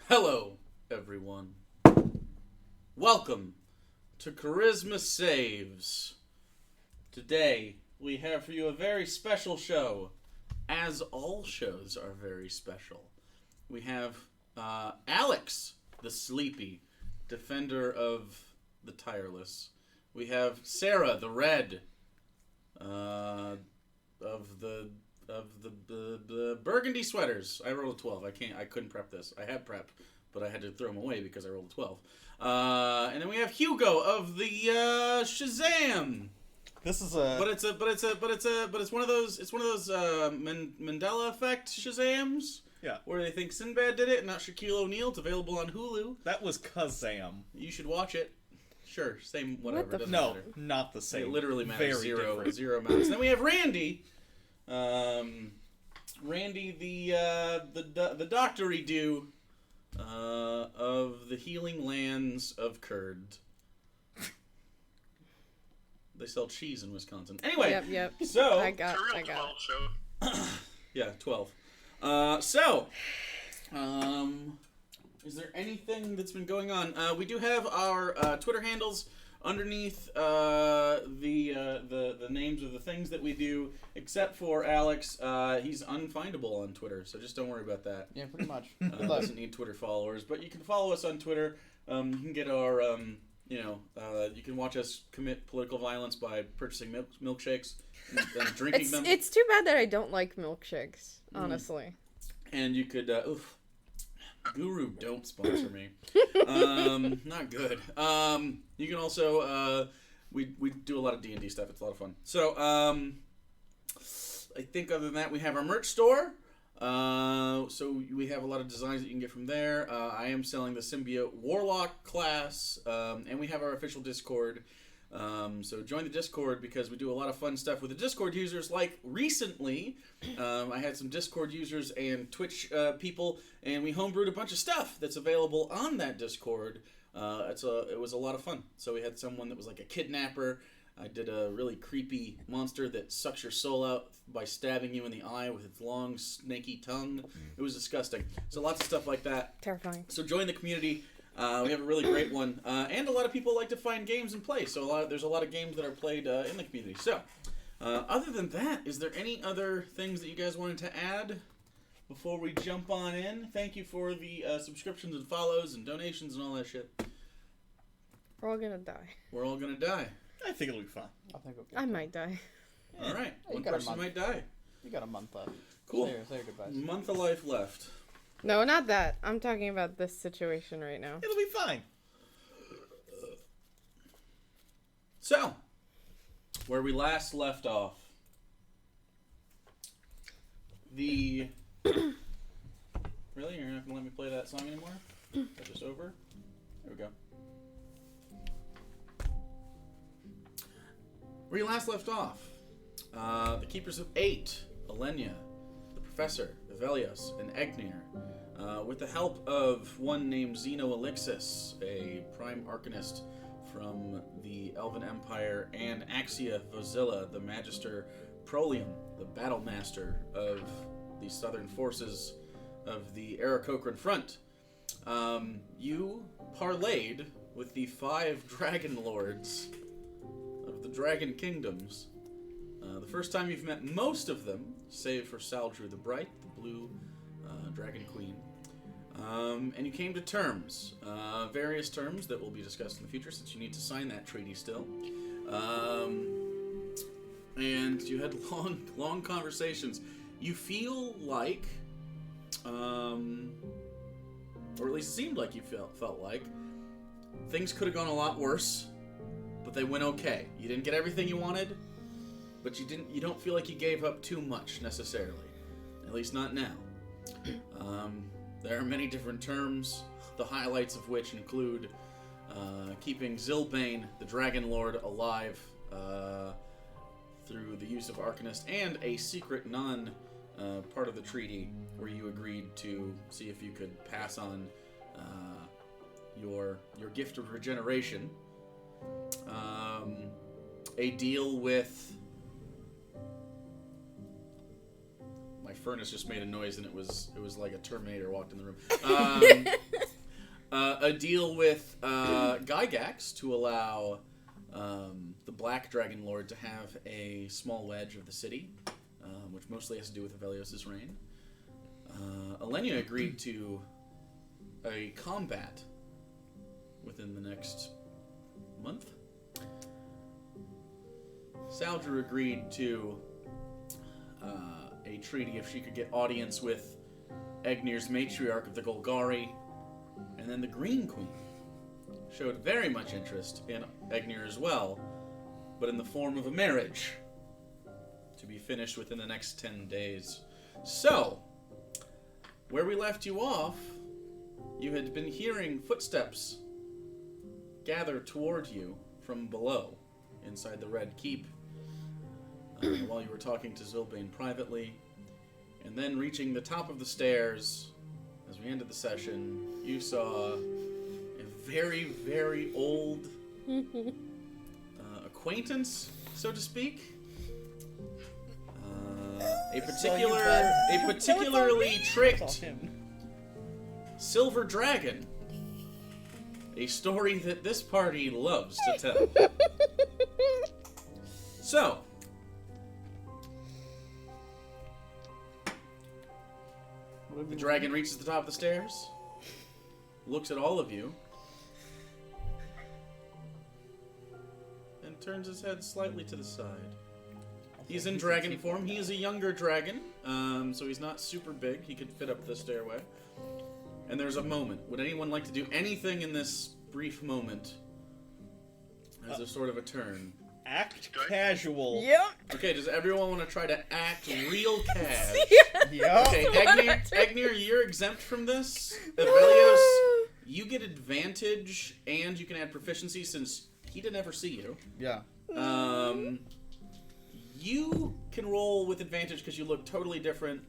Hello, everyone. Welcome to Charisma Saves. Today, we have for you a very special show, as all shows are very special. We have Alex, the sleepy, defender of the tireless. We have Sarah, the red, of the burgundy sweaters. I rolled a 12. I couldn't prep this. I had prep, but I had to throw them away because I rolled a 12. And then we have Hugo of the Shazam. This is But it's one of those Mandela effect Shazams. Yeah. Where they think Sinbad did it, and not Shaquille O'Neal. It's available on Hulu. That was Kazam. You should watch it. Sure, same whatever. Doesn't No, matter. not the same. It literally matters. Very different. Zero amounts. Then we have Randy. Randy, the doctory do of the healing lands of Kurd. They sell cheese in Wisconsin. Anyway, Yep. so I got it. yeah, 12. Is there anything that's been going on? We do have our Twitter handles underneath the names of the things that we do, except for Alex. He's unfindable on Twitter, so just don't worry about that. Yeah, pretty much. Doesn't need Twitter followers, but you can follow us on Twitter. You can get our, you can watch us commit political violence by purchasing milkshakes and drinking them. It's too bad that I don't like milkshakes, honestly. And you could, Guru, don't sponsor me. Not good. You can also, we do a lot of D&D stuff. It's a lot of fun. So, I think other than that, we have our merch store. So we have a lot of designs that you can get from there. I am selling the Symbiote Warlock class, and we have our official Discord. So join the Discord because we do a lot of fun stuff with the Discord users. Like recently, I had some Discord users and Twitch people, and we homebrewed a bunch of stuff that's available on that Discord. It was a lot of fun. So we had someone that was like a kidnapper. I did a really creepy monster that sucks your soul out by stabbing you in the eye with its long, snaky tongue. It was disgusting. So lots of stuff like that. Terrifying. So join the community. We have a really great one. And a lot of people like to find games and play. So there's a lot of games that are played in the community. So, other than that, is there any other things that you guys wanted to add before we jump on in? Thank you for the subscriptions and follows and donations and all that shit. We're all gonna die. We're all going to die. I think it'll be fun. I think I might die. All right. You One got a person month. might die. You got a month left. Cool. Say your goodbyes. Month of life left. No, not that. I'm talking about this situation right now. It'll be fine. So, where we last left off. Really? You're not going to let me play that song anymore? Is that just over? There we go. Where you last left off. The Keepers of Eight, Alenia, the Professor, Velios, and Egnir, with the help of one named Zeno Elixis, a prime arcanist from the Elven Empire, and Axia Vozilla, the Magister Prolium, the battle master of the southern forces of the Aarakocran front. You parlayed with the 5 dragon lords of the Dragon Kingdoms. The first time you've met most of them, save for Saldru the Bright, the blue dragon queen. And you came to terms, various terms that will be discussed in the future since you need to sign that treaty still. And you had long conversations. You feel like, or at least seemed like you felt like, things could have gone a lot worse, but they went okay. You didn't get everything you wanted, but you don't feel like you gave up too much necessarily. At least not now. There are many different terms, the highlights of which include keeping Zilbane, the Dragon Lord, alive through the use of Arcanist, and a secret part of the treaty where you agreed to see if you could pass on your gift of regeneration. A deal with... My furnace just made a noise and it was like a Terminator walked in the room. a deal with Gygax to allow the Black Dragon Lord to have a small wedge of the city, which mostly has to do with Avelios' reign. Alenia agreed to a combat within the next month. Saldra agreed to a treaty if she could get audience with Egnir's matriarch of the Golgari, and then the Green Queen showed very much interest in Egnir as well, but in the form of a marriage to be finished within the next 10 days. So, where we left you off, you had been hearing footsteps gather toward you from below, inside the Red Keep, while you were talking to Zilbane privately, and then reaching the top of the stairs, as we ended the session, you saw a very, very old acquaintance, so to speak. A particularly tricked silver dragon. A story that this party loves to tell. So, the dragon reaches the top of the stairs, looks at all of you, and turns his head slightly to the side. He's in dragon form. He is a younger dragon, so he's not super big. He could fit up the stairway. And there's a moment. Would anyone like to do anything in this brief moment as a sort of a turn? Act casual. Yep. Okay, does everyone want to try to act real cash? Yep. Okay, Egnir, you're exempt from this. Avelios, you get advantage, and you can add proficiency since he didn't ever see you. Yeah. You can roll with advantage because you look totally different.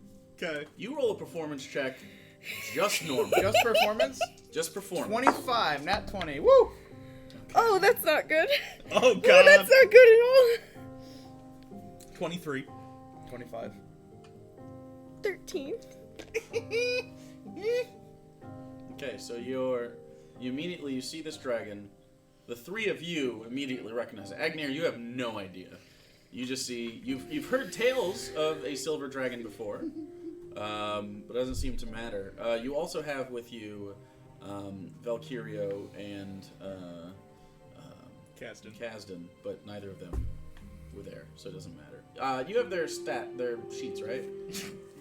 Okay. You roll a performance check, just normal. Just performance? Just performance. 25, not 20. Woo! Oh, that's not good. Oh, God. Oh, that's not good at all. 23. 25. 13. Okay, so you see this dragon. The three of you immediately recognize it. Agnir, you have no idea. You just see you've heard tales of a silver dragon before, but it doesn't seem to matter. You also have with you Valkyrio and Kasdan, but neither of them were there, so it doesn't matter. You have their sheets, right?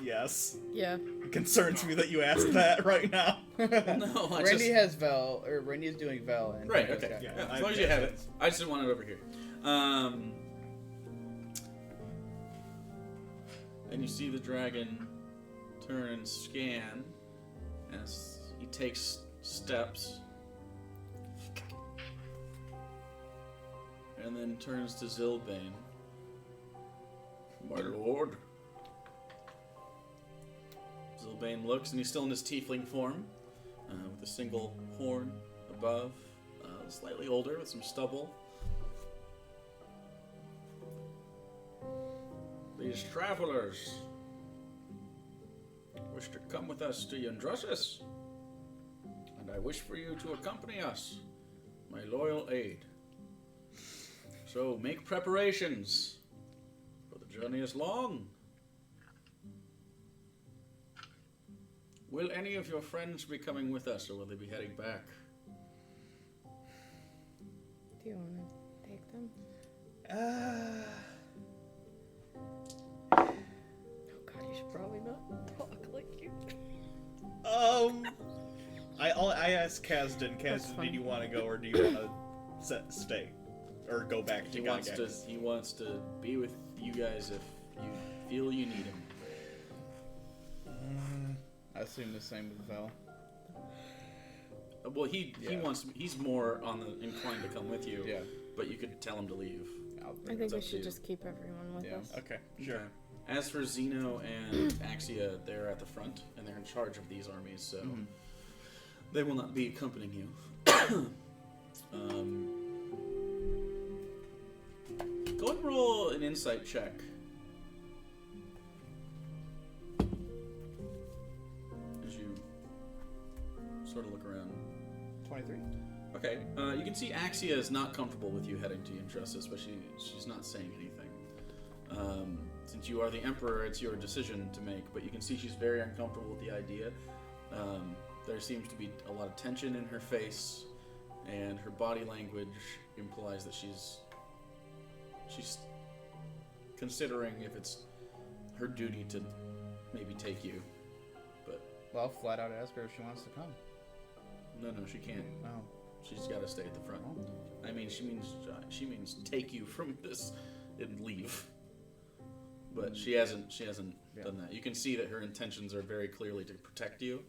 Yes. Yeah. It concerns me that you asked that right now. No, Randy has Vel, or Randy is doing Vel. And right. Okay. Yeah, As long as you have it. I just didn't want it over here. And you see the dragon turn and scan as he takes steps. And then turns to Zilbane. My lord. Zilbane looks, and he's still in his tiefling form, with a single horn above, slightly older, with some stubble. These travelers wish to come with us to Yndrussus, and I wish for you to accompany us, my loyal aide. So make preparations, for the journey is long. Will any of your friends be coming with us, or will they be heading back? Do you want to take them? Oh god, you should probably not talk like you. I asked Kasdan. Kasdan, did you want to go, or do you want to stay, or go back to Gygax? He wants to be with you guys if you feel you need him. I assume the same with Vel. Well, he's more on the inclined to come with you. Yeah. But you could tell him to leave. I think we should just keep everyone with us. Okay, sure. As for Zeno and Axia, they're at the front, and they're in charge of these armies, so they will not be accompanying you. Go and roll an insight check. As you sort of look around. 23. Okay, you can see Axia is not comfortable with you heading to Injustice, but she's not saying anything. Since you are the Emperor, it's your decision to make, but you can see she's very uncomfortable with the idea. There seems to be a lot of tension in her face, and her body language implies that she's considering if it's her duty to maybe take you. But Well, flat out ask her if she wants to come. no, she can't. Oh. She's got to stay at the front. I mean, she means take you from this and leave. But she hasn't done that. You can see that her intentions are very clearly to protect you.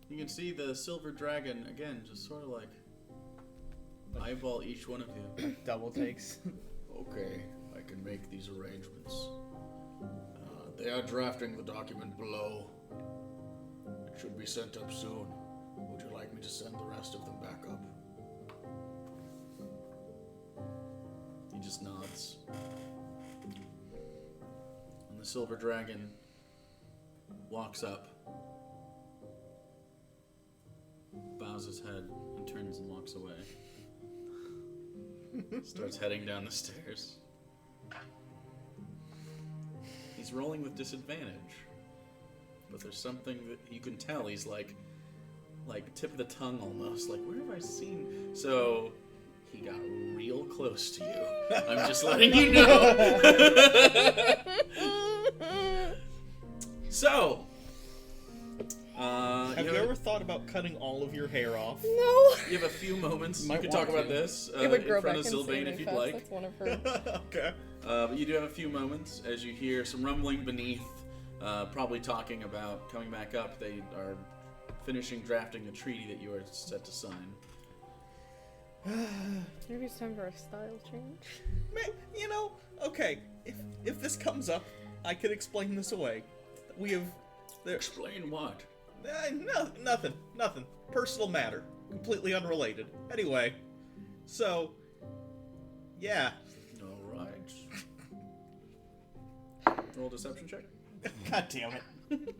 You can see the silver dragon again, just sort of like eyeball each one of you. Double takes. Okay, I can make these arrangements. They are drafting the document below. It should be sent up soon. Would you like me to send the rest of them back up? He just nods. And the silver dragon walks up, bows his head, and turns and walks away. Starts heading down the stairs. He's rolling with disadvantage, but there's something that you can tell. He's like tip of the tongue almost. Like, where have I seen? So he got real close to you. I'm just letting you know. So, have you ever thought about cutting all of your hair off? No. You have a few moments. Might You can talk want about to. this It would in grow front back of Sylvain insanely if you'd fast. like. That's one of her. Okay. But you do have a few moments as you hear some rumbling beneath, probably talking about coming back up. They are finishing drafting the treaty that you are set to sign. Maybe it's time for a style change. Man, okay, if this comes up, I could explain this away. We have... Explain what? Nothing. Personal matter. Completely unrelated. Anyway, so... Yeah. Alright. Roll a deception check. God damn it.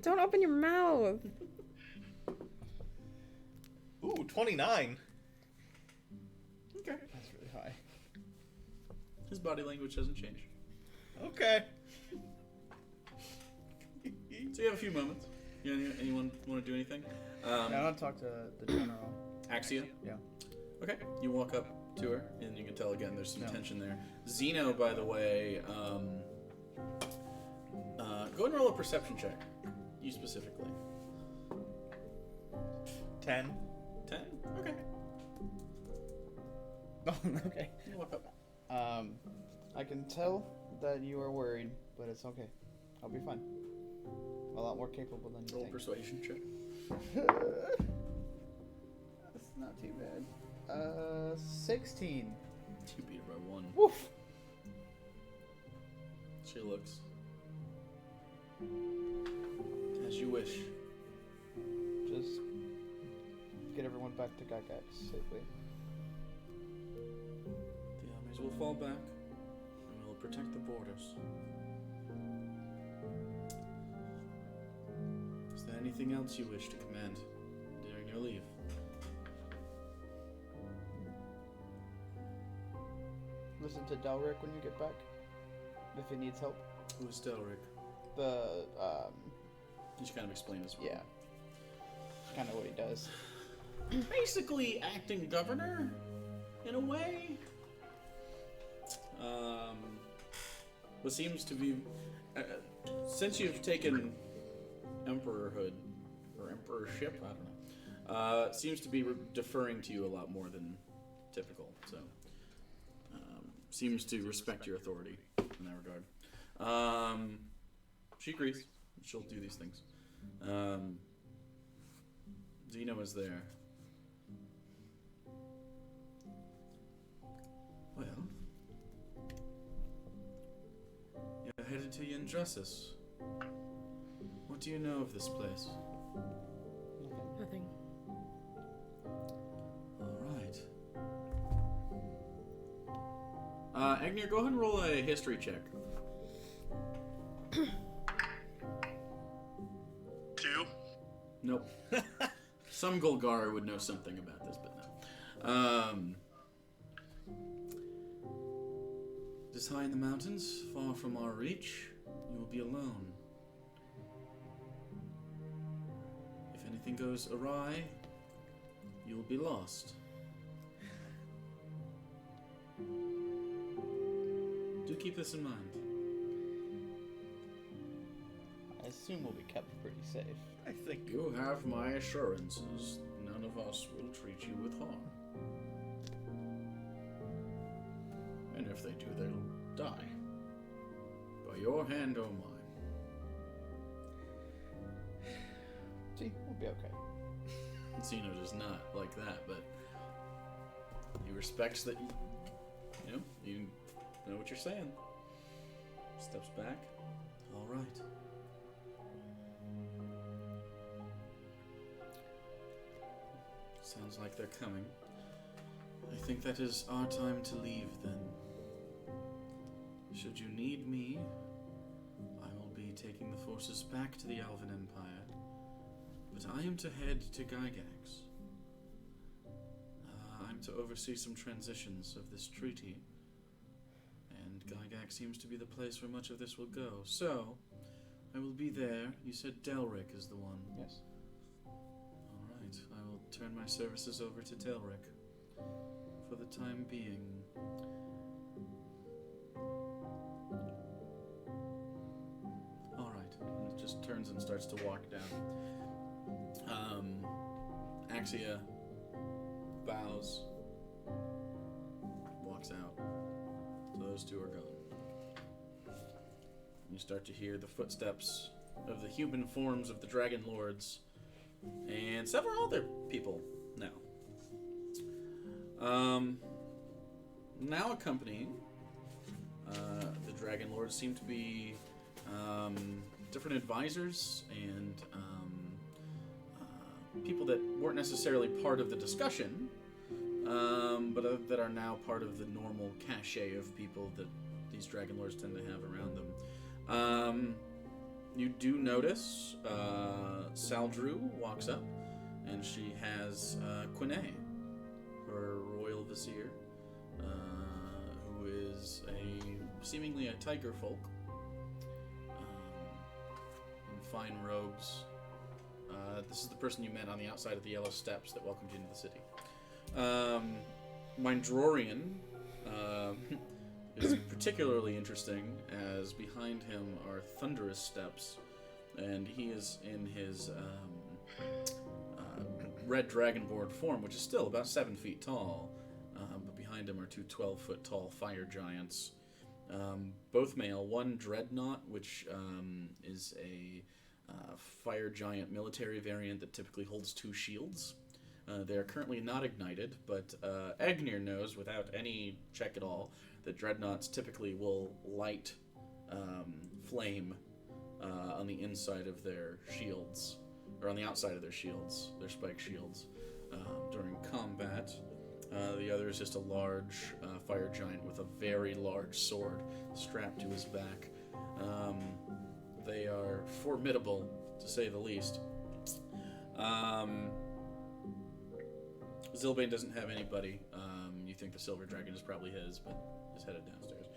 Don't open your mouth. Ooh, 29. Okay. That's really high. His body language hasn't changed. Okay. So you have a few moments. Anyone want to do anything? I want to talk to the general. Axia? Yeah. Okay. You walk up to her, and you can tell again there's some Yeah. tension there. Zeno, by the way, go and roll a perception check. You specifically. 10. 10? Okay. Oh, okay. You walk up. I can tell that you are worried, but it's okay. I'll be fine. A lot more capable than you Roll a think. persuasion check. That's not too bad. 16. You beat her by 1. Woof. She looks. As you wish. Just get everyone back to Gygax safely. The armies will fall back, and will protect the borders. Is there anything else you wish to command during your leave? Listen to Delric when you get back, if he needs help. Who is Delric? The, You should kind of explain this. yeah. Kind of what he does. Basically, acting governor, in a way. What seems to be, since you've taken emperorhood or emperorship, I don't know, seems to be deferring to you a lot more than typical. So, seems to respect your authority in that regard. She agrees. She'll do these things. Zeno is there. Well, you're headed to Injustice. What do you know of this place? Nothing. All right. Agnew, go ahead and roll a history check. 2. Nope. Some Golgari would know something about this, but no. It is high in the mountains, far from our reach. You will be alone. If anything goes awry, you will be lost. Do keep this in mind. I assume we'll be kept pretty safe. I think You have my assurances. None of us will treat you with harm. And if they do, they'll die. By your hand or mine. See, we'll be okay. Zeno does not like that, but he respects that you know what you're saying. Steps back. All right. Sounds like they're coming. I think that is our time to leave then. Should you need me, I will be taking the forces back to the Elven Empire. But I am to head to Gygax. I'm to oversee some transitions of this treaty. And Gygax seems to be the place where much of this will go. So, I will be there. You said Delric is the one. Yes. Alright, I will turn my services over to Delric. For the time being. Alright, and just turns and starts to walk down. Axia bows, walks out. So those two are gone. You start to hear the footsteps of the human forms of the Dragon Lords and several other people now. Now accompanying the Dragon Lords seem to be different advisors and people that weren't necessarily part of the discussion, but that are now part of the normal cachet of people that these Dragon Lords tend to have around them. You do notice Saldru walks up, and she has Quine, her royal vizier, who is seemingly a tiger folk, in fine robes. This is the person you met on the outside of the Yellow Steps that welcomed you into the city. Mindrorian is particularly interesting, as behind him are thunderous steps, and he is in his red dragonborn form, which is still about 7 feet tall, but behind him are two 12-foot tall fire giants, both male. One Dreadnought, which is a fire giant military variant that typically holds 2 shields. They are currently not ignited, but Agnir knows without any check at all that Dreadnoughts typically will light flame on the inside of their shields, or on the outside of their shields, their spike shields, during combat. The other is just a large fire giant with a very large sword strapped to his back. They are formidable, to say the least. Zilbane doesn't have anybody. You think the Silver Dragon is probably his, but is headed downstairs.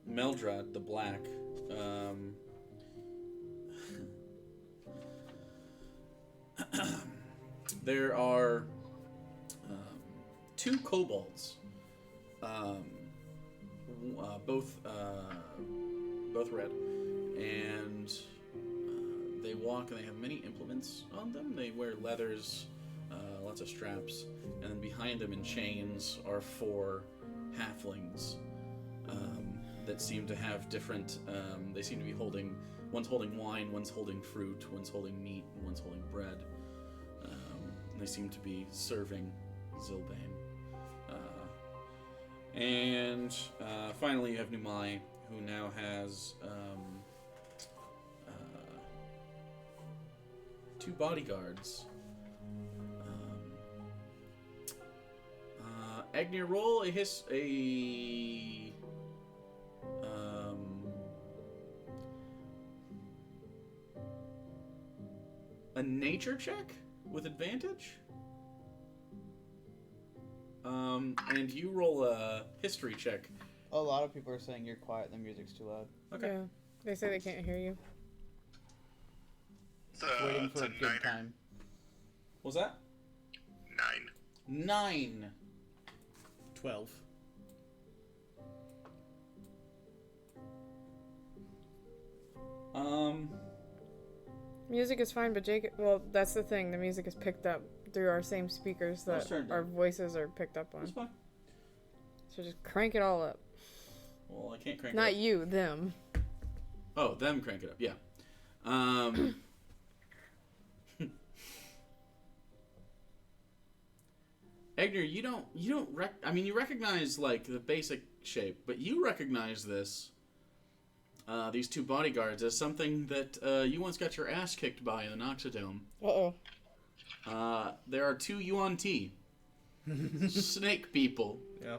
Meldrad, the Black. There are 2 kobolds, both red, and they walk and they have many implements on them. They wear leathers, lots of straps, and then behind them in chains are 4 halflings that seem to have different, they seem to be holding, one's holding wine, one's holding fruit, one's holding meat, and one's holding bread. And they seem to be serving Zilbane. And finally you have Numai, who now has 2 bodyguards. Agneer, roll a nature check with advantage. And you roll a history check. A lot of people are saying you're quiet and the music's too loud. Okay. Yeah. They say they can't hear you. Waiting It's for a a good niner. time. What was that? 9. 9. 12. Music is fine, but Jake. Well, that's the thing. The music is picked up through our same speakers Let's that turn it our down. voices are picked up That's on. fine. So just crank it all up. Well, I can't crank it Not up. you, them. Oh, them crank it up. Yeah. Egner, you recognize like the basic shape, but you recognize this, these two bodyguards as something that you once got your ass kicked by in the Noxodome. Uh-oh. There are two Yuan Ti, snake people, Yeah.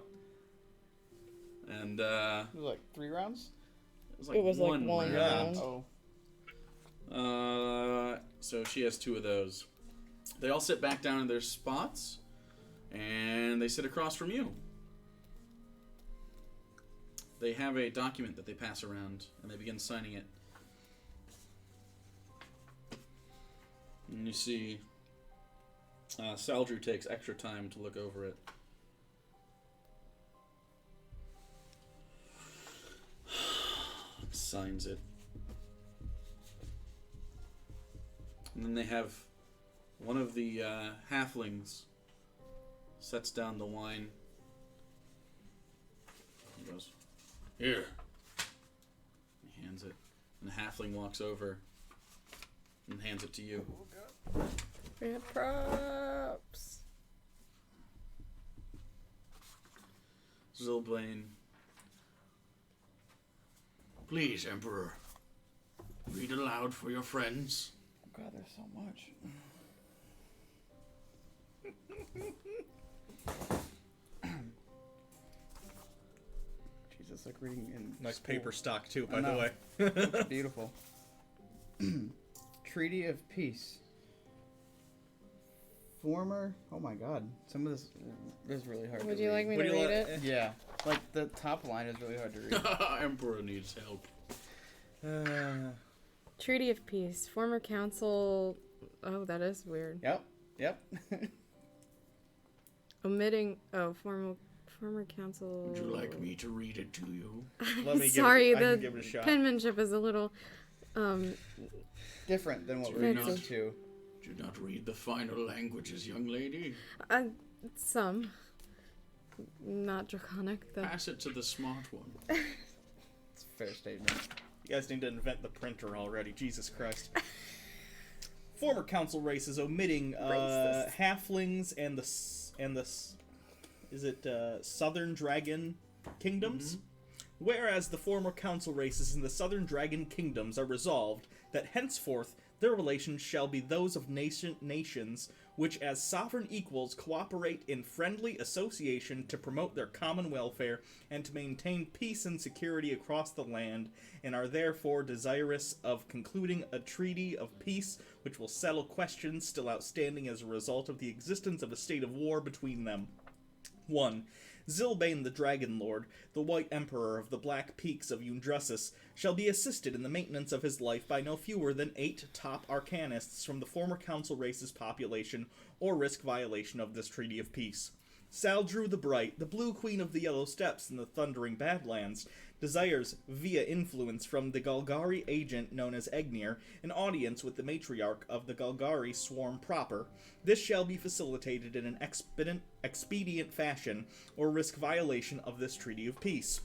and It was like 3 rounds? It was like one round. round. Oh. So she has 2 of those. They all sit back down in their spots, and they sit across from you. They have a document that they pass around, and they begin signing it. And you see Saldrew takes extra time to look over it. Signs it. And then they have one of the halflings sets down the wine. He goes, "Here." He hands it. And the halfling walks over and hands it to you. We have props. Zilbane. "Please, Emperor, read aloud for your friends." God, there's so much. Jesus, like reading in Nice school. paper stock, too, I by the know. way. It's beautiful. Treaty of Peace. Former... Oh my god. Some of this is really hard Would to you read. like me What to do you read like- it? Yeah. Like, the top line is really hard to read. Emperor needs help. Treaty of Peace. Former council... Oh, that is weird. Yep. Omitting... Oh, former council... Would you like me to read it to you? Let me Sorry, give it, I the can give it a shot. penmanship is a little... Different than what Do we're not- used to. Do not read the final languages, young lady. Some. Not draconic, though. Pass it to the smart one. It's a fair statement. You guys need to invent the printer already. Jesus Christ. Former council races omitting Racist. halflings and Southern Dragon Kingdoms? Whereas the former council races in the Southern Dragon Kingdoms are resolved that henceforth their relations shall be those of nations which as sovereign equals cooperate in friendly association to promote their common welfare and to maintain peace and security across the land, and are therefore desirous of concluding a treaty of peace which will settle questions still outstanding as a result of the existence of a state of war between them. 1. Zilbane the Dragon Lord, the White Emperor of the Black Peaks of Undrussus, shall be assisted in the maintenance of his life by no fewer than 8 top arcanists from the former council race's population, or risk violation of this treaty of peace. Saldrew the Bright, the Blue Queen of the Yellow Steppes and the Thundering Badlands, desires, via influence from the Golgari agent known as Egneer, an audience with the matriarch of the Golgari swarm proper. This shall be facilitated in an expedient fashion, or risk violation of this treaty of peace.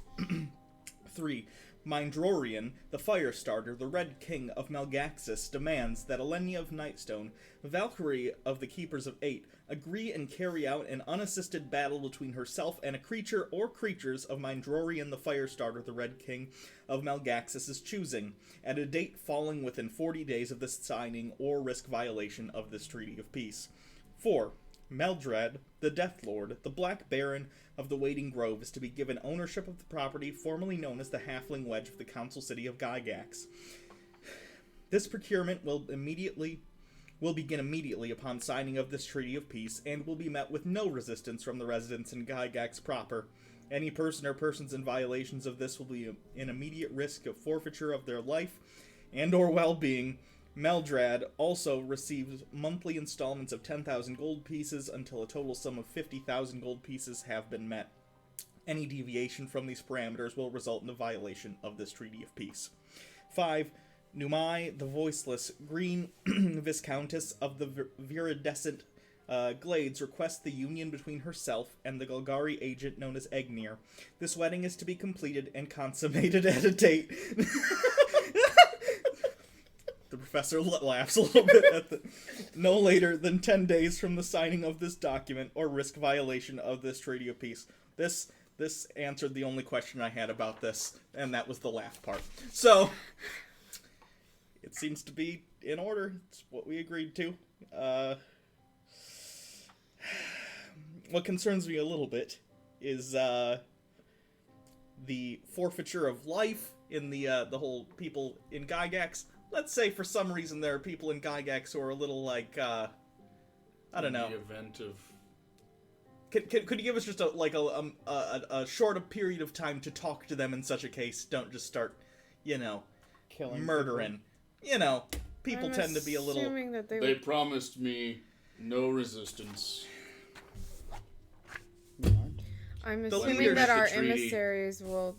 3. Mindrorian, the Firestarter, the Red King of Malgaxis, demands that Elenia of Nightstone, Valkyrie of the Keepers of Eight, agree and carry out an unassisted battle between herself and a creature or creatures of Mindrorian the Firestarter, the Red King of Malgaxis' choosing, at a date falling within 40 days of the signing or risk violation of this treaty of peace. 4. Meldred, the Death Lord, the Black Baron of the Waiting Grove, is to be given ownership of the property formerly known as the Halfling Wedge of the Council City of Gygax. This procurement will begin immediately upon signing of this treaty of peace, and will be met with no resistance from the residents in Gygax proper. Any person or persons in violations of this will be in immediate risk of forfeiture of their life and or well-being. Meldrad also receives monthly installments of 10,000 gold pieces until a total sum of 50,000 gold pieces have been met. Any deviation from these parameters will result in a violation of this treaty of peace. 5. Numai, the Voiceless, Green Viscountess of the Viridescent Glades, requests the union between herself and the Golgari agent known as Egnir. This wedding is to be completed and consummated at a date. The professor laughs a little bit at the... No later than 10 days from the signing of this document or risk violation of this treaty of peace. This answered the only question I had about this, and that was the laugh part. So... it seems to be in order. It's what we agreed to. What concerns me a little bit is the forfeiture of life in the whole people in Gygax. Let's say for some reason there are people in Gygax who are a little like I don't know. The event of. Could you give us just a short period of time to talk to them in such a case? Don't just start, Killing murdering. People tend to be a little... Assuming that They promised me no resistance. I'm The assuming leaders that of the our treaty emissaries will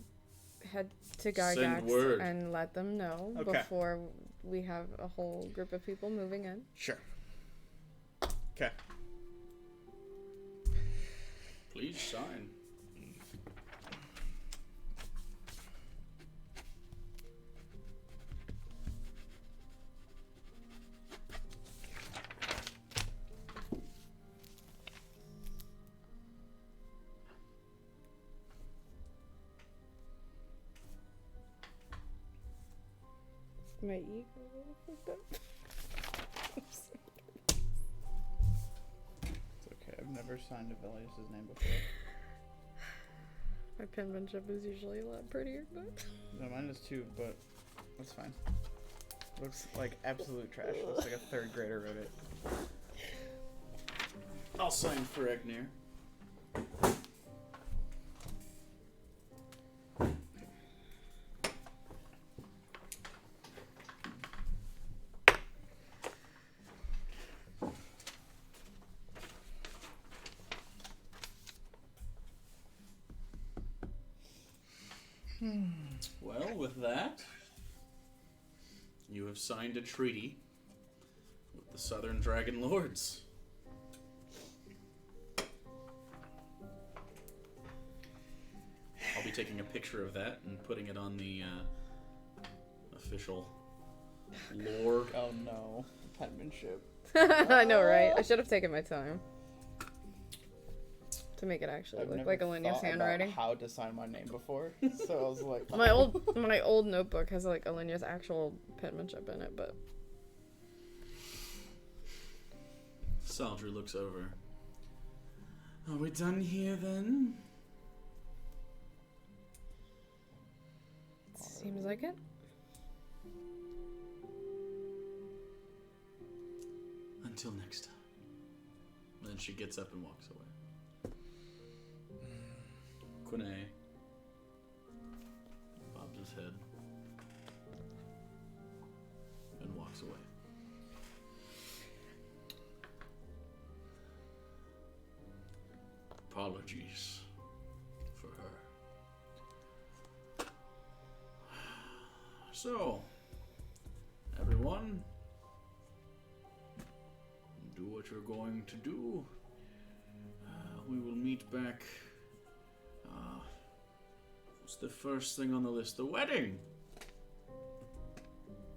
head to Send word. Gygax and let them know Okay. before we have a whole group of people moving in. Sure. Okay. Please sign. My ego a little fucked up. It's okay. I've never signed Avelius' name before. My penmanship is usually a lot prettier, but... No, mine is too, but that's fine. Looks like absolute trash. Looks like a third grader wrote it. I'll sign for Egnir. Well, with that, you have signed a treaty with the Southern Dragon Lords. I'll be taking a picture of that and putting it on the official lore. Oh no. Penmanship. I know, right? I should have taken my time to make it actually I've look never like Alenia's thought handwriting. about how to sign my name before, so I was like, My old notebook has like Alenia's actual penmanship in it, but Saldry looks over. Are we done here then? seems like it. Until next time. And then she gets up and walks away. Quinae bobs his head and walks away. Apologies for her. So, everyone, do what you're going to do. We will meet back. What's the first thing on the list? The wedding.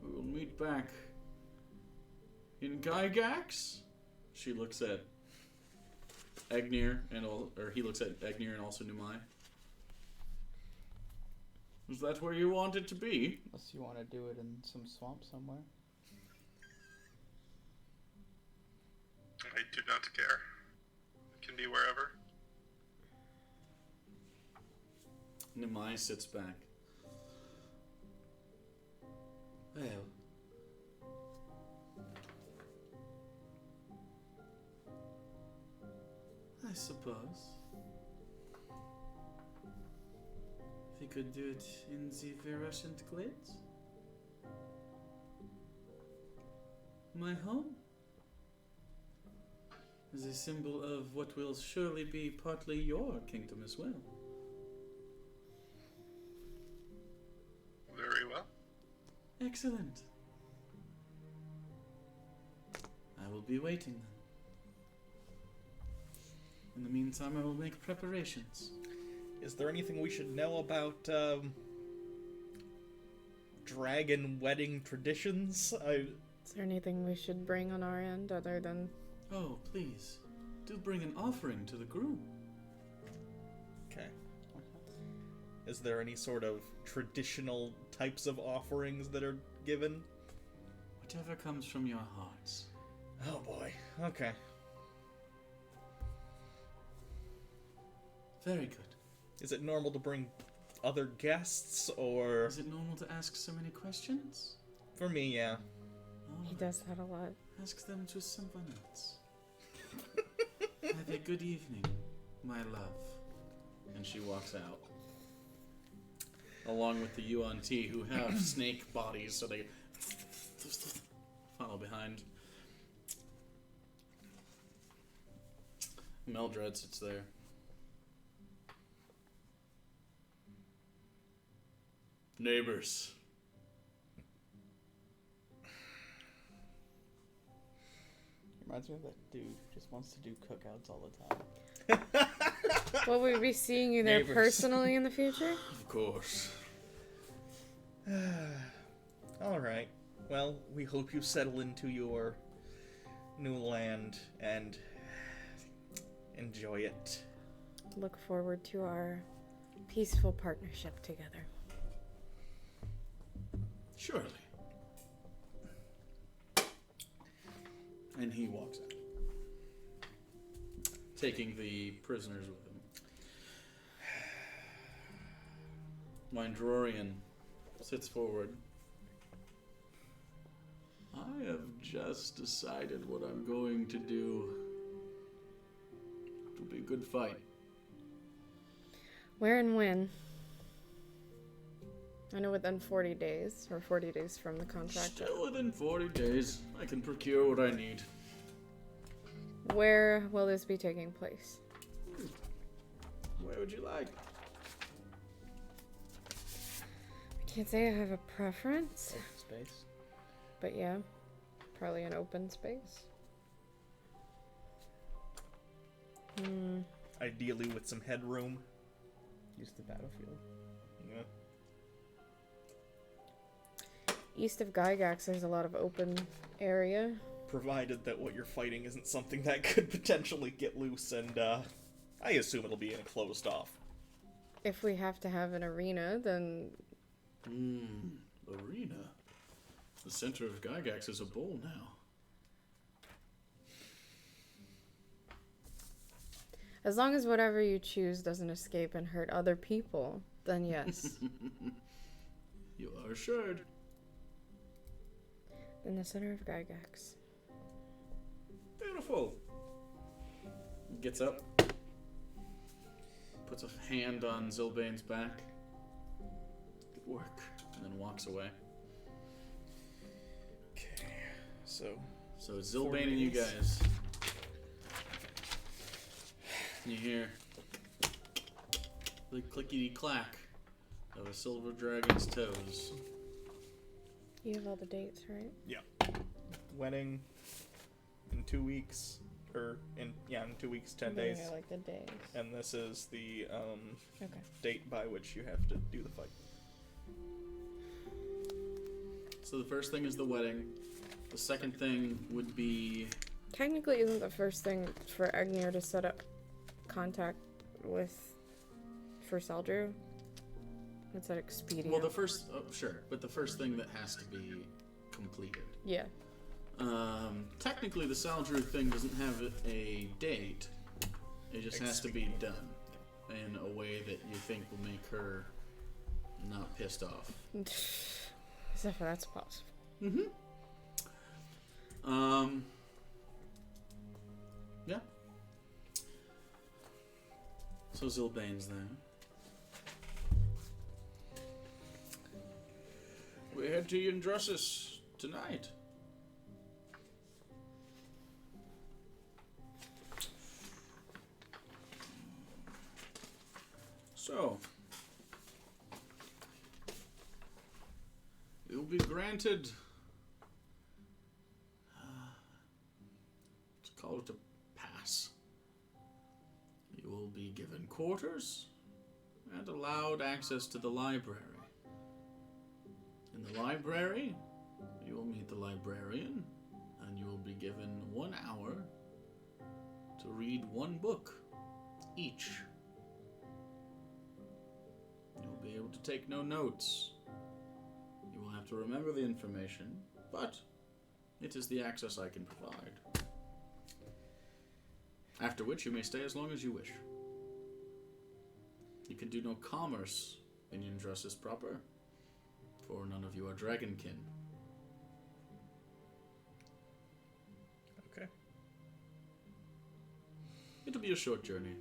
We will meet back in Gygax. She looks at Egnir he looks at Egnir and also Numai. Is that where you want it to be? unless you want to do it in some swamp somewhere. I do not care. can be wherever. Nimai sits back. Well, I suppose we could do it in the Veruscant Glades. My home is a symbol of what will surely be partly your kingdom as well. Very well. Excellent. I will be waiting then. In the meantime, I will make preparations. Is there anything we should know about dragon wedding traditions? Is there anything we should bring on our end other than... Oh, please, do bring an offering to the groom. Okay. Is there any sort of traditional types of offerings that are given? Whatever comes from your hearts. Oh boy. Okay. Very good. Is it normal to bring other guests, or... Is it normal to ask so many questions? For me, yeah. All He right. does that a lot. Ask them to someone else. Have a good evening, my love. And she walks out. Along with the Yuan Ti, who have snake bodies, so they follow behind. Meldred sits there. Neighbors. Reminds me of that dude who just wants to do cookouts all the time. Will we be seeing you there Neighbors. personally in the future? Of course. Alright. Well, we hope you settle into your new land and enjoy it. Look forward to our peaceful partnership together. Surely. And he walks out, taking the prisoners with him. Mindrorian sits forward. I have just decided what I'm going to do. It'll be a good fight. Where and when? I know within 40 days, or 40 days from the contract. Still within 40 days, I can procure what I need. Where will this be taking place? Where would you like? I can't say I have a preference, Open space. but yeah, probably an open space. Ideally with some headroom. Use the battlefield. Yeah. East of Gygax, there's a lot of open area. Provided that what you're fighting isn't something that could potentially get loose, and I assume it'll be enclosed off. If we have to have an arena, then Arena. The center of Gygax is a bowl now. as long as whatever you choose doesn't escape and hurt other people, then yes. You are assured. In the center of Gygax. Beautiful. Gets up. Puts a hand on Zilbane's back. Good work. And then walks away. Okay, so So it's Zilbane and you guys. You hear the clickety clack of a silver dragon's toes. You have all the dates, right? wedding in 2 weeks, or in 2 weeks, 10 I'm gonna days, go, like the days. and this is the Okay. date by which you have to do the fight. So the first thing is the wedding. The second thing would be Technically, isn't the first thing for Agnir to set up contact with for Saldru? It's at Expedia. well the first sure, but the first thing that has to be completed. Yeah. Technically the Saldru thing doesn't have a date, It just has to be done in a way that you think will make her not pissed off. As if that's possible. Mm-hmm. Yeah. So Zilbane's there. We head to Yndrussus tonight. So, you'll be granted, let's call it a pass. You will be given quarters and allowed access to the library. In the library, you will meet the librarian, and you will be given 1 hour to read 1 book each. You will be able to take no notes. You will have to remember the information, but it is the access I can provide. After which you may stay as long as you wish. You can do no commerce in Yndrussus proper, for none of you are dragonkin. Okay. It'll be a short journey.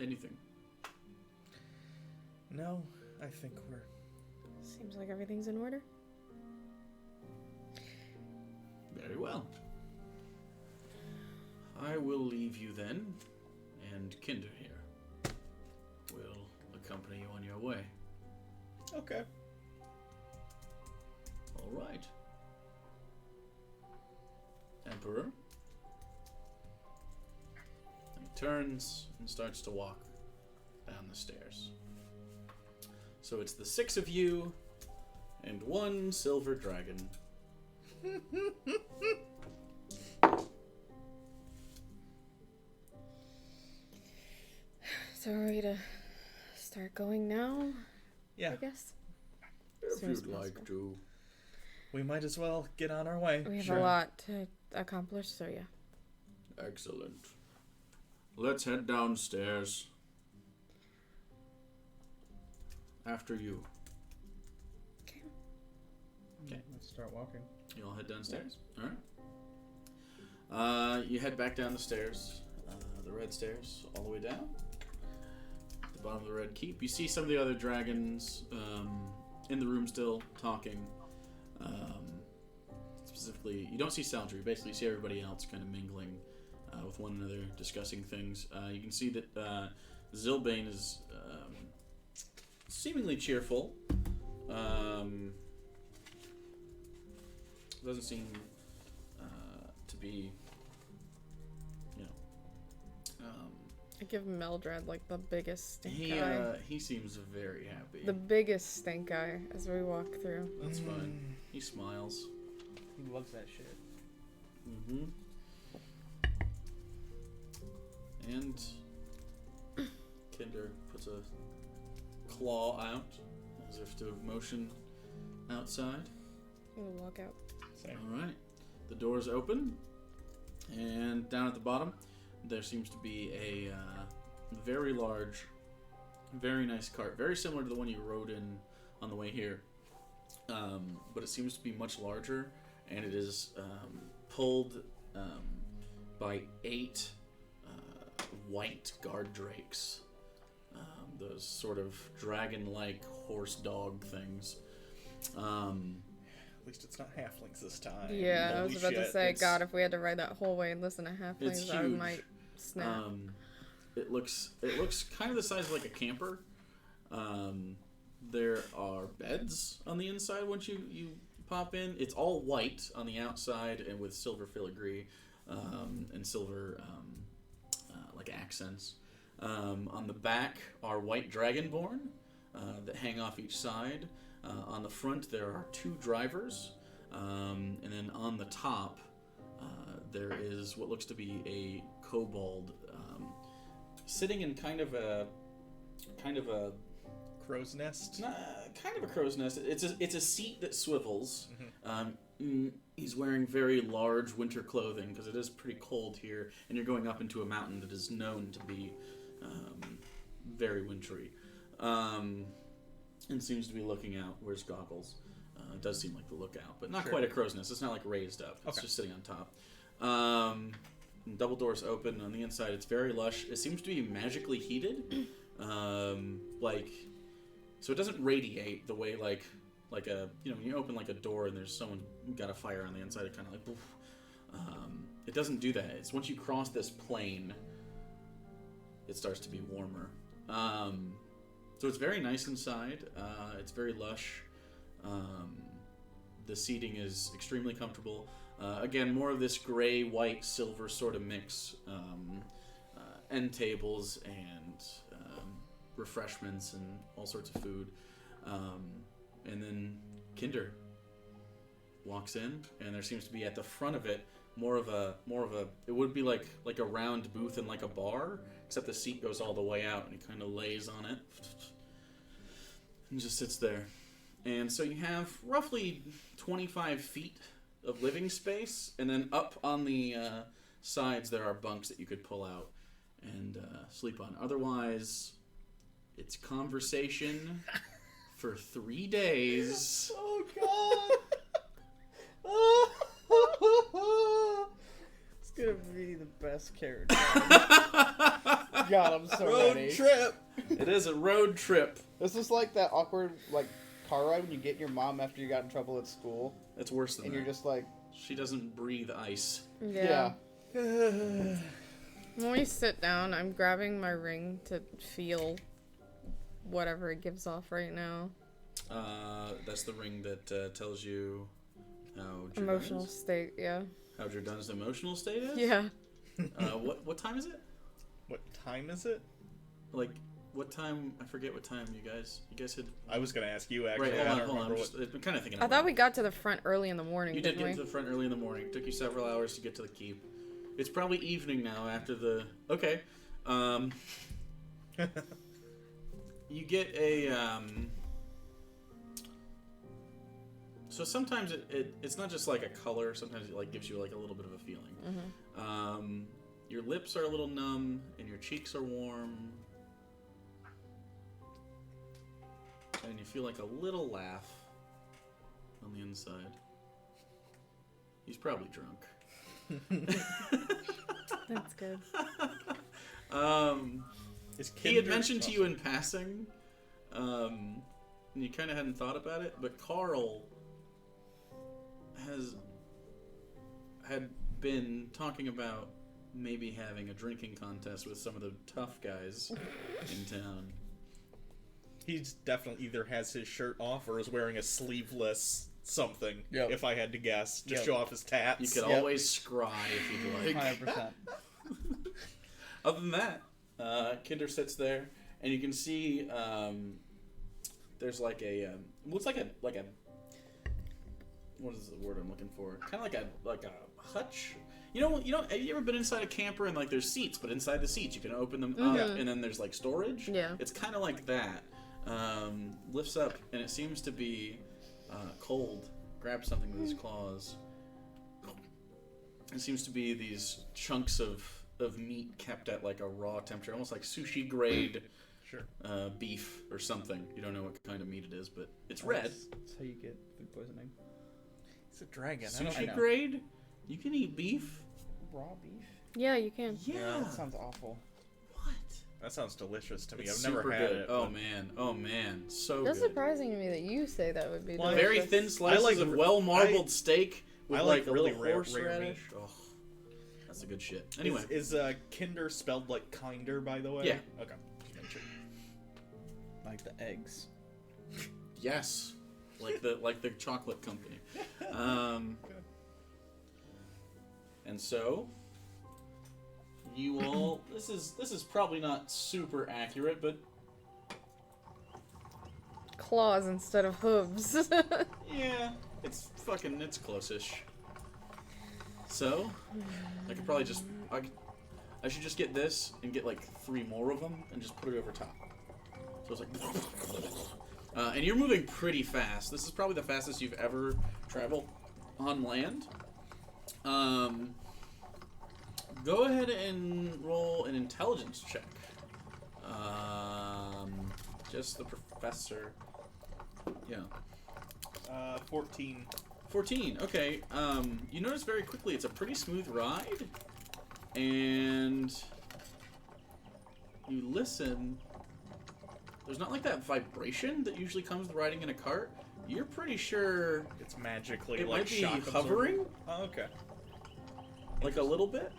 Anything? No, I think we're... Seems like everything's in order. Very well. I will leave you then, and Kinder here will accompany you on your way. Okay. All right. Emperor. He turns and starts to walk down the stairs. So it's the 6 of you and 1 silver dragon. So are we to start going now? Yeah. I guess. If Soon as you'd like possible. to. We might as well get on our way. We have Sure. a lot to accomplish, so yeah. Excellent. Let's head downstairs. After you. Okay. Okay. Let's start walking. You all head downstairs? Alright. You head back down the stairs. The red stairs, all the way down. At the bottom of the red keep. You see some of the other dragons in the room still talking. Specifically, you don't see Saldry. Basically, you see everybody else kind of mingling with one another, discussing things. You can see that Zilbane is seemingly cheerful. Doesn't seem to be, I give Meldred like the biggest stink eye. he seems very happy. The biggest stink eye as we walk through. That's fine. He smiles. He loves that shit. Mm-hmm. And Kinder puts a claw out as if to motion outside. We'll walk out. Same. All right. The doors open, and down at the bottom, there seems to be a very large, very nice cart, very similar to the one you rode in on the way here. But it seems to be much larger, and it is pulled by 8 white guard drakes. Those sort of dragon-like horse dog things. At least it's not halflings this time. Yeah, I Holy was about to shit, say, it's- God, if we had to ride that whole way and listen to It's halflings, I huge. might snap. It looks kind of the size of like a camper. There are beds on the inside once you pop in. It's all white on the outside and with silver filigree and silver like accents. On the back are white dragonborn that hang off each side. On the front there are 2 drivers, and then on the top there is what looks to be a kobold sitting in kind of a Crow's nest. kind of a crow's nest. It's a seat that swivels. He's wearing very large winter clothing because it is pretty cold here, and you're going up into a mountain that is known to be very wintry. And seems to be looking out. Wears goggles. It does seem like the lookout, but not quite a crow's nest. It's not like raised up. It's just sitting on top. Double doors open. On the inside, it's very lush. It seems to be magically heated. So it doesn't radiate the way like a, when you open like a door and there's someone got a fire on the inside, it kind of like poof. It doesn't do that. It's once you cross this plane, it starts to be warmer. So it's very nice inside. It's very lush. The seating is extremely comfortable. Again, more of this gray, white, silver sort of mix. End tables and refreshments and all sorts of food. And then Kinder walks in, and there seems to be at the front of it more of a it would be like a round booth in like a bar, except the seat goes all the way out and he kind of lays on it and just sits there. And so you have roughly 25 feet of living space, and then up on the sides there are bunks that you could pull out and sleep on. Otherwise, it's conversation for 3 days. Oh God! It's gonna be the best character. God, I'm so Road ready. trip. It is a road trip. This is like that awkward car ride when you get your mom after you got in trouble at school, It's worse than and that. you're just like, She doesn't breathe ice. yeah. When we sit down, I'm grabbing my ring to feel whatever it gives off right now. That's the ring that tells you how Emotional state, yeah. How Jordan's emotional state is? Yeah. What time is it? What time is it? Like, what time? I forget what time you guys had. I was gonna ask you actually. Right, I hold don't on. remember I'm kind of thinking. I thought we got to the front early in the morning, You did didn't get we? to the front early in the morning. It took you several hours to get to the keep. It's probably evening now after the. Okay. You get a. So sometimes it's not just like a color. Sometimes it like gives you like a little bit of a feeling. Mm-hmm. Your lips are a little numb and your cheeks are warm. And you feel like a little laugh on the inside. He's probably drunk. That's good. Is He had Kinder- mentioned to you in passing, and you kind of hadn't thought about it, but Carl had been talking about maybe having a drinking contest with some of the tough guys in town. He's definitely either has his shirt off or is wearing a sleeveless something. Yep. If I had to guess, just Yep. show off his tats. You could Yep. always scry if you'd like. 100%. Other than that, Kinder sits there, and you can see there's like a looks like a what is the word I'm looking for? Kind of like a hutch. You know, have you ever been inside a camper and like there's seats, but inside the seats you can open them up, and then there's like storage. Yeah. It's kind of like that. Lifts up, and it seems to be cold. Grabs something with his claws. It seems to be these chunks of meat kept at like a raw temperature, almost like sushi grade Sure. beef or something. You don't know what kind of meat it is, but it's red. That's how you get food poisoning. It's a dragon. I Sushi know. grade? You can eat beef? Raw beef? Yeah, you can. Yeah. That sounds awful. What? That sounds delicious to me. It's I've never super had good. it. Oh but- man, so That's good. surprising to me that you say that would be Well, delicious. Very thin slices like of r- well marbled steak with I like like a really little rare horseradish. meat. Oh, that's a good shit. Anyway, Is Kinder spelled like kinder, by the way? Yeah. Okay. Just make sure. Like the eggs. yes, like the chocolate company. And so you all this is probably not super accurate, but claws instead of hooves. yeah, it's close-ish. So I could probably just I should just get this and get like 3 more of them and just put it over top. So it's like And you're moving pretty fast. This is probably the fastest you've ever traveled on land. Go ahead and roll an intelligence check. Just the professor. Yeah. 14. 14. Okay. You notice very quickly it's a pretty smooth ride, and you listen. There's not like that vibration that usually comes with riding in a cart. You're pretty sure It's magically it like might be shock hovering, absorbing. Oh, okay. like a little bit.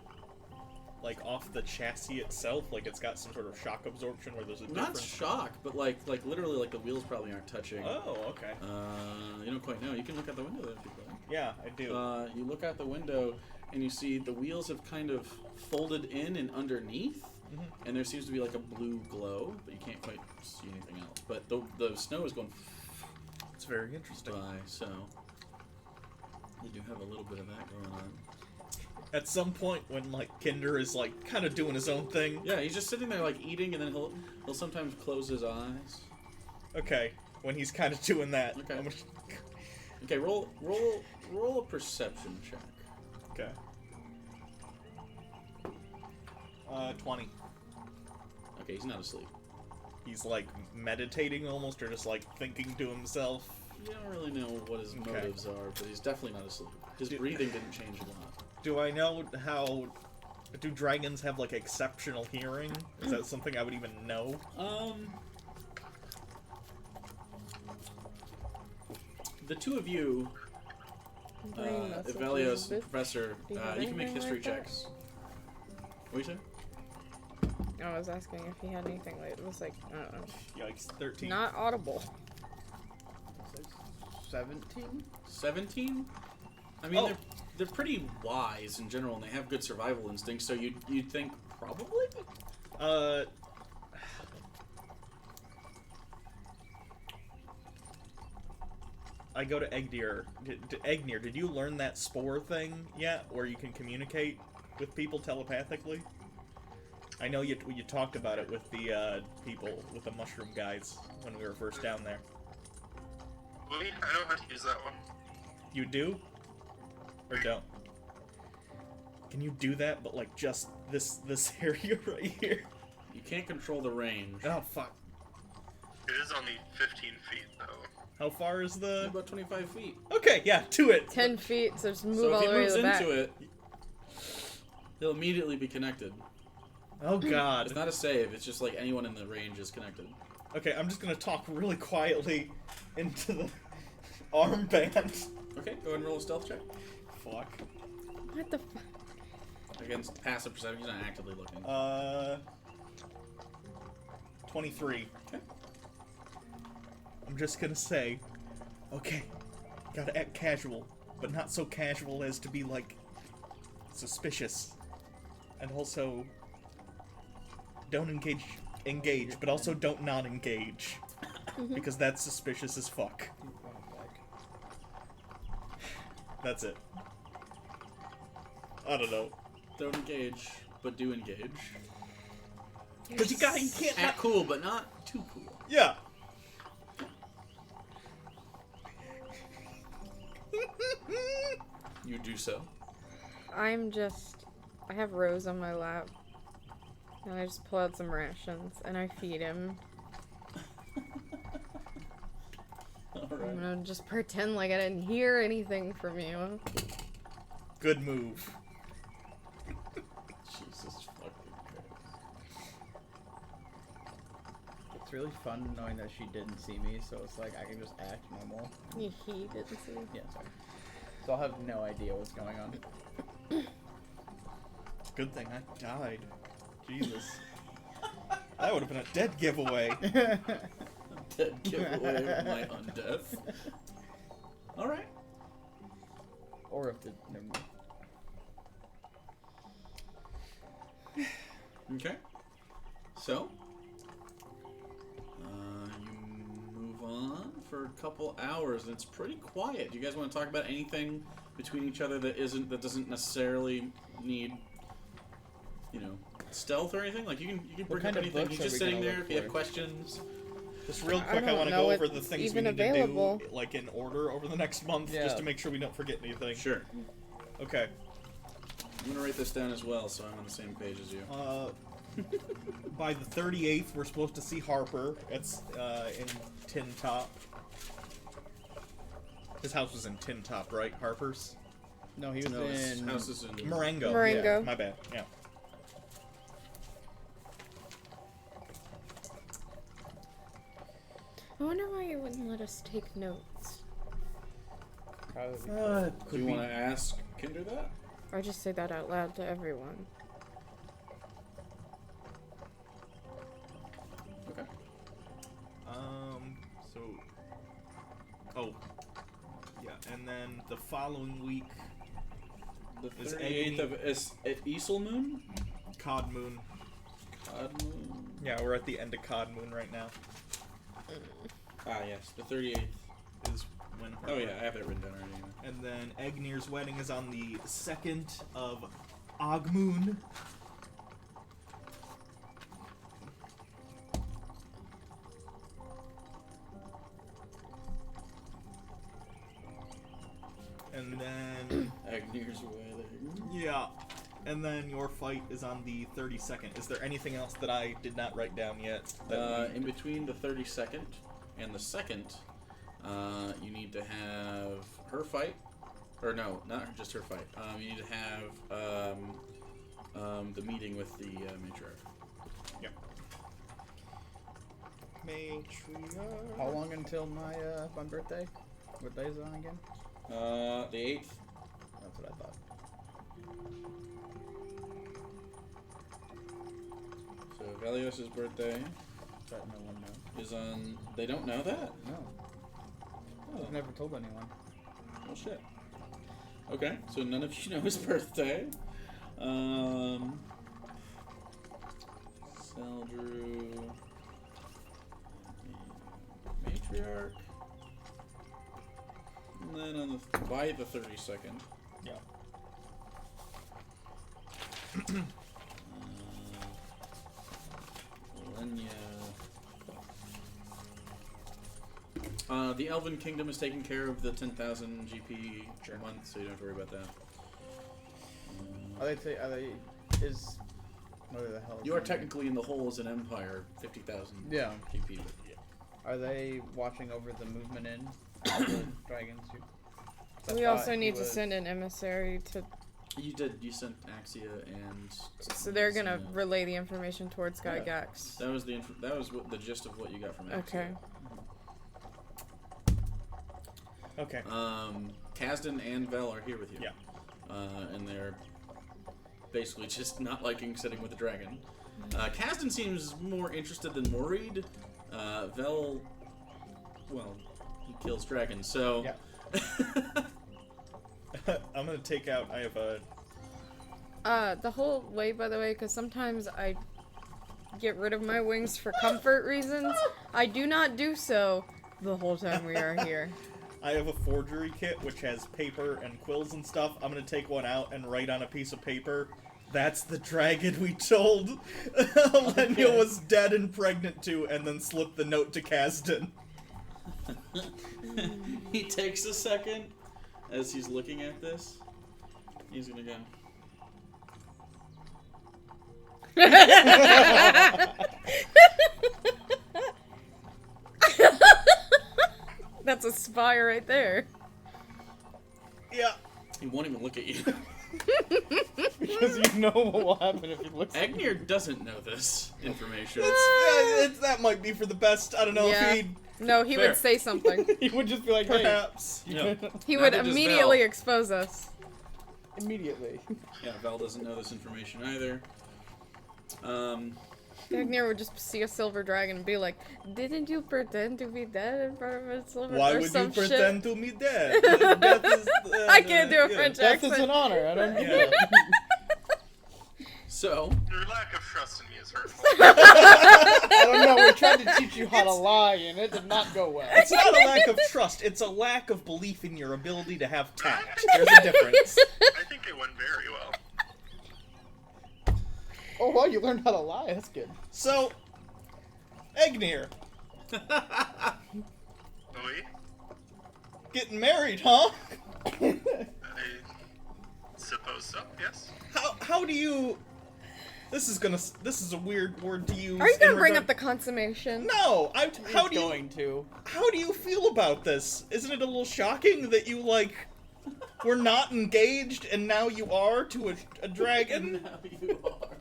Like off the chassis itself, like it's got some sort of shock absorption where there's a Not difference. shock, but like literally like the wheels probably aren't touching. Oh, okay. You don't quite know. You can look out the window if you'd like. Yeah, I do. You look out the window and you see the wheels have kind of folded in and underneath, and there seems to be like a blue glow, but you can't quite see anything else. But the snow is going It's very interesting. by, so we do have a little bit of that going on. At some point when like Kinder is like kind of doing his own thing. Yeah, he's just sitting there like eating, and then he'll sometimes close his eyes. Okay, when he's kind of doing that. Okay. I'm gonna... Okay, roll a perception check. Okay. 20. Okay, he's not asleep. He's like meditating almost, or just like thinking to himself. You don't really know what his Okay. motives are, but he's definitely not asleep. His breathing didn't change a lot. Do I know how? Do dragons have like exceptional hearing? Is that something I would even know? The two of you, Brain messages, Evelios and bitch. Professor, Do you have you can make anything history like that? checks. What you say? I was asking if he had anything that was like, I don't know, Yikes, 13. not audible. 17? 17? I mean, Oh. they're pretty wise in general, and they have good survival instincts. So you'd think probably. I go to Egnir. Egnir, did you learn that spore thing yet, where you can communicate with people telepathically? I know you talked about it with the people, with the mushroom guys, when we were first down there. Really? I know how to use that one. You do? Or don't? Can you do that, but like just this area right here? You can't control the range. Oh, fuck. It is only 15 feet, though. How far is the... About 25 feet. Okay, yeah, to it! 10 feet, so just move So all if the he way moves to the back. into it, he'll immediately be connected. Oh, God. It's not a save. It's just like anyone in the range is connected. Okay, I'm just gonna talk really quietly into the armband. Okay, go ahead and roll a stealth check. Fuck. What the fuck? Against passive perception, he's not actively looking. 23. Okay. I'm just gonna say, okay, gotta act casual, but not so casual as to be, like, suspicious. And also, don't engage, but also don't not engage. Because that's suspicious as fuck. That's it. I don't know. Don't engage, but do engage. Because you can't Act cool, but not too cool. Yeah. You do so. I have Rose on my lap. And I just pull out some rations and I feed him. I'm Alright. gonna just pretend like I didn't hear anything from you. Good move. Jesus fucking Christ. It's really fun knowing that she didn't see me, so it's like I can just act normal. He didn't see. Yeah, sorry. So I'll have no idea what's going on. Good thing I died. Jesus. That would have been a dead giveaway. Dead giveaway with my undeath. Alright. Or if the... Never mind. Okay. So, you move on for a couple hours, and it's pretty quiet. Do you guys want to talk about anything between each other that doesn't necessarily need, stealth or anything? Like you can bring kind up of anything. books He's are just we sitting gonna there. look If you have for? questions, Just real I quick, I don't want to know go over what's the things we even need available. to do, like, in order over the next month, Yeah. just to make sure we don't forget anything. Sure. Okay. I'm gonna write this down as well, so I'm on the same page as you. By the 38th, we're supposed to see Harper. It's in Tin Top. His house was in Tin Top, right? Harper's? No, he was No, his in. house is in Marengo. Marengo. Yeah, my bad. Yeah. I wonder why you wouldn't let us take notes. Probably. Do Could you be. want to ask Kinder that? Or just say that out loud to everyone. Okay. So. Oh. Yeah, and then the following week, The Is 38th of Isle Moon? Cod Moon. Cod Moon? Yeah, we're at the end of Cod Moon right now. Ah, yes. The 38th. Is when Harper. Oh, yeah, I have it written down already. And then Egnir's wedding is on the 2nd of Ogmoon. And then, Agnir's wedding. yeah. And then your fight is on the 32nd. Is there anything else that I did not write down yet? In between the 32nd and the 2nd, you need to have her fight. Or no, not just her fight. You need to have the meeting with the matriarch. Yep. Matriarch. How long until my birthday? What day is it on again? The 8th. That's what I thought. So Velios' birthday But no one knows. is on... They don't know that? No, Oh, I've never told anyone. well, shit. Okay, so none of you know his birthday. Seldrew... Matriarch. And then on the... by the 32nd. Yeah. Lenya. The Elven Kingdom is taking care of the 10,000 GP a month, so you don't have to worry about that. Are they? Is what the hell? Is You are their name? technically in the hole as an empire, 50,000 Yeah. GP. But yeah. Are they watching over the movement in of the dragons? I We thought also he need to was- send an emissary to. You did. You sent Axia and. So they're gonna Xena. relay the information towards Yeah. Gygax. That was the that was what the gist of what you got from Axia. Okay. Okay. Kasdan and Vel are here with you. Yeah. And they're basically just not liking sitting with the dragon. Kasdan seems more interested than worried. Vel, well, he kills dragons, so. Yeah. I'm gonna take out. I have a. The whole way, by the way, because sometimes I get rid of my wings for comfort reasons. I do not do so the whole time we are here. I have a forgery kit which has paper and quills and stuff. I'm gonna take one out and write on a piece of paper. That's the dragon we told Lenya was dead and pregnant to, and then slip the note to Kasdan. He takes a second as he's looking at this. He's gonna go. That's a spy right there. Yeah. He won't even look at you. Because you know what will happen if he looks. Agnir doesn't know this information. That might be for the best. I don't know Yeah. if he'd No, he Fair. would say something. He would just be like, hey, perhaps. Yeah. He would Neither does immediately Vel. expose us. immediately. Yeah, Vel doesn't know this information either. Agnir would just see a silver dragon and be like, "Didn't you pretend to be dead in front of a silver?" Why or would you some shit?" pretend to me dead? Death is, I can't do a yeah. French Death is accent. an honor. I don't get Yeah. it. So, Your lack of trust in me is hurtful. I don't know. We tried to teach you how to lie, and it did not go well. It's not a lack of trust. It's a lack of belief in your ability to have tact. There's a difference. I think it went very well. Oh, well, you learned how to lie. That's good. So, Agnir, Oui? Getting married, huh? I suppose so, yes. How do you... This is a weird word to use. Are you gonna in bring regard- up the consummation? No! How do you... going to? How do you feel about this? Isn't it a little shocking that you, like, were not engaged and now you are to a dragon? Now you are.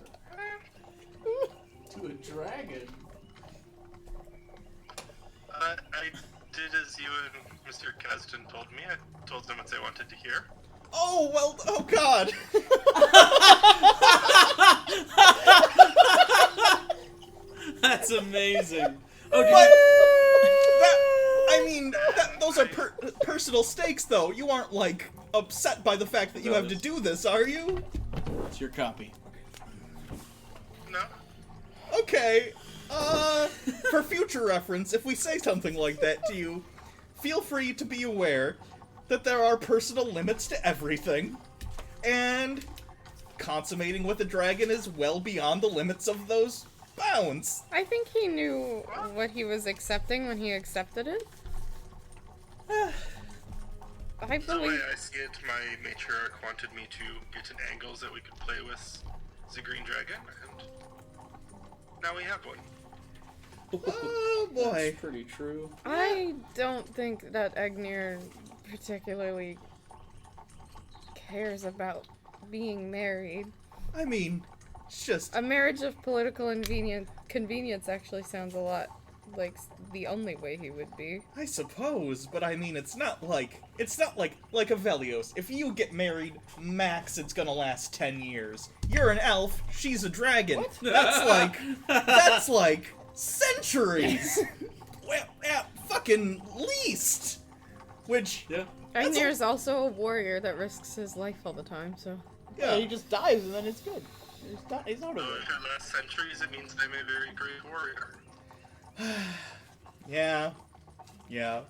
To a dragon. I did as you and Mr. Kasdan told me. I told them what they wanted to hear. Oh, well, oh god. That's amazing. Oh, did But you... those are personal stakes, though. You aren't, like, upset by the fact that you have to do this, are you? It's your copy. No? Okay, for future reference, if we say something like that to you, feel free to be aware that there are personal limits to everything, and consummating with a dragon is well beyond the limits of those bounds. I think he knew what he was accepting when he accepted it. I The way believe. I see it, my matriarch wanted me to get an angles that we could play with the green dragon, and now we have one. Oh boy. That's pretty true. I don't think that Egnir particularly cares about being married. I mean, it's just... A marriage of political convenience actually sounds a lot like the only way he would be. I suppose, but I mean, it's not like a Velios. If you get married, max it's gonna last 10 years. You're an elf, she's a dragon. That's like centuries. Well, fucking least. Which, Yeah. That's Egnir is also a warrior that risks his life all the time, so. Yeah, he just dies and then it's good. He's out of So it. if it lasts centuries, it means I'm a very great warrior. yeah.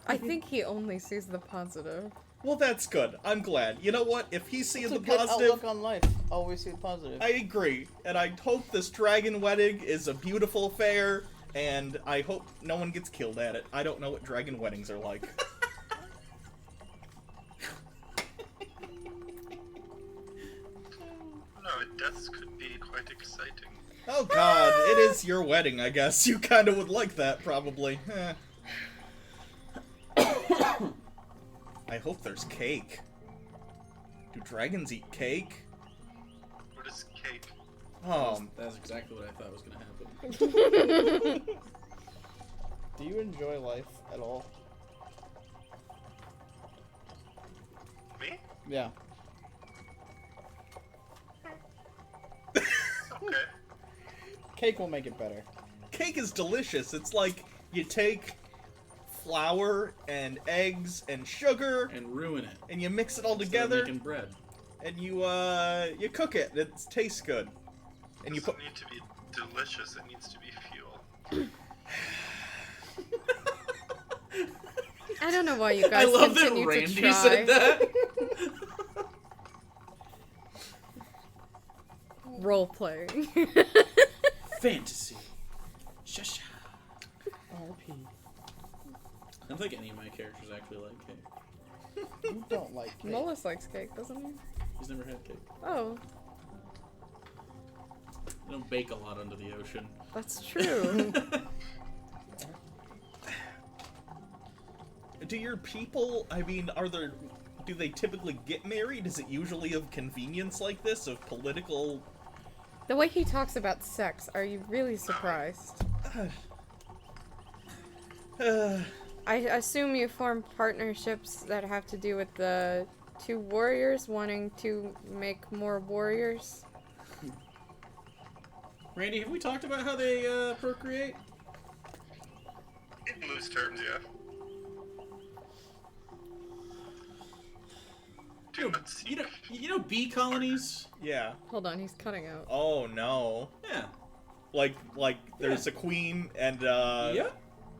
I think he only sees the positive. Well, that's good. I'm glad. You know what? If he's seeing It's the a good positive, outlook on life. Always see the positive. I agree. And I hope this dragon wedding is a beautiful affair, and I hope no one gets killed at it. I don't know what dragon weddings are like. No, deaths could be quite exciting. Oh god, it is your wedding, I guess. You kinda would like that, probably. I hope there's cake. Do dragons eat cake? What is cake? That's exactly what I thought was gonna happen. Do you enjoy life at all? Me? Yeah. Okay. Cake will make it better. Cake is delicious. It's like you take flour and eggs and sugar And ruin it. and you mix it all Instead of together making bread. and you cook it. It tastes good. And you It put doesn't need to be delicious, it needs to be fuel. I don't know why you guys I love that continue Randy to try. said that. Role playing. Fantasy. Shusha. RP. I don't think any of my characters actually like cake. You don't like cake. Molus likes cake, doesn't he? He's never had cake. Oh, They don't bake a lot under the ocean. that's true. Do your people, I mean, do they typically get married? Is it usually of convenience like this, of political... The way he talks about sex, are you really surprised? I assume you form partnerships that have to do with the two warriors wanting to make more warriors. Randy, have we talked about how they procreate? In loose terms, yeah. Do not see. You know bee colonies? Yeah. Hold on, he's cutting out. Oh, no. Yeah. Like there's a queen and, Yep.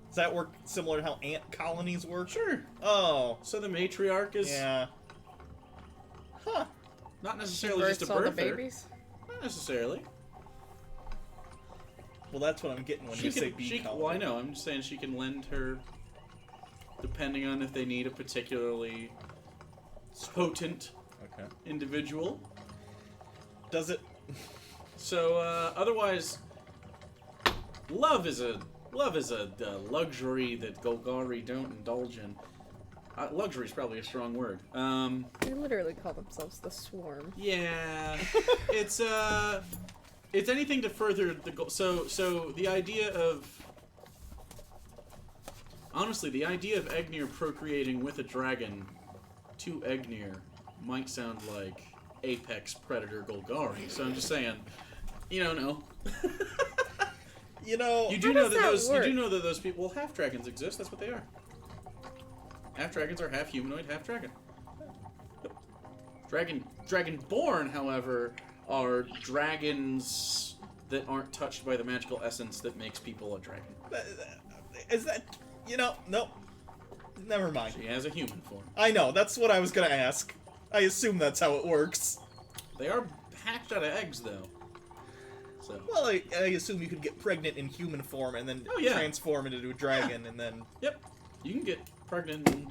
Does that work similar to how ant colonies work? Sure. Oh. So the matriarch is Yeah. Huh. not necessarily just a Births all the birther. babies. Not necessarily. Well, that's what I'm getting when you say bean collar. Well, I know. I'm just saying she can lend her, depending on if they need a particularly potent individual. Does it? So, otherwise, love is a luxury that Golgari don't indulge in. Luxury is probably a strong word. They literally call themselves the Swarm. Yeah, it's anything to further the goal. So the idea of Egnir procreating with a dragon to Egnir might sound like apex predator Golgari. So I'm just saying, no. You know, You do know that those people. Well, half dragons exist. That's what they are. Half dragons are half humanoid, half dragon. Dragonborn, however, are dragons that aren't touched by the magical essence that makes people a dragon. is that? Nope. Never mind. She has a human form. I know. That's what I was gonna ask. I assume that's how it works. They are hatched out of eggs, though. So. Well, I assume you could get pregnant in human form and then transform into a dragon and then... Yep. You can get pregnant and...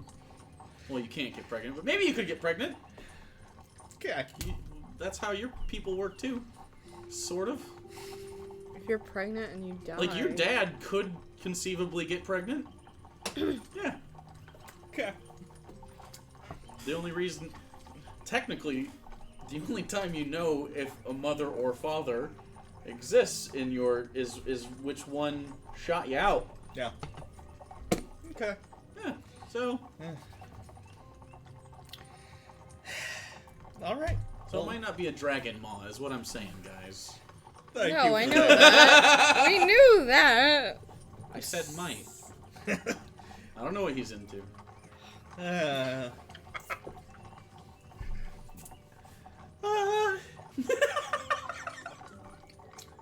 Well, you can't get pregnant, but maybe you could get pregnant. Okay. That's how your people work, too. Sort of. If you're pregnant and you die... Like, your dad could conceivably get pregnant. Yeah. Okay. The only reason... Technically, the only time you know if a mother or father exists in your is which one shot you out. Yeah. Okay. Yeah. So. All right. So it might not be a dragon maw, is what I'm saying, guys. Thank you. No, I know that. We knew that. I said might. I don't know what he's into.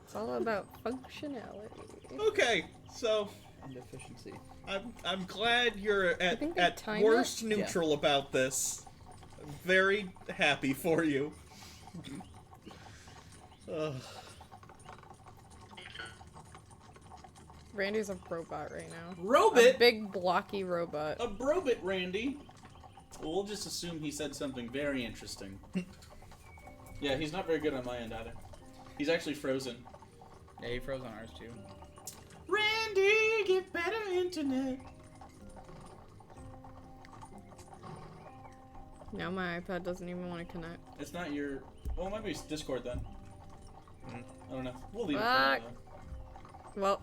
It's all about functionality. Okay, so And efficiency. I'm glad you're think they at time worst it? neutral about this. I'm very happy for you. Ugh. Randy's a robot right now. A Robot? big blocky robot. A brobit, Randy. Well, we'll just assume he said something very interesting. Yeah, he's not very good on my end either. He's actually frozen. Yeah, he froze on ours too. Randy, get better internet. Now my iPad doesn't even want to connect. It's not your... Well, it might be Discord then. I don't know. We'll leave it Fuck. for now, Well,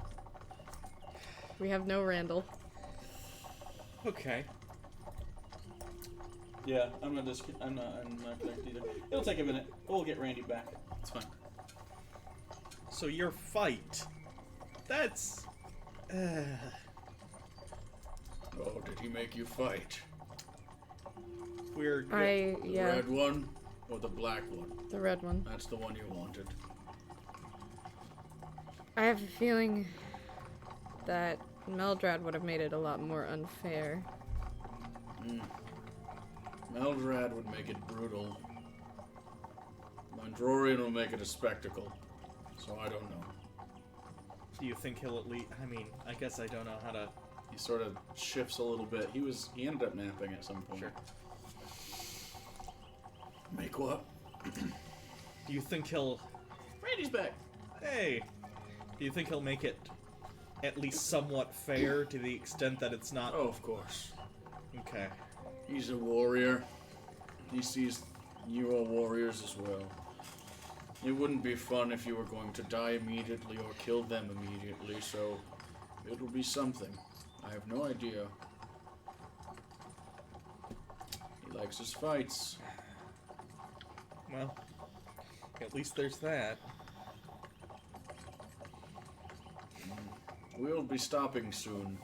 we have no Randall. Okay. Yeah, I'm not connected either. It'll take a minute. We'll get Randy back. It's fine. So your fight. That's... Oh, did he make you fight? We're... The red one or the black one? The red one. That's the one you wanted. I have a feeling that Meldrad would have made it a lot more unfair. Meldrad would make it brutal. Mondrorian will make it a spectacle. So I don't know. Do you think he'll at least... I mean, I guess I don't know how to... He sort of shifts a little bit. He ended up napping at some point. Sure. Make what? Do you think he'll... Randy's back. Hey! Do you think he'll make it at least somewhat fair to the extent that it's not... Oh, of course. Okay. He's a warrior. He sees you are warriors as well. It wouldn't be fun if you were going to die immediately or kill them immediately, so it'll be something. I have no idea. He likes his fights. Well, at least there's that. We'll be stopping soon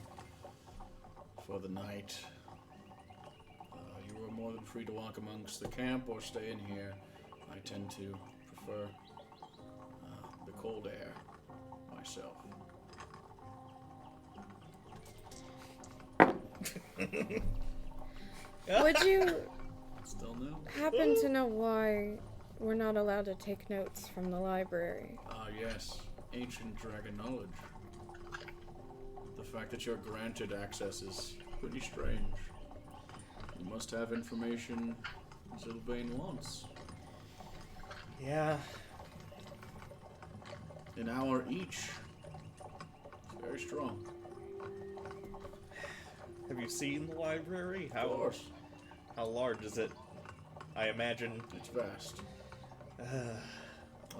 for the night. You are more than free to walk amongst the camp or stay in here. I tend to prefer the cold air myself. Would you Still no? happen to know why we're not allowed to take notes from the library? Yes. ancient dragon knowledge. The fact that you're granted access is pretty strange. You must have information Sylvain wants. Yeah. An hour each. It's very strong. Have you seen the library? Of course. How large is it? I imagine. It's vast. I'd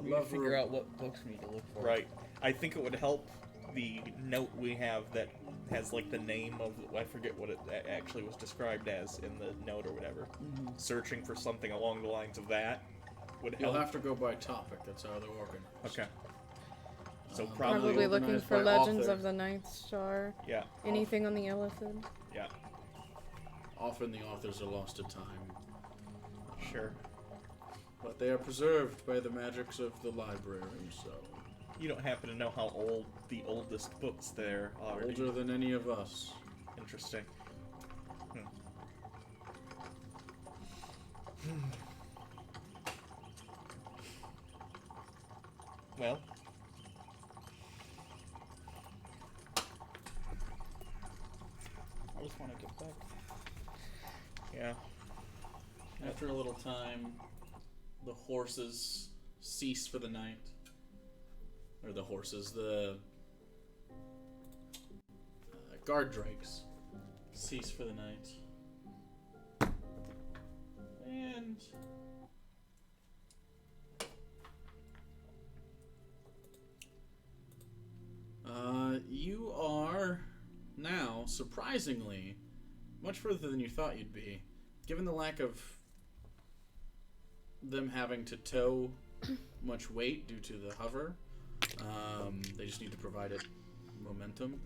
We need to love figure for- out what books we need to look for. Right. I think it would help the note we have that has like the name of, I forget what it actually was described as in the note or whatever. Mm-hmm. Searching for something along the lines of that would You'll help. have to go by topic. That's how they're organized. Okay. So Probably Probably looking organized for by Legends author. of the Ninth Star. Yeah. Anything on the Elephant. Yeah. Often the authors are lost to time, Sure. but they are preserved by the magics of the library, so You don't happen to know how old the oldest books there are? do you? older than any of us. Interesting. Well, I just want to get back. yeah. After a little time, the horses cease for the night. Or the horses, the guard drakes cease for the night. And you are now, surprisingly, much further than you thought you'd be. Given the lack of them having to tow much weight due to the hover, they just need to provide it momentum.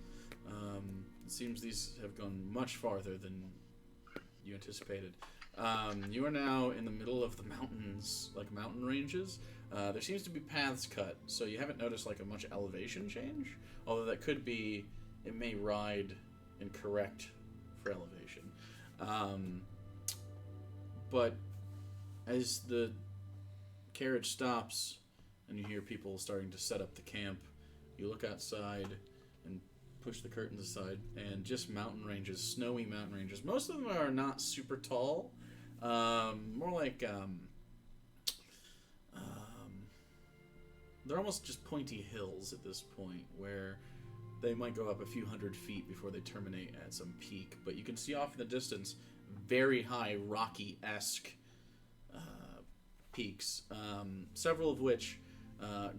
It seems these have gone much farther than you anticipated. You are now in the middle of the mountains, like mountain ranges. There seems to be paths cut, so you haven't noticed like a much elevation change. Although that could be, it may ride incorrect for elevation. But as the carriage stops and you hear people starting to set up the camp, you look outside and push the curtains aside, and just mountain ranges, snowy mountain ranges. Most of them are not super tall, more like they're almost just pointy hills at this point, where they might go up a few hundred feet before they terminate at some peak. But you can see off in the distance very high Rocky-esque peaks, several of which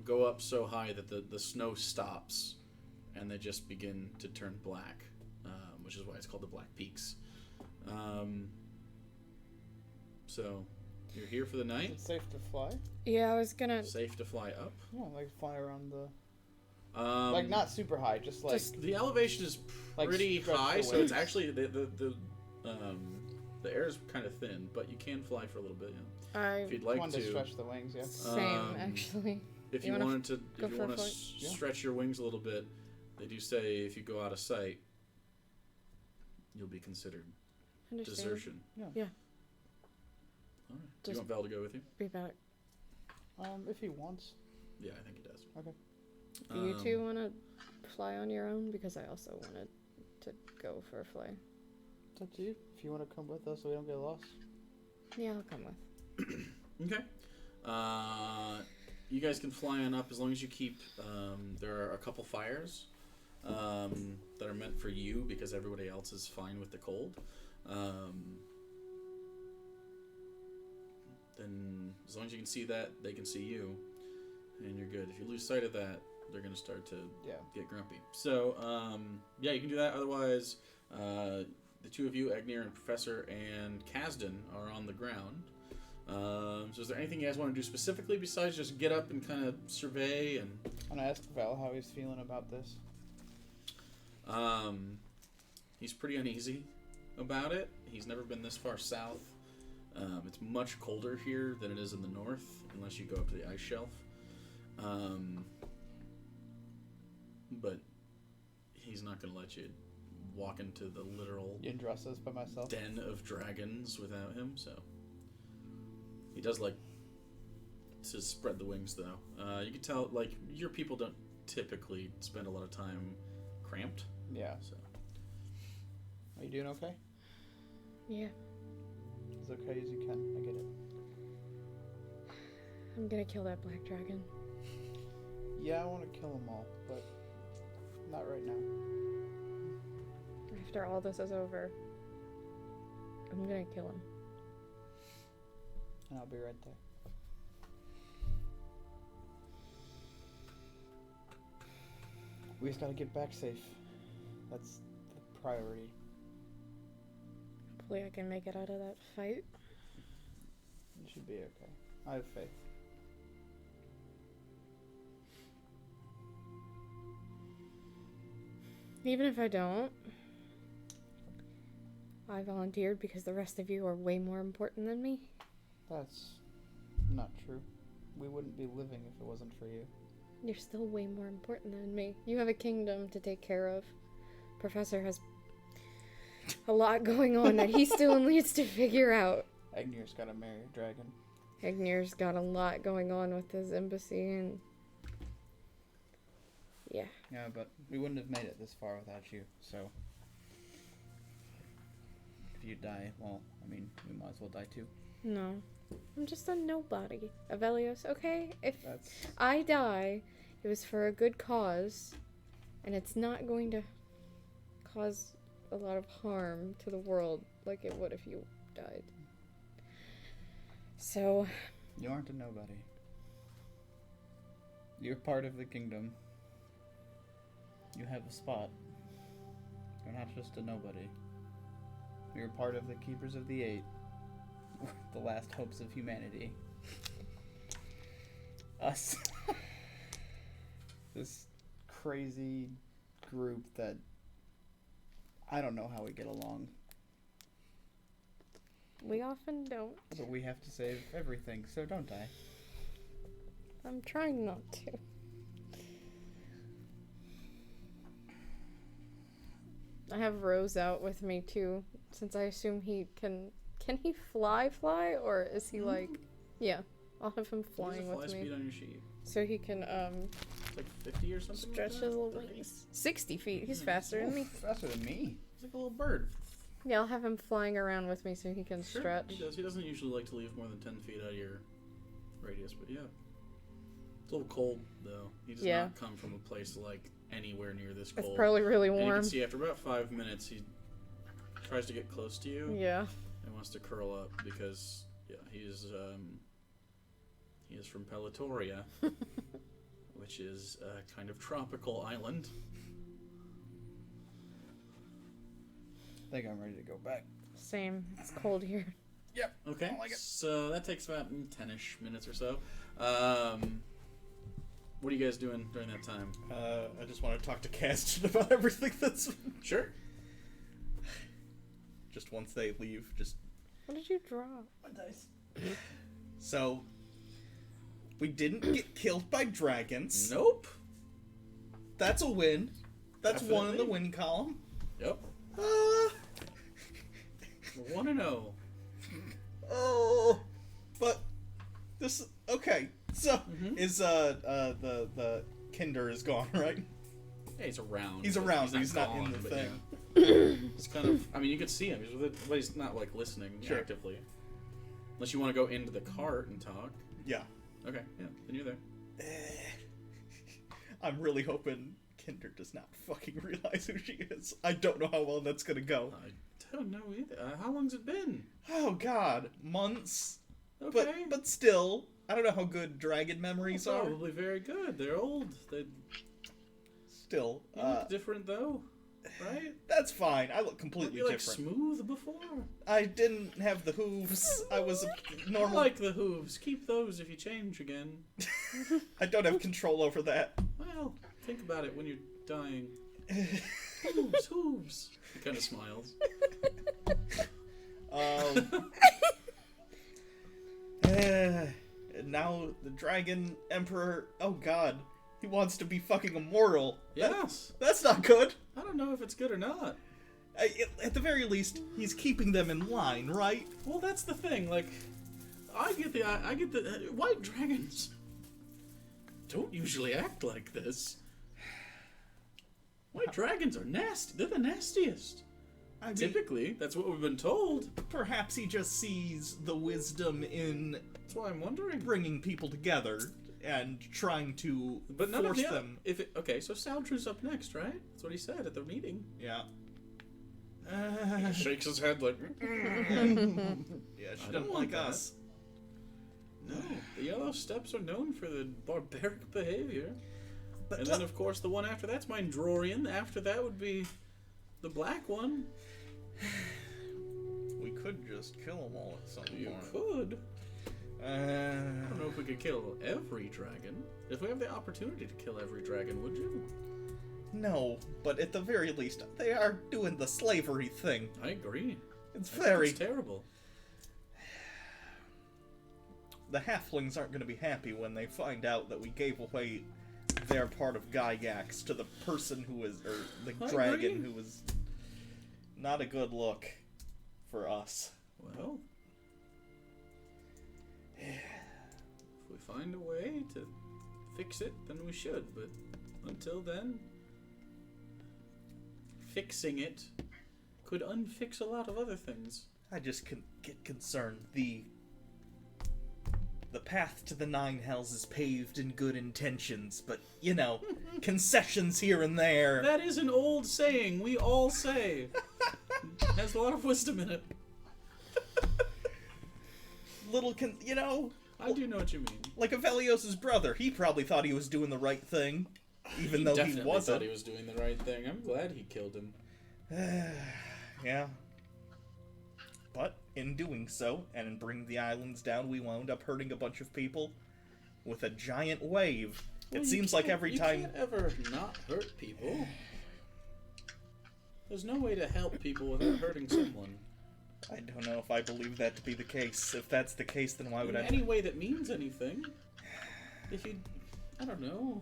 go up so high that the snow stops and they just begin to turn black, which is why it's called the Black Peaks. So you're here for the Is night. it safe to fly? Yeah, I was gonna. Safe to fly up. Yeah, like fly around the. Um, Like not super high, just like. the elevation is Like pretty stretch high, the so it's wings. actually the air is kind of thin, but you can fly for a little bit. Yeah. I If you'd like wanted to to, stretch the wings, yeah. same actually. if You you wanna wanted to, go if you for a want to flight? Yeah. stretch your wings a little bit, they do say if you go out of sight, you'll be considered Understand. desertion. Yeah. All right. Do you Just- want Val to go with you? Be about it. If he wants. Yeah, I think he does. Okay. Do you two want to fly on your own? Because I also wanted to go for a fly. It's up to you. If you want to come with us so we don't get lost. Yeah, I'll come with. Okay. You guys can fly on up as long as you keep. There are a couple fires that are meant for you because everybody else is fine with the cold. Then, as long as you can see that, they can see you, and you're good. If you lose sight of that, they're gonna start to Yeah. get grumpy. So, yeah, you can do that. Otherwise, the two of you, Agnir and Professor and Kasdan, are on the ground. So is there anything you guys want to do specifically besides just get up and kind of survey and... I'm gonna ask Val how he's feeling about this. He's pretty uneasy about it. He's never been this far south. It's much colder here than it is in the north, unless you go up to the ice shelf. But he's not going to let you walk into the literal You can dress us by myself. den of dragons without him, so... He does like to spread the wings, though. You can tell, like, your people don't typically spend a lot of time cramped. Yeah. So Are you doing okay? Yeah. As okay as you can. I get it. I'm gonna kill that black dragon. Yeah, I want to kill them all, but not right now. After all this is over, I'm gonna kill him. And I'll be right there. We just gotta get back safe. That's the priority. Hopefully I can make it out of that fight. It should be okay. I have faith. Even if I don't, I volunteered because the rest of you are way more important than me. That's not true. We wouldn't be living if it wasn't for you. You're still way more important than me. You have a kingdom to take care of. Professor has a lot going on that he still needs to figure out. Agnir's gotta marry a dragon. Agnir's got a lot going on with his embassy and... yeah. Yeah, but we wouldn't have made it this far without you, so... If you die, well, I mean, we might as well die too. No. I'm just a nobody. Avelios, okay? If That's... I die, it was for a good cause, and it's not going to cause a lot of harm to the world like it would if you died. So... You aren't a nobody. You're part of the kingdom. You have a spot. You're not just a nobody. You're part of the Keepers of the Eight. The last hopes of humanity. Us. This crazy group that I don't know how we get along. we often don't. But we have to save everything, so don't I? I'm trying not to. I have Rose out with me too, since I assume he can he fly, or is he like... Yeah, I'll have him flying What with is the fly me. speed on your sheet? So he can, It's like 50 or something stretch like his that? little 30? wings. 60 feet, he's Hmm. faster than me. Faster than me. He's like a little bird. Yeah, I'll have him flying around with me so he can Sure, stretch. he does. He doesn't usually like to leave more than 10 feet out of your radius, but yeah. It's a little cold, though. He does Yeah. not come from a place like anywhere near this It's cold. probably really And you warm. can see after about 5 minutes, he tries to get close to you Yeah. and wants to curl up because, yeah, he is from Pelatoria, which is a kind of tropical island. I think I'm ready to go back. Same. It's cold here. Okay, I like it. so that takes about 10-ish minutes or so. What are you guys doing during that time? I just want to talk to Caston about everything that's... Sure. Just once they leave, just... What did you draw? My dice. So, we didn't get killed by dragons. Nope. That's a win. That's one in the Definitely. win column. Yep. 1-0. Oh, but this okay. So Mhm. is the Kinder is gone, right? Yeah, he's around. He's but around, but he's not in gone, the but thing. yeah. He's kind of. I mean, you could see him. But he's not like listening Sure. actively. Unless you want to go into the cart and talk. Yeah. Okay. Yeah. Then you're there. I'm really hoping Kinder does not fucking realize who she is. I don't know how well that's gonna go. I don't know either. How long's it been? Oh God, months. Okay. But still, I don't know how good dragon memories are. Probably very good. They're old. They Still, look different though, right? that's fine. I look Weren't completely you like different. smooth before? I didn't have the hooves. I was a I normal. like the hooves. Keep those if you change again. I don't have control over that. Well, think about it when you're dying. Hooves, hooves. He kind of smiles. And now the dragon emperor. Oh God, he wants to be fucking immortal. Yes. That's not good. I don't know if it's good or not. At the very least, he's keeping them in line, right? Well, that's the thing. Like, I get the white dragons don't usually act like this. White dragons are nasty. They're the nastiest. I mean, Typically, that's what we've been told. perhaps he just sees the wisdom in That's why I'm wondering. bringing people together and trying to But none force of the them. okay, so Saldru's up next, right? That's what he said at the meeting. Yeah. He shakes his head like. Yeah, she I don't doesn't want like that. us. No, the yellow steps are known for the barbaric behavior. But And then, of course, the one after that's Mindrorian. After that would be the black one. we could just kill them all at some You point. could. I don't know if we could kill every dragon. If we have the opportunity to kill every dragon, would you? No, but at the very least, they are doing the slavery thing. I agree. It's I think very... it's terrible. The halflings aren't going to be happy when they find out that we gave away their part of Gygax to the person who was, or the I dragon agree. who was not a good look for us. Well, if we find a way to fix it, then we should. But until then, fixing it could unfix a lot of other things. I just get concerned. The path to the Nine Hells is paved in good intentions, but, you know, concessions here and there. That is an old saying we all say. Has a lot of wisdom in it. You know, I do know what you mean. like Avelios' brother, he probably thought he was doing the right thing, even though he definitely wasn't. thought he was doing the right thing. I'm glad he killed him. Yeah. But in doing so, and in bringing the islands down, we wound up hurting a bunch of people with a giant wave. Well, It you seems like can't- every time... You can't ever not hurt people. There's no way to help people without hurting someone. I don't know if I believe that to be the case. If that's the case, then why would In I... any way that means anything. If you... I don't know.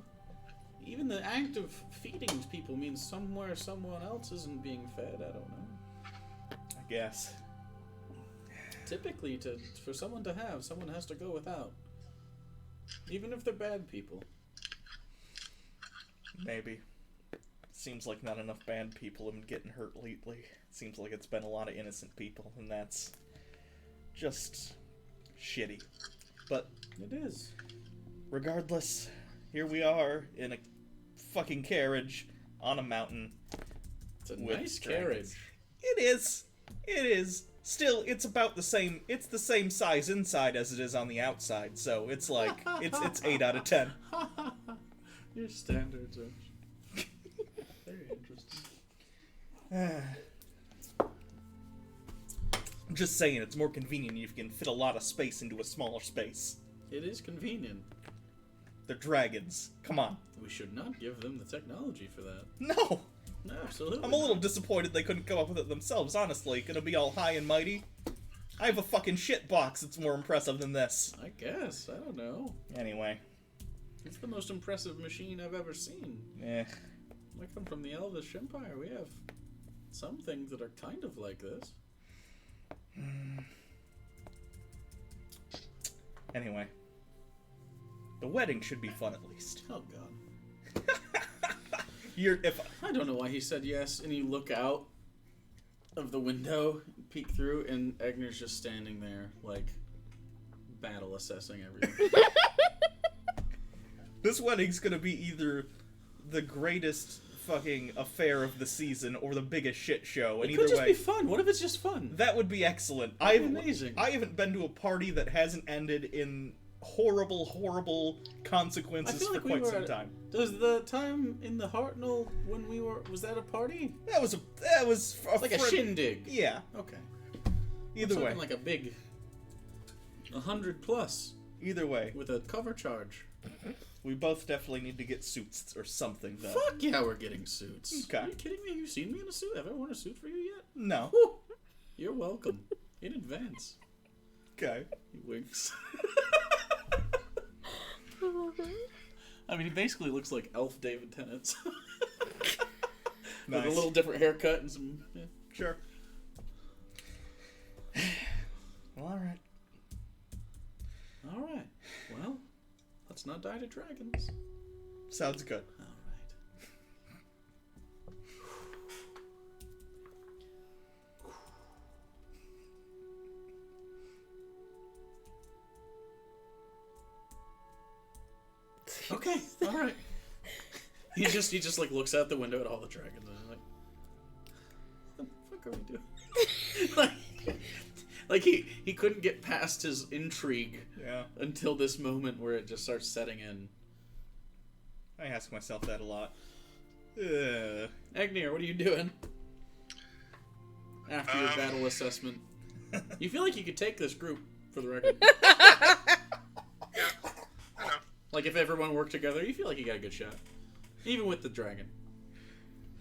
Even the act of feeding people means somewhere someone else isn't being fed. I don't know. I guess. Typically, for someone to have, someone has to go without. Even if they're bad people. Maybe. Seems like not enough bad people have been getting hurt lately. Seems like it's been a lot of innocent people, and that's just shitty. But It is. regardless, here we are in a fucking carriage on a mountain. It's a With nice dragons. carriage. It is. It is. Still, it's about the same. It's the same size inside as it is on the outside. So it's like it's 8 out of 10. Your standards are very interesting. I'm just saying, it's more convenient if you can fit a lot of space into a smaller space. It is convenient. They're dragons. Come on. We should not give them the technology for that. No. No, absolutely. I'm a little not. disappointed they couldn't come up with it themselves, honestly. Gonna be all high and mighty. I have a fucking shit box that's more impressive than this. I guess. I don't know. Anyway. It's the most impressive machine I've ever seen. Eh. I come from the Elvish Empire. We have some things that are kind of like this. Anyway. The wedding should be fun at least. Oh, God. I don't know why he said yes, and you look out of the window, peek through, and Egner's just standing there, like, battle assessing everything. This wedding's gonna be either the greatest fucking affair of the season or the biggest shit show, and It either could just way, be fun. What if it's just fun? that would be excellent. That'd be amazing. I haven't been to a party that hasn't ended in horrible consequences for quite some time. Does the time in the Hartnell when we were... Was that a party? That was Like a shindig. Yeah. Okay. Either way. Something like a big 100 plus Either way, with a cover charge. we both definitely need to get suits or something, though. Fuck yeah, we're getting suits. Okay. Are you kidding me? Have you seen me in a suit? Have I worn a suit for you yet? No. Whew. You're welcome. In advance. Okay. He winks. I mean, he basically looks like Elf David Tennant. Nice. With a little different haircut and some... Yeah. Sure. Well, alright. Alright. Well, let's not die to dragons. Sounds good. Alright. Okay, all right. He just like looks out the window at all the dragons and is like, "What the fuck are we doing?" like he couldn't get past his intrigue until this moment where it just starts setting in. I ask myself that a lot. Agneer, what are you doing after your battle assessment? You feel like you could take this group, for the record. Yeah, I know. Like, if everyone worked together, you feel like you got a good shot. Even with the dragon.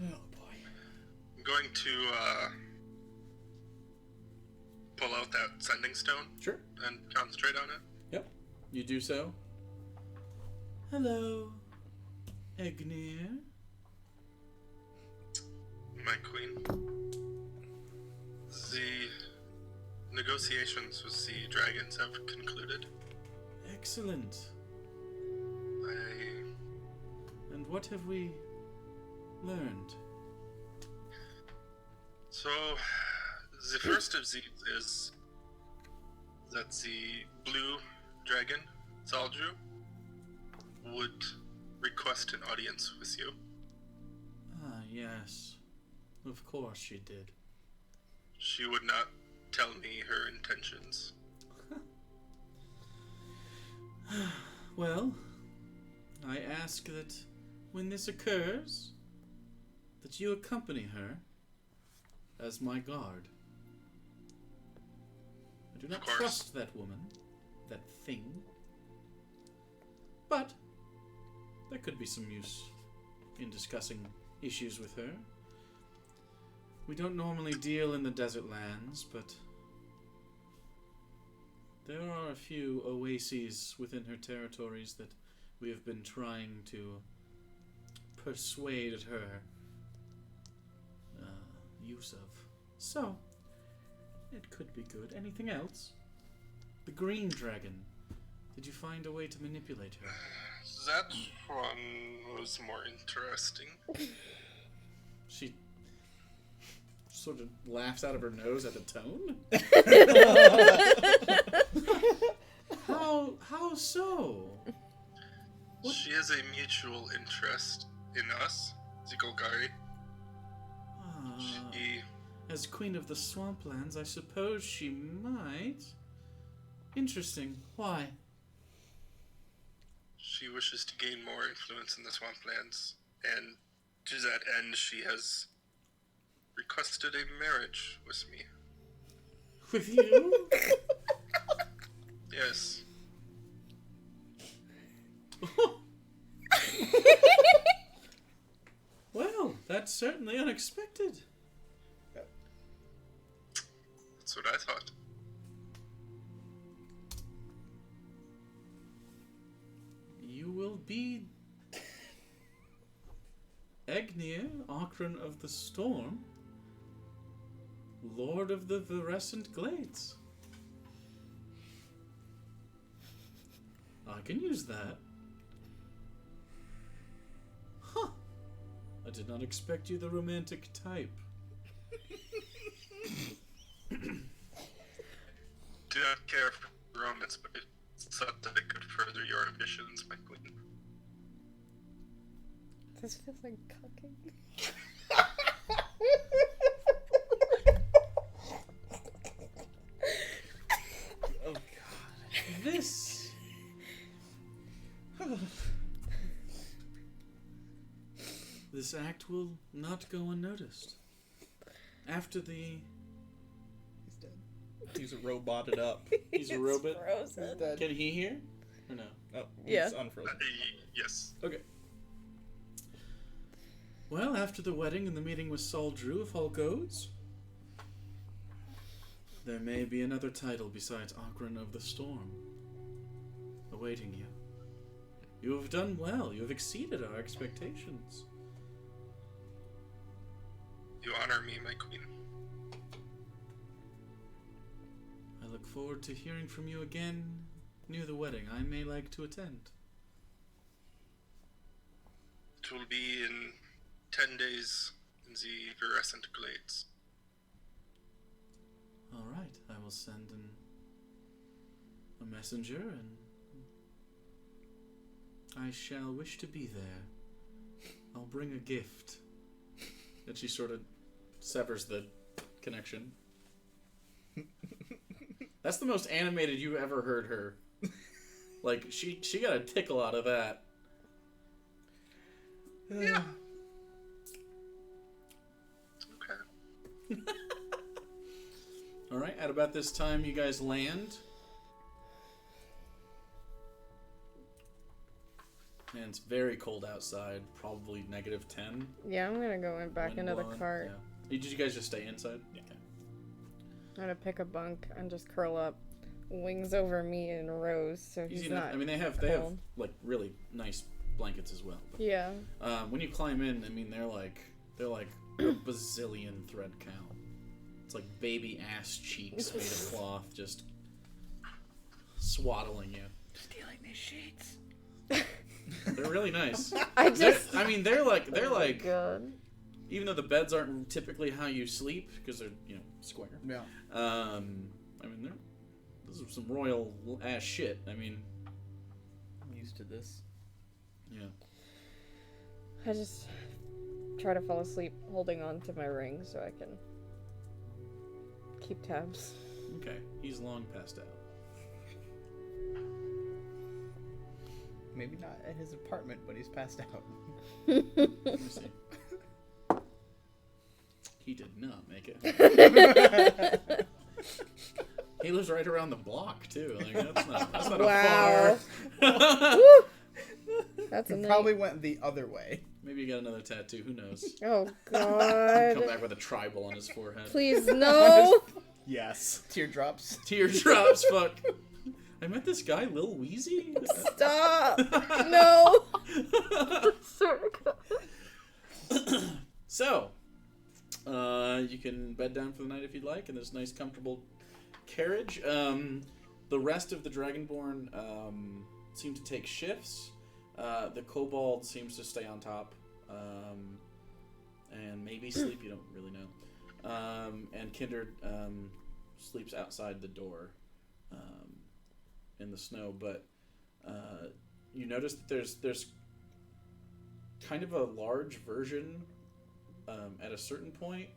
Oh, boy. I'm going to pull out that sending stone Sure. and concentrate on it. Yep. You do so. Hello, Agneer. My queen. The negotiations with the dragons have concluded. Excellent. And what have we learned? So, the first of these is that the blue dragon, Zaldru, would request an audience with you. Ah, yes. Of course she did. She would not tell me her intentions. Well, I ask that when this occurs, that you accompany her as my guard. I do not course. trust that woman, that thing. But there could be some use in discussing issues with her. We don't normally deal in the desert lands, but there are a few oases within her territories that we have been trying to persuade her use of. So, it could be good. Anything else? The green dragon. Did you find a way to manipulate her? That one was more interesting. She sort of laughs out of her nose at the tone. How so? What? She has a mutual interest in us, the Golgari. She, As Queen of the Swamplands, I suppose she might. Interesting. Why? she wishes to gain more influence in the Swamplands, and to that end she has requested a marriage with me. With you? Yes. Well, that's certainly unexpected. That's what I thought. You will be Agneer, Akron of the Storm, Lord of the Virescent Glades. I can use that. Huh. I did not expect you the romantic type. Do not care for romance, but it's thought that it could further your ambitions, my queen. This feels like cucking. Oh god. This. This act will not go unnoticed. After the. He's dead. He's roboted up. He's a robot. Frozen. Dead. Can he hear? Or no? Oh, Yeah. he's unfrozen. Yes. Okay. Well, after the wedding and the meeting with Zaldru, if all goes, there may be another title besides Akron of the Storm awaiting you. You have done well. You have exceeded our expectations. You honor me, my queen. I look forward to hearing from you again near the wedding. I may like to attend. It will be in 10 days in the Virescent Glades. All right, I will send a messenger, and I shall wish to be there. I'll bring a gift. And she sort of severs the connection. That's the most animated you ever heard her. Like, she got a tickle out of that. Yeah. Okay. Alright, at about this time, you guys land. And it's very cold outside, probably -10. Yeah, I'm gonna go back Wind into the blowing, cart. Yeah. Did you guys just stay inside? Yeah. Okay. I'm gonna pick a bunk and just curl up, wings over me in rows, so he's Easy enough. not. I mean, they have cold. like really nice blankets as well. But, Yeah. when you climb in, I mean, they're like a bazillion thread count. It's like baby ass cheeks made of cloth, just swaddling you. Stealing these sheets. They're really nice. They're like God. even though the beds aren't typically how you sleep because they're square. Yeah. I mean, this is some royal ass shit. I mean, I'm used to this. yeah. I just try to fall asleep holding on to my ring so I can keep tabs. Okay, he's long passed out. Maybe not at his apartment, but he's passed out. Let me see. He did not make it. He lives right around the block too. Like that's not Wow. a far. That's a He nice. probably went the other way. Maybe he got another tattoo. Who knows? Oh Come God. back with a tribal on his forehead. Please no. Yes. Teardrops. Teardrops. Fuck. I met this guy, Lil Weezy. Stop. No. Swear to God. So, you can bed down for the night if you'd like, in this nice, comfortable carriage. The rest of the Dragonborn seem to take shifts. The Kobold seems to stay on top, and maybe sleep. You don't really know. And Kindred sleeps outside the door in the snow. But you notice that there's kind of a large version at a certain point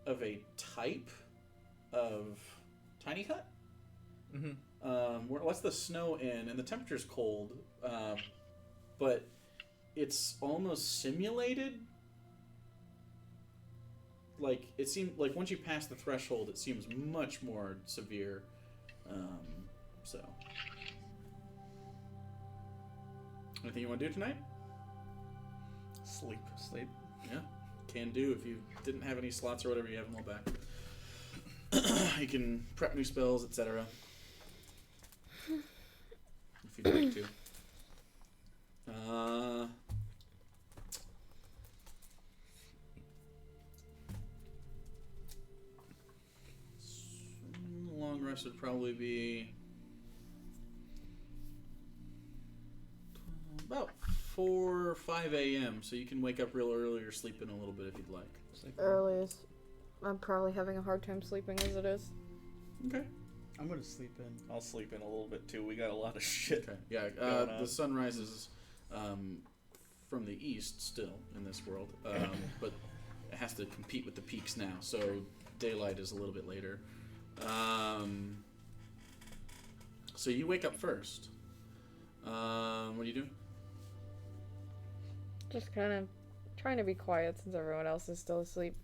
of a type of tiny hut. Where it lets the snow in and the temperature's cold, but it's almost simulated. Like it seems like once you pass the threshold, it seems much more severe. So, anything you want to do tonight? Sleep. Yeah, can do. If you didn't have any slots or whatever, you have them all back. You can prep new spells, etc. If you'd like to. Long rest would probably be about 4 or 5 a.m. So you can wake up real early or sleep in a little bit if you'd like. Earliest. I'm probably having a hard time sleeping as it is. Okay. I'm gonna sleep in. I'll sleep in a little bit too. We got a lot of shit. Okay. Yeah. Going on. The sun rises from the east still in this world, but it has to compete with the peaks now. So daylight is a little bit later. So you wake up first. What are you doing? Just kind of trying to be quiet since everyone else is still asleep.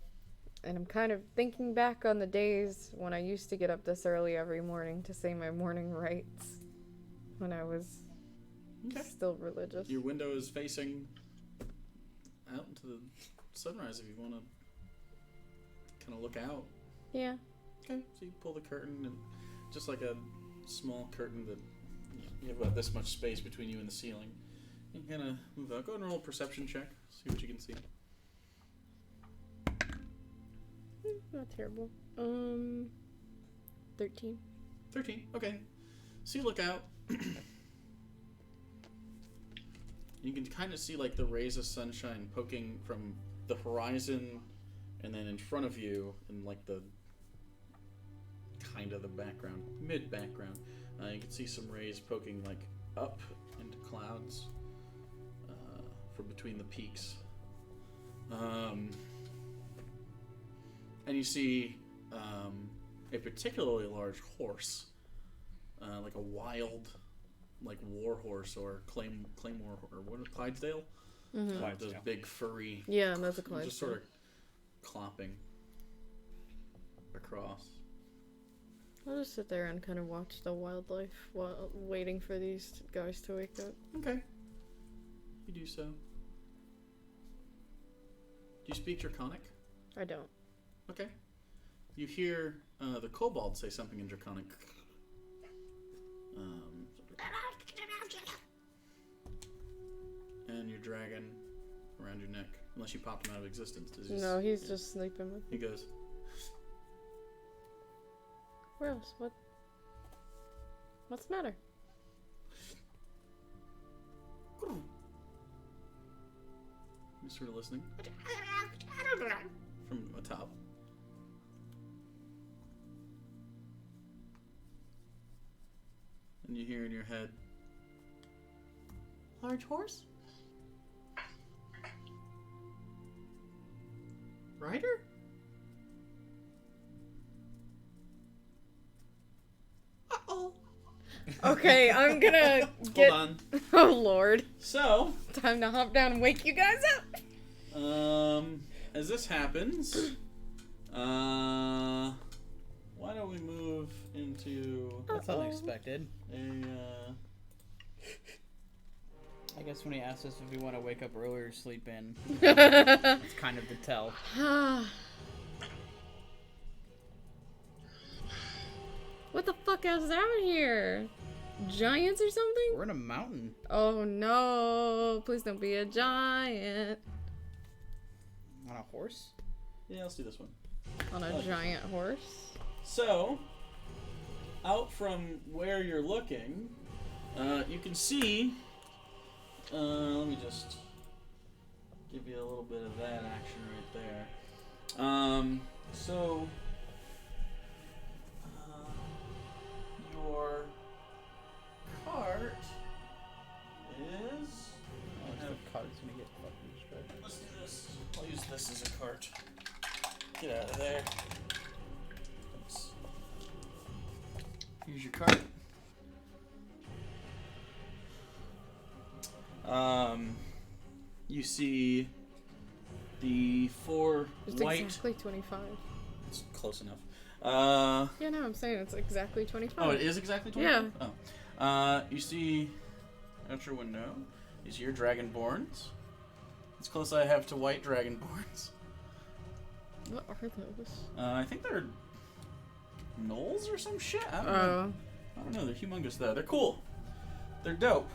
And I'm kind of thinking back on the days when I used to get up this early every morning to say my morning rites when I was still religious. Your window is facing out into the sunrise if you want to kind of look out. Yeah. Okay, so you pull the curtain, and just like a small curtain that you have about this much space between you and the ceiling. You kind of move out. Go and roll a perception check. See what you can see. Not terrible. 13. 13. Okay. So you look out. You can kind of see like the rays of sunshine poking from the horizon, and then in front of you, in like the kind of the background, mid background, you can see some rays poking like up into clouds. from between the peaks. And you see a particularly large horse, like a wild, like war horse or Claymore or what? Clydesdale. Mm-hmm. Those big furry. Yeah, that's a Clydesdale. Just sort of clopping across. I'll just sit there and kind of watch the wildlife while waiting for these guys to wake up. Okay. You do so. Do you speak Draconic? I don't. Okay. You hear the kobold say something in Draconic. And your dragon around your neck. Unless you popped him out of existence. No, he's just sleeping with He me. goes, Where else? What's the matter? you're sort of listening. From atop. And you hear in your head, large horse? Rider? Uh-oh. Okay, I'm gonna get. Hold on. Oh lord! So, Time to hop down and wake you guys up. as this happens, why don't we move into That's unexpected. a, I guess when he asked us if we want to wake up earlier or sleep in, it's kind of the tell. What the fuck is out here? Giants or something? We're in a mountain. Oh no! Please don't be a giant. On a horse? yeah, let's do this one. On a giant horse? So, out from where you're looking, you can see, let me just give you a little bit of that action right there. So, your cart is... Oh, the cart's gonna get fucking destroyed. Let's do this. I'll use this as a cart. Get out of there. Oops. Here's your cart. You see the four It's white. exactly 25. It's close enough. Yeah, no, I'm saying it's exactly 25. Oh, it is exactly 25? Yeah. Oh. You see out your window. You see your dragonborns. It's close I have to white dragonborns. What are those? I think they're gnolls or some shit. I don't know. Oh. I don't know. They're humongous though. They're cool. They're dope.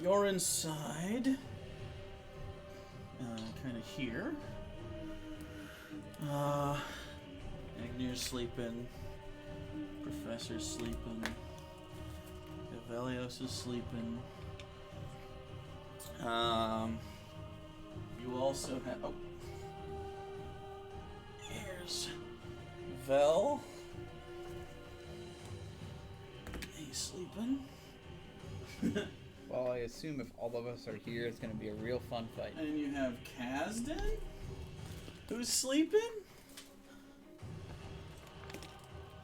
You're inside. Kind of here. Agnir's sleeping. Professor's sleeping. Evelios is sleeping. You also have. Oh. Here's Vel. He's sleeping. Well, I assume if all of us are here, it's gonna be a real fun fight. And you have Kazdan, who's sleeping.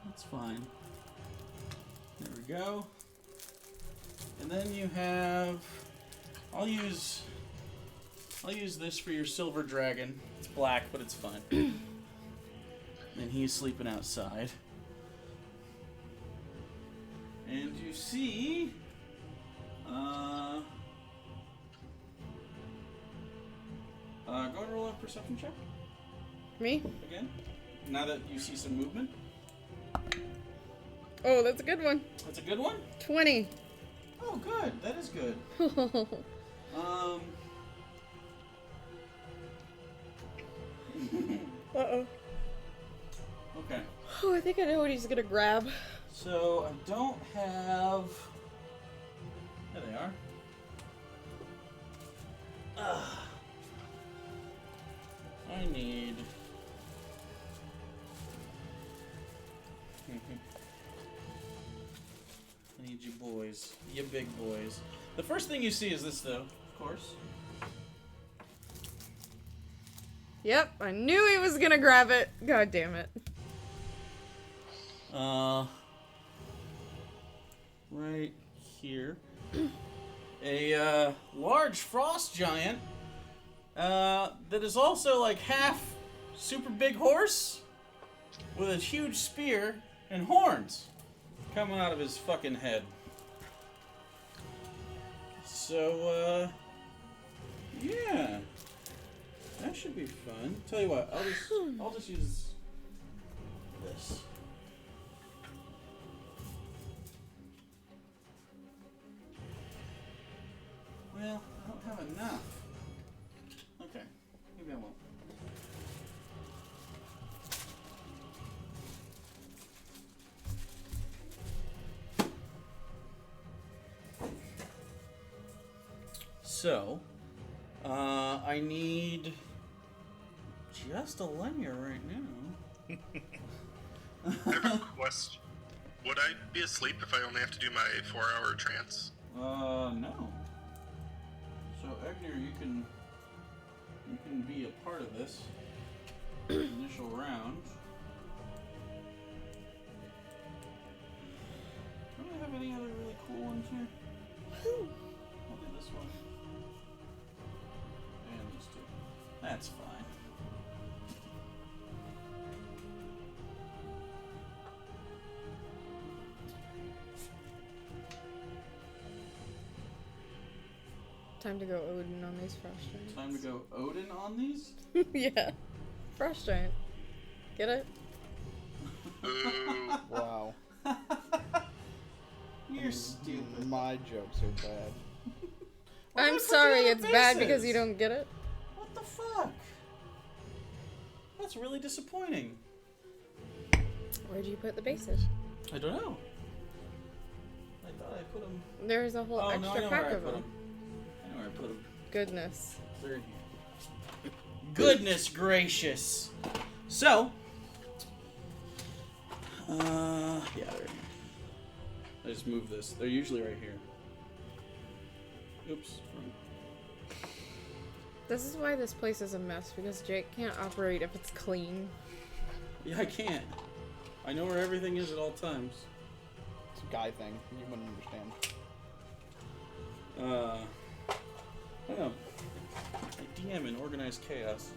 That's fine. There we go. And then you have. I'll use this for your silver dragon. It's black, but it's fine. And he's sleeping outside. And you see, go and roll a perception check Me? again. Now that you see some movement. Oh, that's a good one. That's a good one. 20. Oh, good. That is good. Uh-oh. Okay. Oh, I think I know what he's gonna grab. So I don't have. There they are. I need. I need you boys. You big boys. The first thing you see is this, though, of course. Yep, I knew he was gonna grab it. God damn it. Right here. A large frost giant that is also like half super big horse with a huge spear and horns coming out of his fucking head. So, yeah. That should be fun. Tell you what, I'll just use this. Well, I don't have enough. Okay, maybe I won't. So, I need just a Lenya right now. I have a request. Would I be asleep if I only have to do my 4-hour trance? No. So, Egner, you can be a part of this initial round. Do I have any other really cool ones here? I'll do this one. And these two. That's fine. Time to go Odin on these frost giants. Time to go Odin on these? Yeah. Frost giant. Get it? Ooh. Wow. You're stupid. My jokes are bad. Why did I I'm put sorry, the it's other bad because bases? you don't get it. What the fuck? That's really disappointing. Where'd you put the bases? I don't know. I thought I put them. There's a whole Oh no, I extra know pack where I of put them. them. I know where I put them. Goodness. They're in here. Goodness gracious. So, yeah, they're in here. I just moved this. They're usually right here. Oops. This is why this place is a mess, because Jake can't operate if it's clean. Yeah, I can't. I know where everything is at all times. It's a guy thing. You wouldn't understand. I don't know. I DM in organized chaos.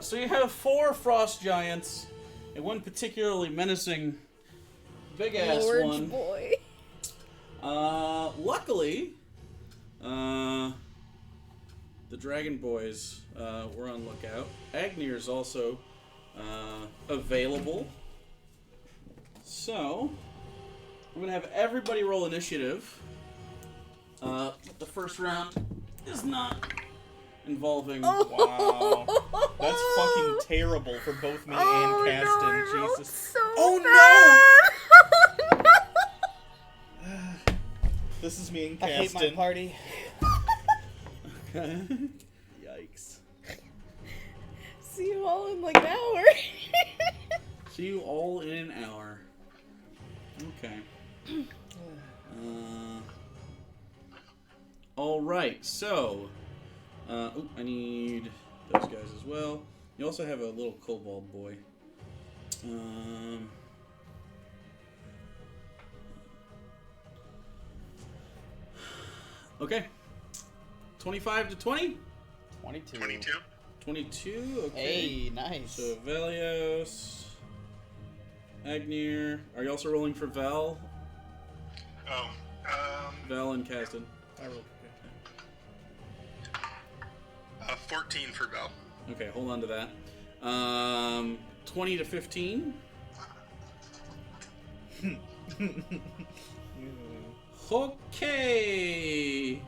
So you have 4 frost giants and one particularly menacing big ass Large one. boy. Luckily, the dragon boys were on lookout. Agnir is also available. So, I'm going to have everybody roll initiative. The first round is not involving... Wow. That's fucking terrible for both me and Caston. No, Jesus. so Oh, bad. No! This is me and I hate Caston. my party. Okay. Yikes. See you all in like an hour. See you all in an hour. Okay. Alright, so... I need those guys as well. You also have a little kobold boy. Okay. 25 to 20? 22. 22. 22? Okay. Hey, nice. So Velios, Agnir. Are you also rolling for Val? Oh. Val and Caston. I rolled 14 for Bell. Okay, hold on to that. 20 to 15. Okay.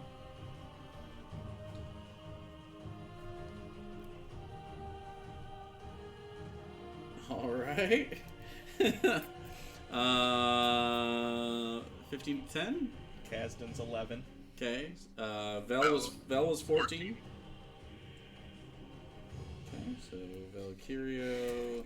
All right. 15 to 10. Caston's 11. Okay. Val was 14. Okay, so Valkyrio.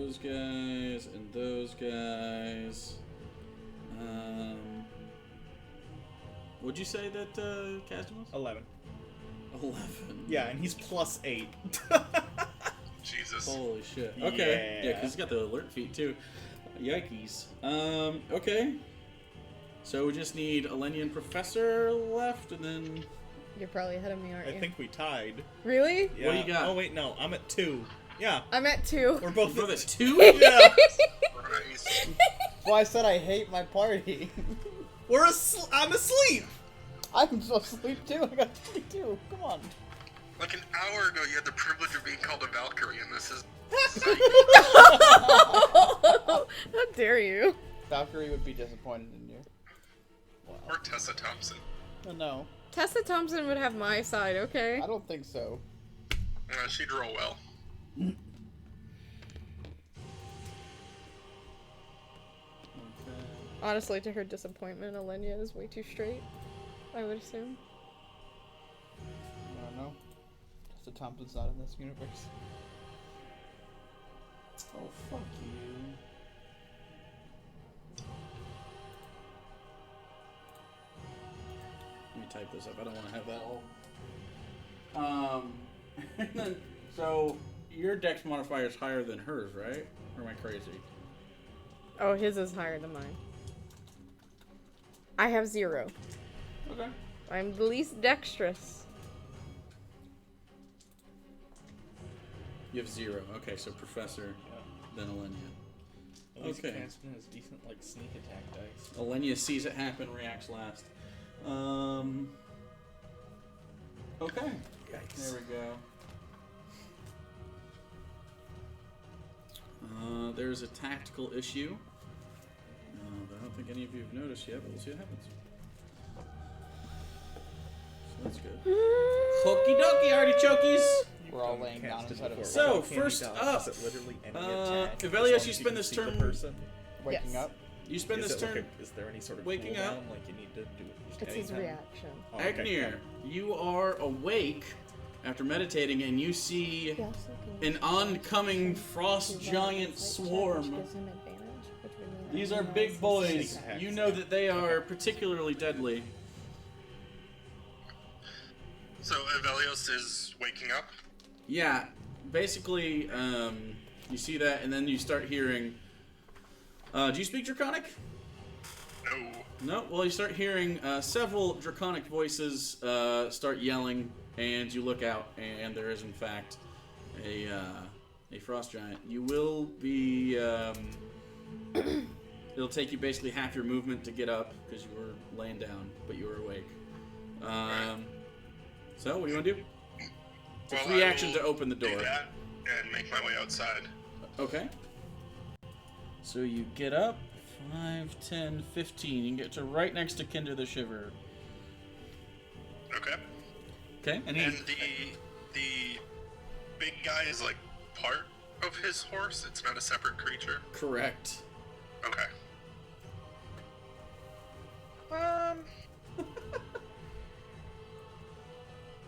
those guys, and those guys. What'd you say that Caston was? 11. 11. Yeah, and he's +8. Jesus. Holy shit. Okay. Yeah, because he's got the alert feat too. Yikes. Okay. So we just need Alenia and Professor left, and then... You're probably ahead of me, aren't you? I think we tied. Really? Yeah. What do you got? Oh, wait, no. I'm at 2. Yeah. I'm at 2. We're both Both at at 2? Yeah. Christ. Well, I said I hate my party. I'm asleep. I'm so asleep too. I got 22. Come on. Like an hour ago, you had the privilege of being called a Valkyrie, and this is... How dare you? Valkyrie would be disappointed in you. Or Tessa Thompson. Oh, no, Tessa Thompson would have my side, okay? I don't think so. She'd roll well. Honestly, to her disappointment, Alenia is way too straight, I would assume. I don't know. Tessa Thompson's not in this universe. Oh, fuck you. Let me type this up. I don't want to have that all. And then, so your dex modifier is higher than hers, right? Or am I crazy? Oh, his is higher than mine. I have 0. Okay. I'm the least dexterous. You have 0. Okay, so Professor, then Alenia. At least Okay. Caston has decent, like, sneak attack dice. Alenia sees it happen, reacts last. Okay. Yikes. There we go. There's a tactical issue. That I don't think any of you have noticed yet, but we'll see what happens. So that's good. Hokey dokey, artichokes! We're all laying down inside of a So, Candy first dogs, up, is it literally any attack? Ivelios, as long you as spend can this see the turn- person? waking Yes. up. You spend Is this it like turn. is there any sort of waking cooldown, up? like you need to do it It's his anytime? reaction. Oh, okay. Agnir, you are awake after meditating, and you see an oncoming frost giant swarm. These are big boys. Sneak attack. You know that they are particularly deadly. So Ivelios is waking up. Yeah, basically, you see that, and then you start hearing. Do you speak Draconic? No. No. Well, you start hearing several Draconic voices start yelling, and you look out, and there is in fact a frost giant. You will be. It'll take you basically half your movement to get up because you were laying down, but you were awake. So, what do you want to do? It's a Well, free I action to will open the do door. that and make my way outside. Okay. So you get up, 5, 10, 15. You can get to right next to Kinder the Shiver. Okay. Okay, and And the big guy is like part of his horse. It's not a separate creature. correct. Okay.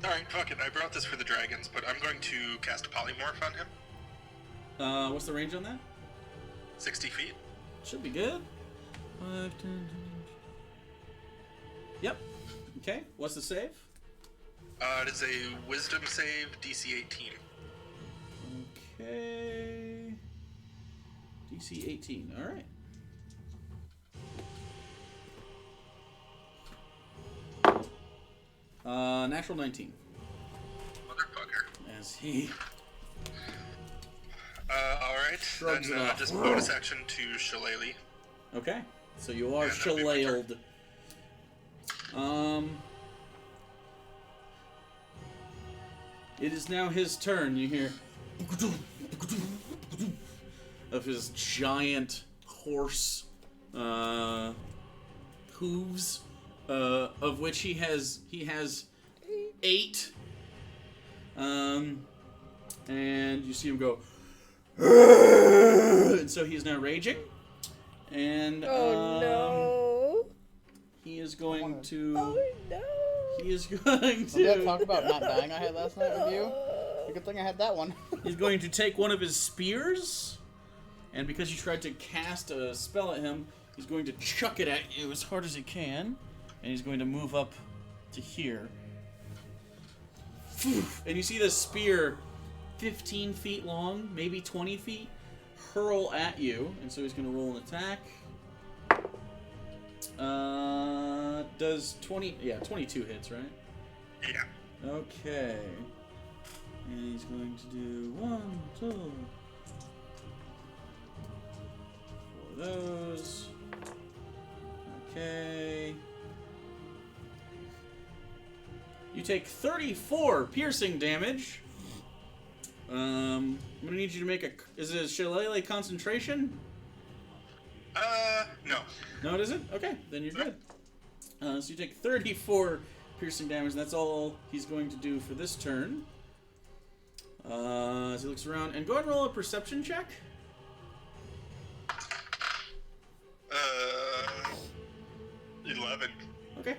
Alright, fuck it. I brought this for the dragons, but I'm going to cast Polymorph on him. What's the range on that? 60 feet. Should be good. 5, 10. Yep. Okay, what's the save? It is a Wisdom save, DC 18. Okay. DC 18, alright. Natural 19. Motherfucker. As he Alright. Shrugs Then it off. just bonus action to Shillelagh. Okay, so you are Yeah, that'd be my turn. shillaled. It is now his turn. You hear of his giant horse hooves, of which he has 8. And you see him go, and so he's now raging. And Oh no! he is going to. Oh no! He is going Did that to. talk about not dying I had last night with you? A good thing I had that one. He's going to take one of his spears And because you tried to cast a spell at him, he's going to chuck it at you as hard as he can. And he's going to move up to here. And you see this spear 15 feet long, maybe 20 feet, hurl at you. And so he's going to roll an attack. Does 22 hits, right? Yeah. Okay. And he's going to do 1, 2, 4 of those. Okay. You take 34 piercing damage. I'm gonna need you to make a. Is it a shillelagh concentration? No. No, it isn't? Okay, then you're good. So you take 34 piercing damage, and that's all he's going to do for this turn. As he looks around, and go ahead and roll a perception check. 11. Okay.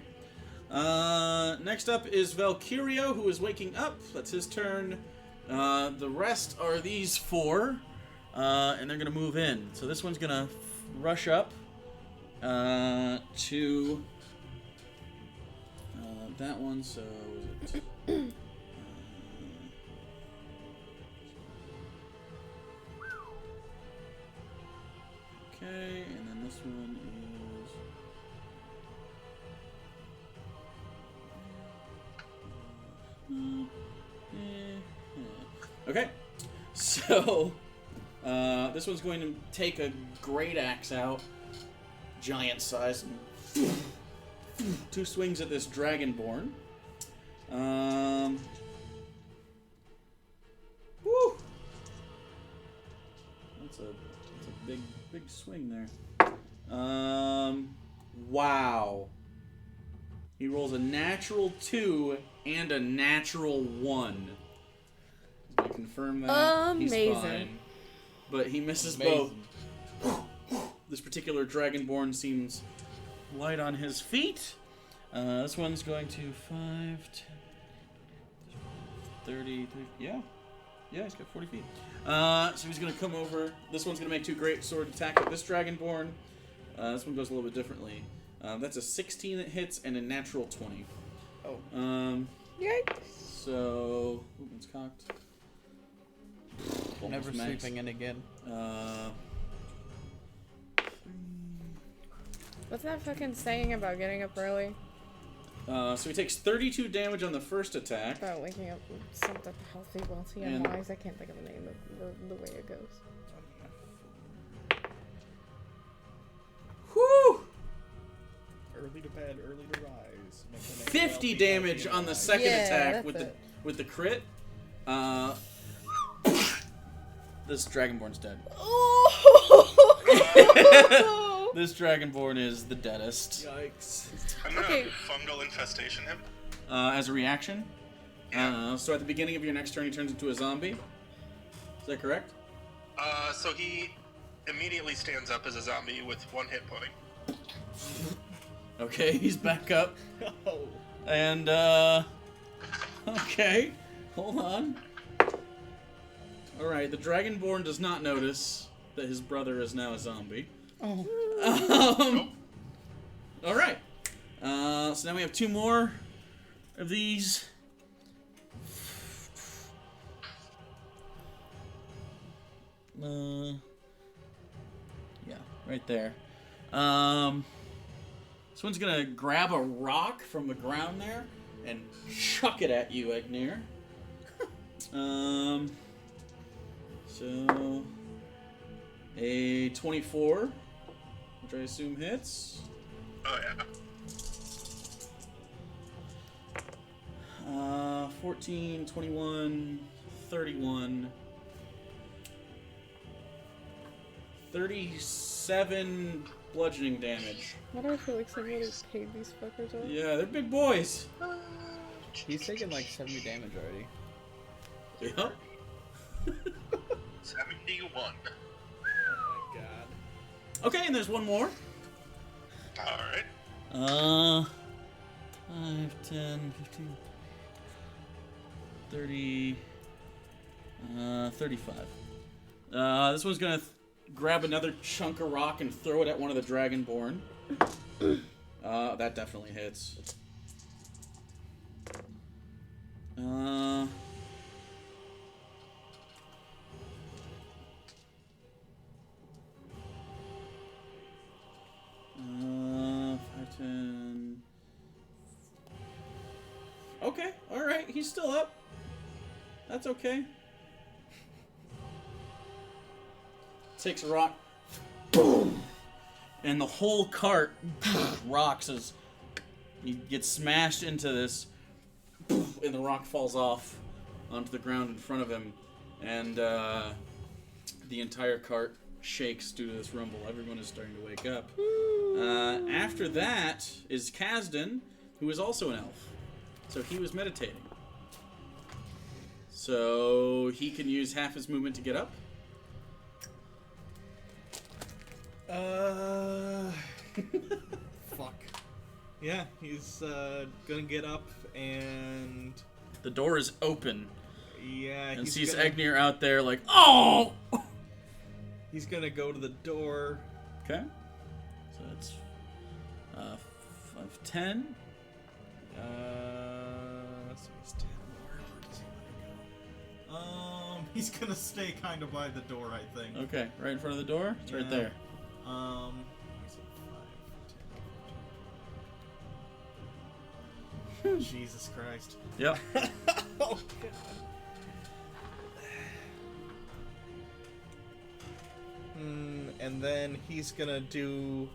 Next up is Valkyrio, who is waking up. That's his turn. The rest are these 4, and they're gonna move in. So this one's gonna rush up to that one. So is it? Okay, and then this one is. Okay, so this one's going to take a great axe out, giant size, and 2 swings at this dragonborn. Woo! That's a big swing there. Wow. He rolls a natural 2 and a natural 1. I confirm that. Amazing. He's fine. But he misses Amazing. both. This particular dragonborn seems light on his feet. This one's going to 5, 10, 30, yeah, he's got 40 feet. So he's going to come over. This one's going to make 2 great sword attack at this dragonborn. This one goes a little bit differently. That's a 16 that hits and a natural 20. Oh. Yikes. So, it's cocked. Never Almost max. sleeping in again. What's that fucking saying about getting up early? So he takes 32 damage on the first attack. About waking up with something healthy, wealthy, and And- wise. I can't think of the name of the way it goes. Whew! Early to bed, early to rise. Make the next 50 healthy, damage healthy, on the alive. second Yeah, attack that's with it. the crit. This dragonborn's dead. Oh! This dragonborn is the deadest. Yikes. I'm gonna Okay. fungal infestation him. As a reaction. So at the beginning of your next turn, he turns into a zombie. Is that correct? So he immediately stands up as a zombie with 1 hit point. Okay, he's back up. Oh. And, okay. Hold on. Alright, the dragonborn does not notice that his brother is now a zombie. Oh. Alright. So now we have 2 more of these. Yeah, right there. This one's gonna grab a rock from the ground there and chuck it at you, Egnir. So a 24, which I assume hits. Oh yeah. 14, 21, 31, 37 bludgeoning damage. Why do I feel like somebody paid these fuckers off? Yeah, they're big boys. He's taken like 70 damage already. Yep. 71. Oh my god. Okay, and there's one more. Alright. 5, 10, 15, 30, 35. This one's gonna grab another chunk of rock and throw it at one of the Dragonborn. That definitely hits. 5, 10. Okay, alright, he's still up. That's okay. Takes a rock. Boom! And the whole cart rocks as you get smashed into this, and the rock falls off onto the ground in front of him, and the entire cart shakes due to this rumble. Everyone is starting to wake up. After that is Kasdan, who is also an elf. So he was meditating. So he can use half his movement to get up. Fuck. Yeah, he's gonna get up and... The door is open. Yeah, And he's sees gonna... Egnir out there like, oh! He's gonna go to the door. Okay. So that's 5, 10. So he's 10 more. Where does he want to go? He's gonna stay kind of by the door, I think. Okay, right in front of the door? It's right Yeah. there. Let me see, 5, 10. Jesus Christ. Yep. Oh, God. And then he's gonna do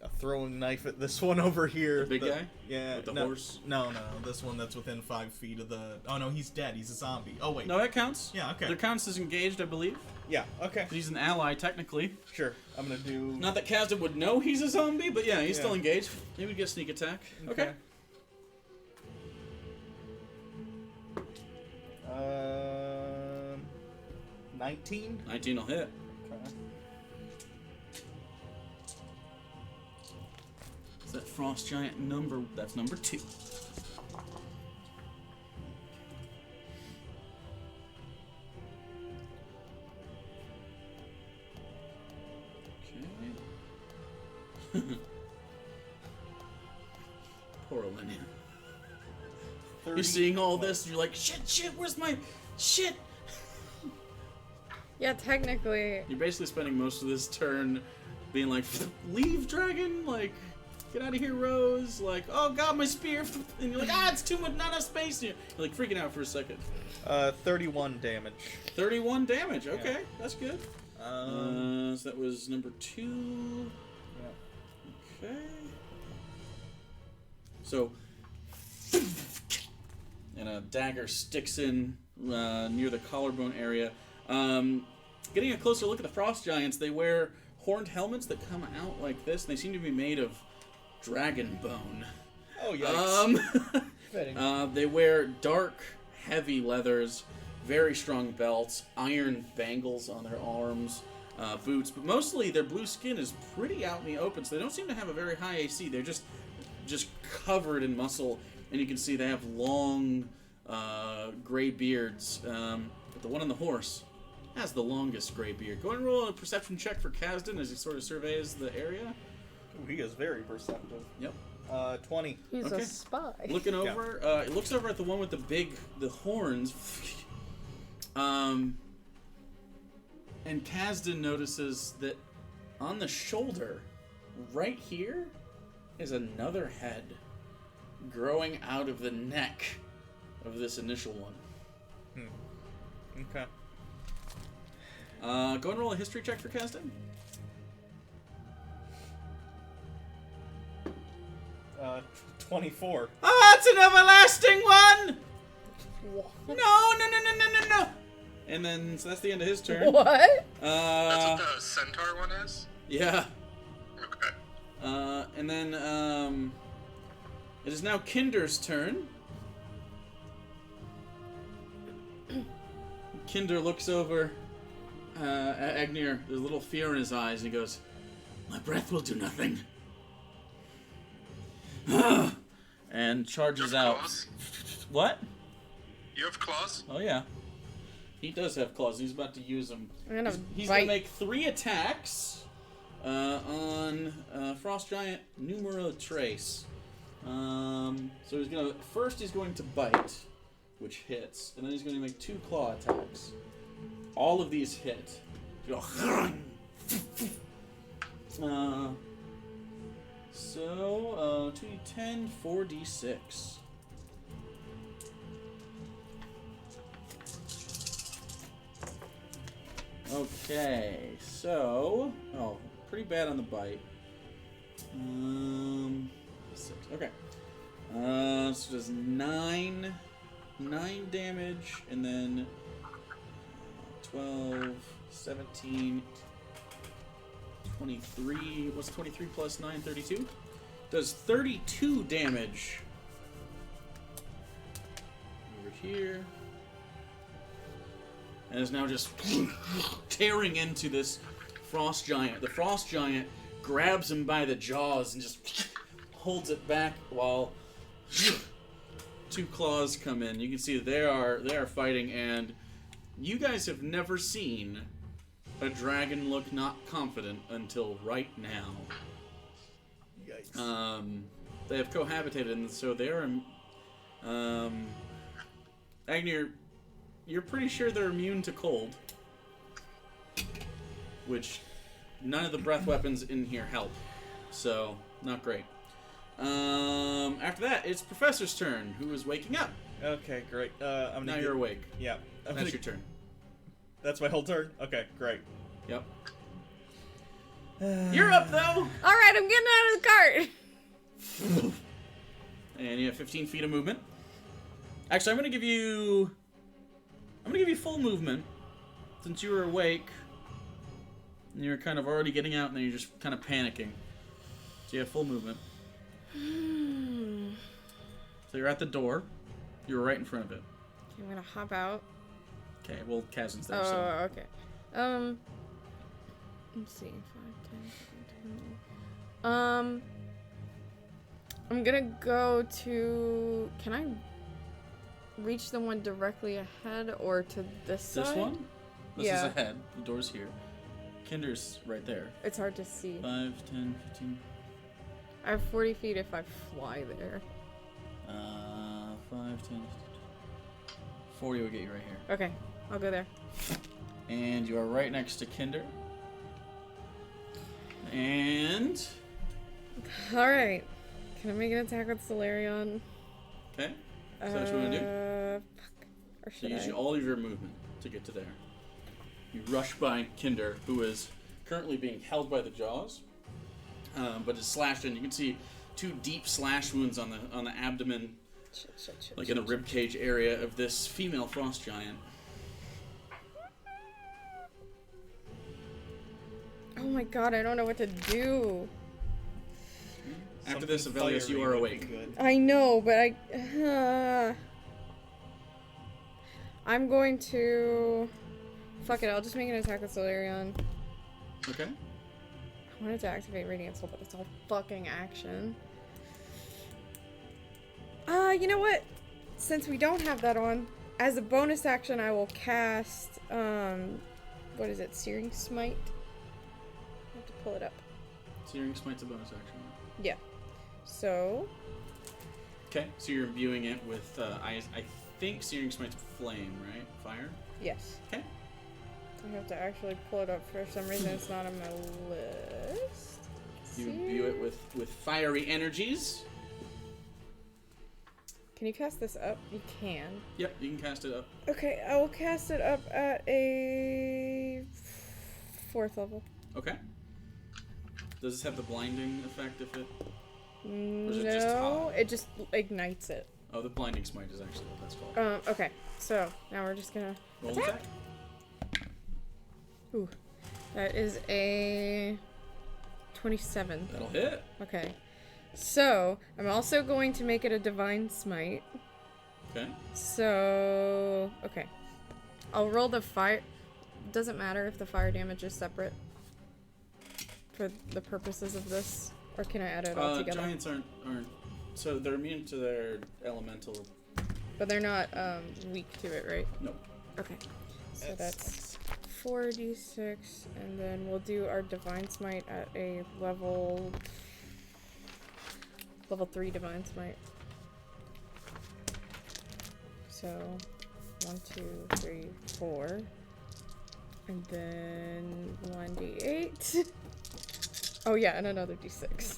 a throwing knife at this one over here. The big guy? Yeah. With the no, horse? No, this one that's within 5 feet of the... Oh, no, he's dead. He's a zombie. Oh, wait. No, that counts. Yeah, okay. That counts as engaged, I believe. Yeah, okay. He's an ally, technically. Sure. I'm gonna do... Not that Kasdan would know he's a zombie, but yeah, he's Yeah. still engaged. Maybe we get a sneak attack. Okay. 19? 19 will hit. Okay. Is that frost giant number? That's number 2. Okay. Poor Olenia. 30. You're seeing all this, and you're like, shit, where's my shit? Yeah, technically. You're basically spending most of this turn being like, leave, dragon, like, get out of here, Rose, like, oh god, my spear, and you're like, it's too much, not enough space here. You're like freaking out for a second. 31 damage. 31 damage, okay, Yeah. That's good. So that was number 2. Yeah. Okay. So, and a dagger sticks in near the collarbone area. Getting a closer look at the frost giants, they wear horned helmets that come out like this, and they seem to be made of dragon bone. Oh, yikes. Fitting. They wear dark, heavy leathers, very strong belts, iron bangles on their arms, boots, but mostly their blue skin is pretty out in the open, so they don't seem to have a very high AC. They're just covered in muscle, and you can see they have long, gray beards. But the one on the horse has the longest gray beard. Go and roll a perception check for Kasdan as he sort of surveys the area. Ooh, he is very perceptive. Yep. 20. He's Okay. a spy. Looking over, it looks over at the one with the horns. And Kasdan notices that on the shoulder, right here, is another head growing out of the neck of this initial one. Okay. Go and roll a history check for Kasdan. 24. It's an everlasting one! No! And then, so that's the end of his turn. What? That's what the centaur one is? Yeah. Okay. And then, it is now Kinder's turn. Kinder looks over at Egnir. There's a little fear in his eyes, and he goes, "My breath will do nothing." And charges You have out. claws? What? You have claws? Oh, yeah. He does have claws. He's about to use them. I'm gonna He's bite. gonna make 3 attacks on Frost Giant Numero Trace. So he's going to bite, which hits, and then he's going to make 2 claw attacks. All of these hit. You go, so 2d10, 4d6. Okay, so pretty bad on the bite. 6. Okay. So does 9 damage, and then 12, 17, 23. What's 23 plus 9? 32. Does 32 damage. Over here. And is now just tearing into this Frost Giant. The Frost Giant grabs him by the jaws and just holds it back while 2 claws come in. You can see they are fighting, and you guys have never seen a dragon look not confident until right now. Yikes. They have cohabitated, and so they are. Agnew, you're pretty sure they're immune to cold, which none of the breath weapons in here help. So, not great. After that, it's Professor's turn, who is waking up. Okay, great. Now you're awake. Yeah. That's your turn. That's my whole turn? Okay, great. Yep. You're up, though! Alright, I'm getting out of the cart! And you have 15 feet of movement. Actually, I'm gonna give you full movement, since you were awake. And you're kind of already getting out, and then you're just kind of panicking. So you have full movement. So you're at the door. You're right in front of it. I'm gonna hop out. Okay, well, Kazin's there, Oh, so... okay. Let's see. 5, 10, 15, 20. I'm gonna go to... Can I reach the one directly ahead or to this side? This one? This Yeah. is ahead. The door's here. Kinder's right there. It's hard to see. 5, 10, 15... I have 40 feet if I fly there. 5, 10... 40 will get you right here. Okay, I'll go there. And you are right next to Kinder. And... Alright. Can I make an attack with Solarion? Okay. Is that what you want to do? Fuck. Or So should use I? all of your movement to get to there. You rush by Kinder, who is currently being held by the jaws, but is slashed in. You can see 2 deep slash wounds on the abdomen, like in the rib cage area of this female frost giant. Oh my god, I don't know what to do. After this, Something Avelius, you fiery are would be awake. good. I know, but I'm going to... Fuck it, I'll just make an attack with Solarion. Okay. I wanted to activate Radiant Soul, but it's all fucking action. You know what? Since we don't have that on, as a bonus action, I will cast, what is it? Searing Smite? I have to pull it up. Searing Smite's a bonus action. Yeah. So... Okay, so you're imbuing it with, I think Searing Smite's flame, right? Fire? Yes. Okay. I have to actually pull it up for some reason. It's not on my list. You imbue it with fiery energies. Can you cast this up? You can. Yep, you can cast it up. Okay, I will cast it up at a 4th level. Okay. Does this have the blinding effect if it... is it just No, hot? it just ignites it. Oh, the blinding smite is actually what that's called. Okay, so now we're just gonna Roll attack. attack. Ooh, that is a 27. That'll hit. Okay, so I'm also going to make it a divine smite. Okay. So okay, I'll roll the fire. Doesn't matter if the fire damage is separate for the purposes of this, or can I add it all together? Giants aren't so they're immune to their elemental. But they're not weak to it, right? No. Okay. So that's 4d6, and then we'll do our Divine Smite at a level 3 Divine Smite. So 1, 2, 3, 4, and then 1d8. Oh yeah, and another d6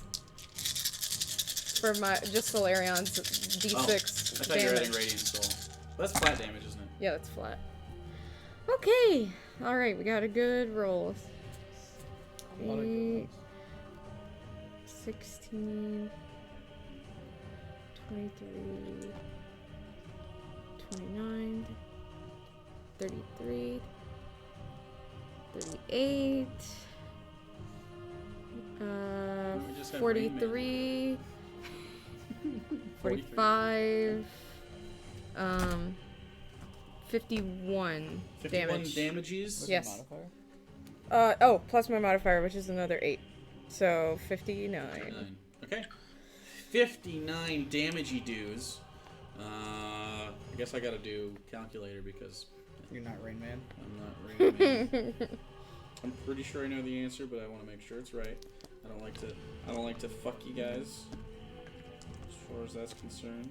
for my Solarion's d6 I thought you were adding Radiant Soul. That's flat damage, isn't it? Yeah, that's flat. Okay. All right, we got a good roll. A lot of good 8, ones. 16, 23, 29, 33, 38, We just had 43, 45, 51 damage. damages? What's Yes. the modifier? Oh, plus my modifier, which is another 8. So 59. 59. Okay. 59 damagey dues. I guess I gotta do calculator because You're not Rain Man. I'm not Rain Man. I'm pretty sure I know the answer, but I want to make sure it's right. I don't like to fuck you guys. As far as that's concerned.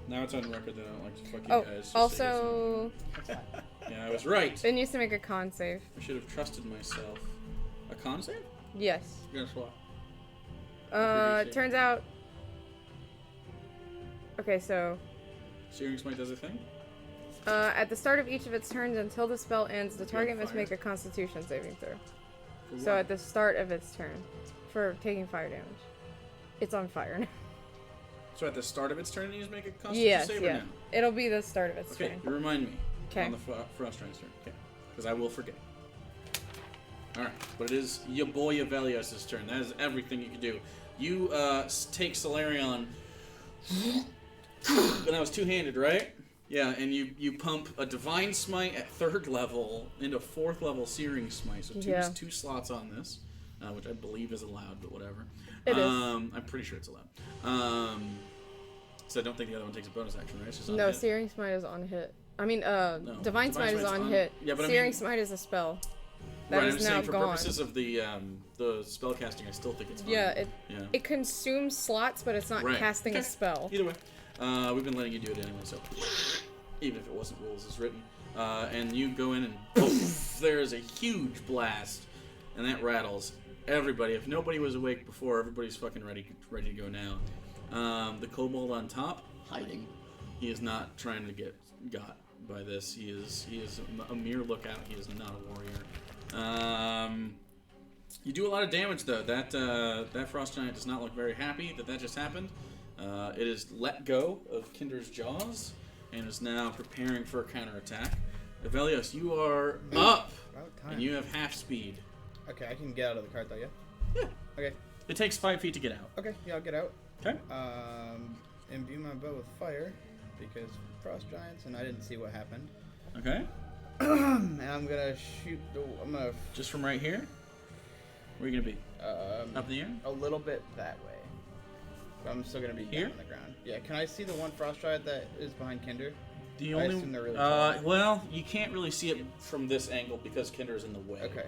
Now it's on record that I don't like to fuck you Oh, guys. just also, so you know. Yeah, I was right. it needs to make a con save. I should have trusted myself. A con save? Yes. Guess what? It turns out. Okay, so Searing Smite does a thing? at the start of each of its turns until the spell ends, the target must fire? make a Constitution saving throw. For So what? at the start of its turn, for taking fire damage, it's on fire now. So at the start of its turn, it needs to make a Constitution Yes, save yeah. or now? It'll be the start of its Okay, turn. you remind me. 'Kay. On the Frost Giant's turn. Okay. Because I will forget. Alright, but it is your boy Avelios' turn. That is everything you can do. You take Solarion. And that was two-handed, right? Yeah, and you pump a Divine Smite at 3rd level into 4th level Searing Smite. So two slots on this, which I believe is allowed, but whatever. It is. I'm pretty sure it's allowed. So I don't think the other one takes a bonus action, right? It's just on No, hit. Searing Smite is on hit. I mean, No, Divine Smite is Smite's on hit. Yeah, but Searing I mean, Smite is a spell. That right, is I'm now saying for gone. purposes of the spellcasting, I still think it's fine. Yeah, Yeah. it consumes slots, but it's not Right. casting Okay. a spell. Either way, we've been letting you do it anyway, so even if it wasn't rules as written, and you go in and poof, there is a huge blast, and that rattles everybody. If nobody was awake before, everybody's fucking ready to go now. The kobold on top, hiding. He is not trying to get got by this. He is a mere lookout. He is not a warrior. You do a lot of damage though. That frost giant does not look very happy that just happened. It is let go of Kinder's jaws and is now preparing for a counterattack. Avelios, you are up, About time. and you have half speed. Okay, I can get out of the cart though, yeah? Yeah. Okay. It takes 5 feet to get out. Okay, yeah, I'll get out. Okay. Imbue my bow with fire because frost giants, and I didn't see what happened. Okay. And I'm gonna shoot Just from right here. Where are you gonna be? Up in the air? a little bit that way. But I'm still gonna be Here? down on the ground. Yeah, can I see the one frost giant that is behind Kinder? The I only assume they're really tall. well, you can't really see it from this angle because Kinder's in the way. Okay.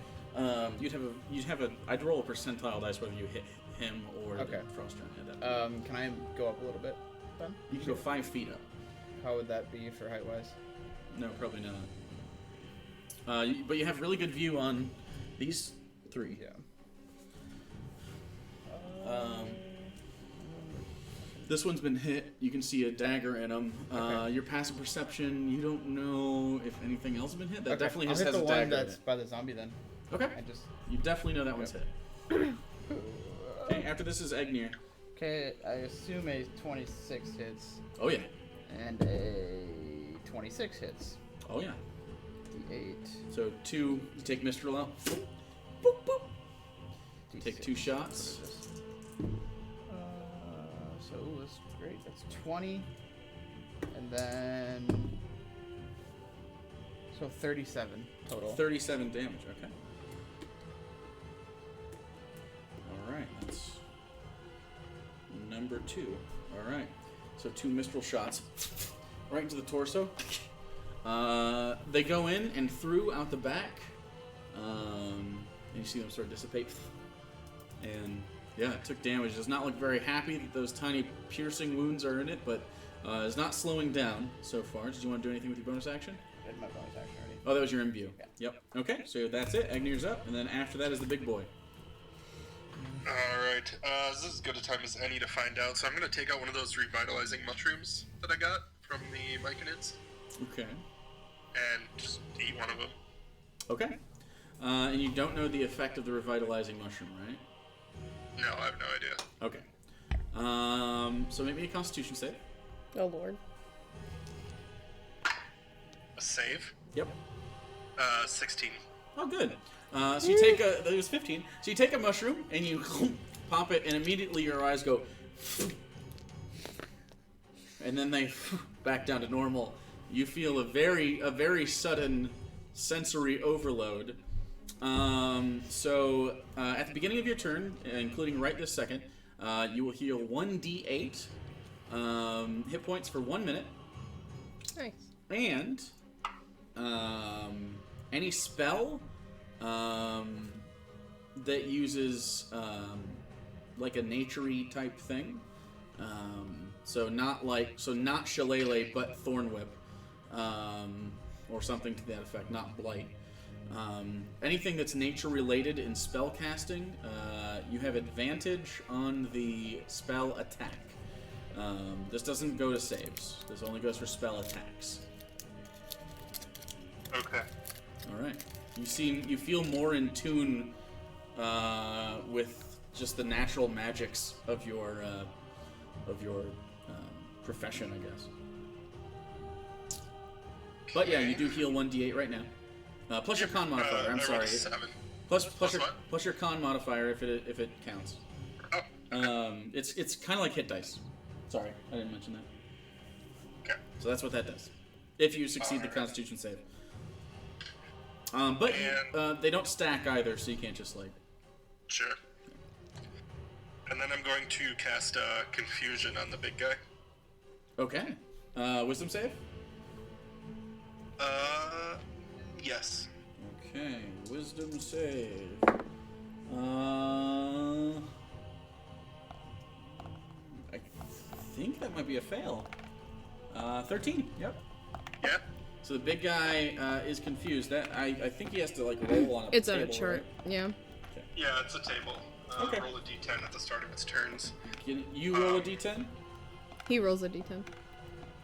You'd have a. I'd roll a percentile dice whether you hit him or Okay. the frost giant. At that point. Can I go up a little bit then? You can go 5 feet up. How would that be for height wise? No, probably not. But you have really good view on these 3. Yeah. This one's been hit. You can see a dagger in him. Okay. Your passive perception, you don't know if anything else has been hit. That Okay, definitely I'll just hit has the a one dagger in that's it. by the zombie then. Okay. I just. You definitely know that one's hit. Okay, after this is Egnir. Okay, I assume a 26 hits Oh yeah. and a 26 hits. Oh yeah. D8. So 2, you take Mistral out. Boop, boop, boop. D6. Take 2 shots. So that's great. That's 20, and then so 37 total. 37 damage, okay. Alright, that's number 2. Alright. So 2 Mistral shots right into the torso. They go in and through out the back. And you see them sort of dissipate. And yeah, it took damage. Does not look very happy that those tiny piercing wounds are in it, but is not slowing down so far. Did you want to do anything with your bonus action? I did my bonus action already. Oh, that was your imbue. Yeah. Yep. Okay, so that's it. Agnir's up, and then after that is the big boy. Alright, this is as good a time as any to find out, so I'm gonna take out one of those revitalizing mushrooms that I got from the myconids, Okay. and just eat one of them. Okay. And you don't know the effect of the revitalizing mushroom, right? No, I have no idea. Okay. So make me a Constitution save. Oh lord. A save? Yep. 16. Oh, good. So you take a... It was 15. So you take a mushroom, and you pop it, and immediately your eyes go... And then they back down to normal. You feel a very sudden sensory overload. So at the beginning of your turn, including right this second, you will heal 1d8 hit points for 1 minute. Nice. And any spell that uses like a nature-y type thing, so not Shillelagh, but Thorn Whip, or something to that effect, not Blight. Anything that's nature-related in spell casting, you have advantage on the spell attack. This doesn't go to saves. This only goes for spell attacks. Okay. All right. You feel more in tune with just the natural magics of your profession, I guess. But yeah, you do heal 1d8 right now. Plus your con modifier. I'm I rolled sorry. a 7. Plus what? your con modifier if it counts. Oh, It's kind of like hit dice. Sorry, I didn't mention that. okay. So that's what that does. If you succeed the Alright. Constitution save. But they don't stack either, so you can't just like. Sure. And then I'm going to cast Confusion on the big guy. Okay. Wisdom save. Yes. Okay, wisdom save. I think that might be a fail. 13. Yep. Yeah? So the big guy is confused. That I think he has to like roll on a It's table, on a chart. right? Yeah. Yeah, it's a table. Okay. Roll a d10 at the start of its turns. Can you roll a d10? He rolls a d10.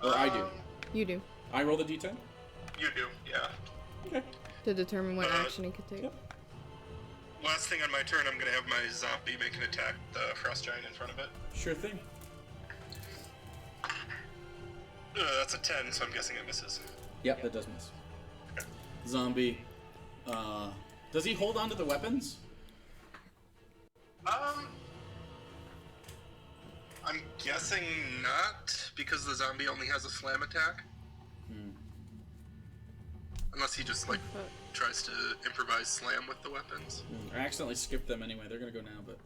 Or I do. You do. I roll the d10? You do, yeah. Okay. To determine what action he could take. Yep. Last thing on my turn, I'm gonna have my zombie make an attack, the frost giant in front of it. Sure thing. That's a 10, so I'm guessing it misses. Yep, that does miss. Zombie. Does he hold on to the weapons? I'm guessing not, because the zombie only has a slam attack. Unless he just, like, tries to improvise slam with the weapons. I accidentally skipped them anyway. They're gonna go now, but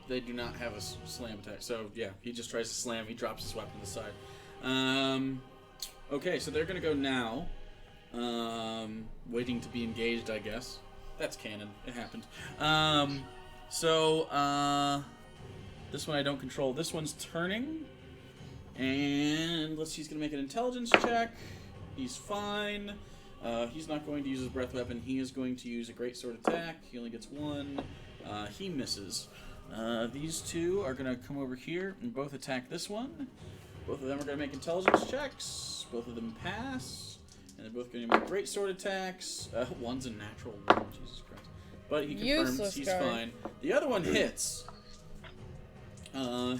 they do not have a slam attack. So yeah, he just tries to slam. He drops his weapon to the side. Okay, so they're gonna go now. Waiting to be engaged, I guess. That's canon. It happened. This one I don't control. This one's turning. And let's see, he's going to make an intelligence check. He's fine. He's not going to use his breath weapon. He is going to use a greatsword attack. He only gets one. He misses. These two are going to come over here and both attack this one. Both of them are going to make intelligence checks. Both of them pass. And they're both going to make greatsword attacks. One's a natural one. Jesus Christ. But he confirms Useless he's guy. fine. The other one hits.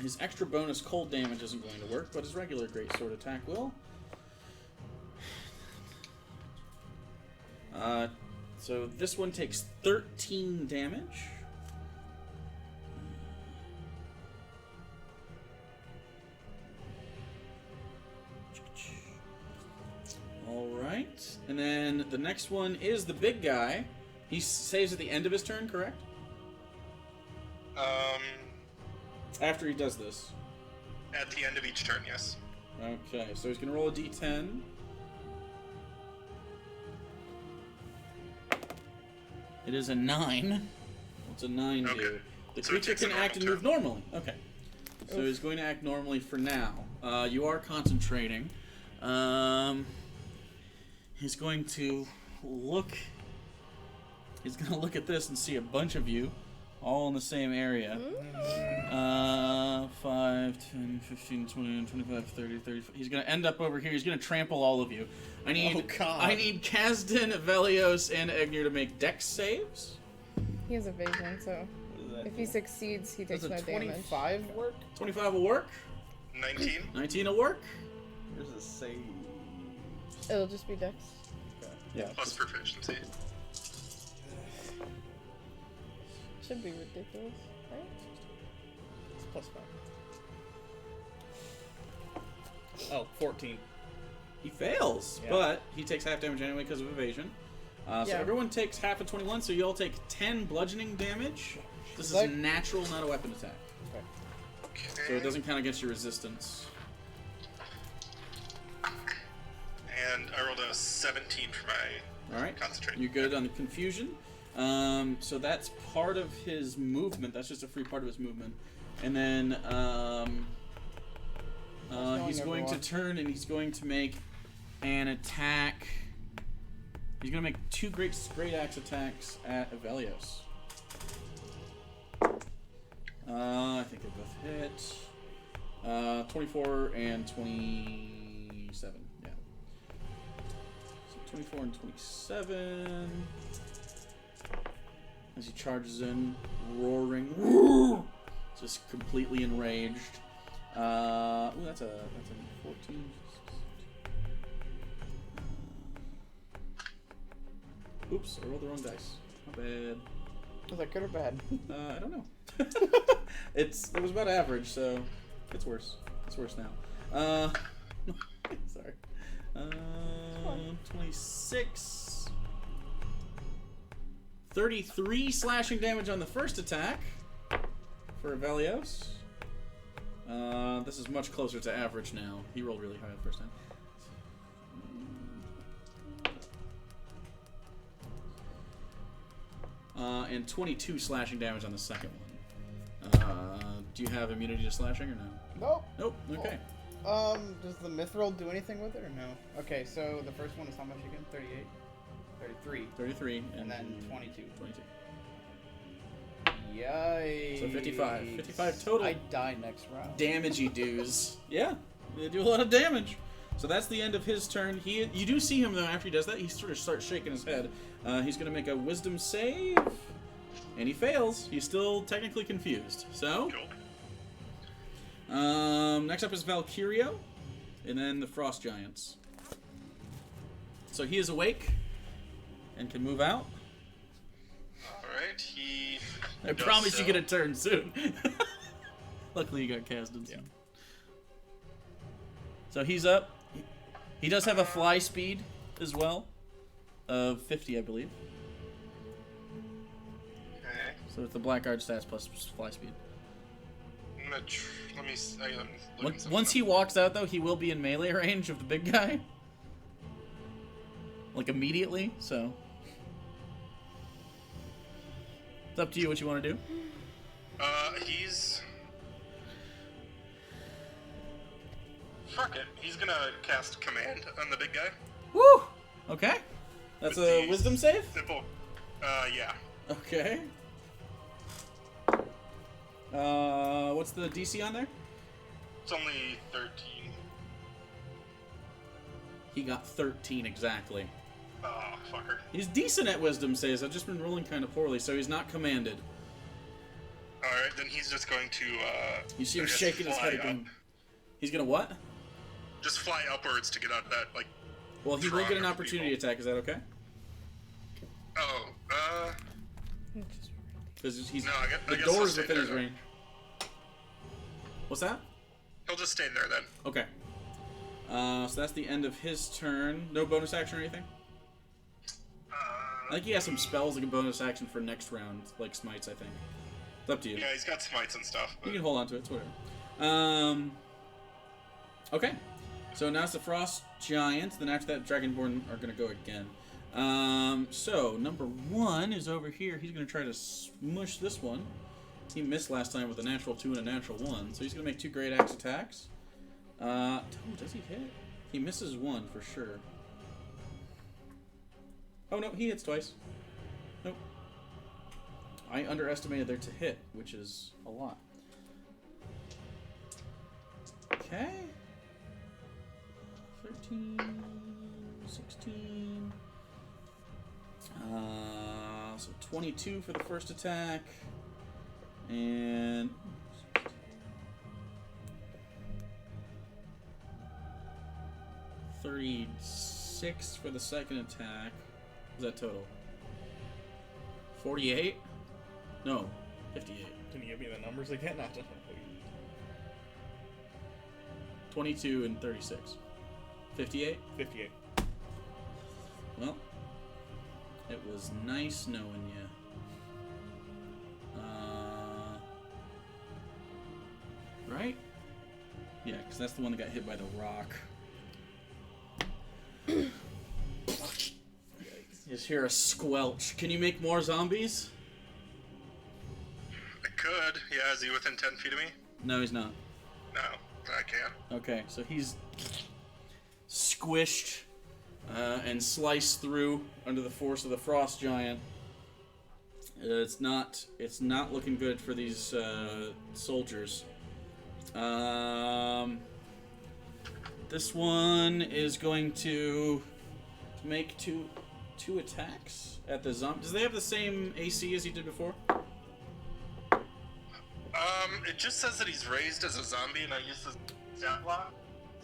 His extra bonus cold damage isn't going to work, but his regular greatsword attack will. So this one takes 13 damage. Alright. And then the next one is the big guy. He saves at the end of his turn, correct? After he does this. At the end of each turn, yes. Okay, so he's gonna roll a d10. It is a 9. What's a 9 do? Okay. The So it creature takes a can act and normal move normally. Okay. So he's going to act normally for now. You are concentrating. He's going to look. He's going to look at this and see a bunch of you all in the same area. 5, 10, 15, 20, 25, 30, 35. He's going to end up over here. He's going to trample all of you. I need Kazdan, Velios, and Egnir to make dex saves. He has evasion, so if he succeeds, he takes Does no a damage. 25 work? 25 will work. 19. 19 will work. Where's the save? It'll just be dex. Yeah. Plus proficiency. Should be ridiculous, right? It's plus 5. Oh, 14. He fails, Yeah. but he takes half damage anyway because of evasion. So Yeah. everyone takes half of 21, so you all take 10 bludgeoning damage. This is Like- natural, not a weapon attack. Okay. So it doesn't count against your resistance. And I rolled a 17 for my Alright. concentration. You're good on the confusion. So that's part of his movement. That's just a free part of his movement. And then he's going to turn and he's going to make an attack. He's going to make 2 great axe attacks at Velios. I think they both hit. 24 and 27. Yeah. So 24 and 27. As he charges in, roaring, just completely enraged. Ooh, that's a 14. Oops, I rolled the wrong dice. Not bad. Was that good or bad? I don't know. It was about average, so it's worse. It's worse now. Sorry. 26. 33 slashing damage on the first attack for Velios. This is much closer to average now. He rolled really high the first time. And 22 slashing damage on the second one. Do you have immunity to slashing or no? Nope. Nope. Okay. Does the mithril do anything with it or no? Okay, so the first one is how much again? 38? 33. 33 And then 22. 22. Yikes. So 55. 55 total. I die next round. Damagey dudes. Yeah, they do a lot of damage. So that's the end of his turn. You do see him though after he does that. He sort of starts shaking his head. He's going to make a wisdom save, and he fails. He's still technically confused. So next up is Valkyrio, and then the Frost Giants. So he is awake and can move out. Alright, he. I does promise so. you get a turn soon. Luckily, you got Kazdan. Yeah. So he's up. He does have a fly speed as well of 50, I believe. Okay. So it's the Blackguard stats plus fly speed. I'm gonna let me. I'm looking Once he something walks out, though, he will be in melee range of the big guy. Like immediately, so. It's up to you what you want to do. He's. Fuck it. He's gonna cast command on the big guy. Woo! Okay. That's With a the wisdom save? Simple. Yeah. Okay. What's the DC on there? It's only 13. He got 13 exactly. Oh, fucker. He's decent at wisdom saves. I've just been rolling kind of poorly, so he's not commanded. Alright, then he's just going to, You see him I guess shaking his fly head up. again. He's gonna what? Just fly upwards to get out of that, like. Well, he will get an throng of opportunity people. attack. Is that okay? Oh, Because he's No, I the guess he'll door is stay within there his then. range. What's that? he'll just stay there then. Okay. So that's the end of his turn. No bonus action or anything? I think he has some spells like a bonus action for next round, like smites, I think. It's up to you. Yeah, he's got smites and stuff. But You can hold on to it, it's whatever. Okay. So now it's the Frost Giant. Then after that, Dragonborn are going to go again. So number 1 is over here. He's going to try to smush this one. He missed last time with a natural 2 and a natural 1. So he's going to make 2 Great Axe attacks. Does he hit? He misses 1 for sure. Oh no, he hits twice. Nope. I underestimated there to hit, which is a lot. Okay. 13, 16. So 22 for the first attack. And 36 for the second attack. What's that total? 48? No, 58. Can you give me the numbers again? 22 and 36. 58? 58. Well, it was nice knowing you. Right? Yeah, because that's the one that got hit by the rock. You just hear a squelch. Can you make more zombies? I could. Yeah, is he within 10 feet of me? No, he's not. No, I can't. Okay, so he's squished and sliced through under the force of the Frost Giant. It's not looking good for these soldiers. This one is going to make two attacks at the zombie. Does they have the same AC as he did before? It just says that he's raised as a zombie, and I use the stat block,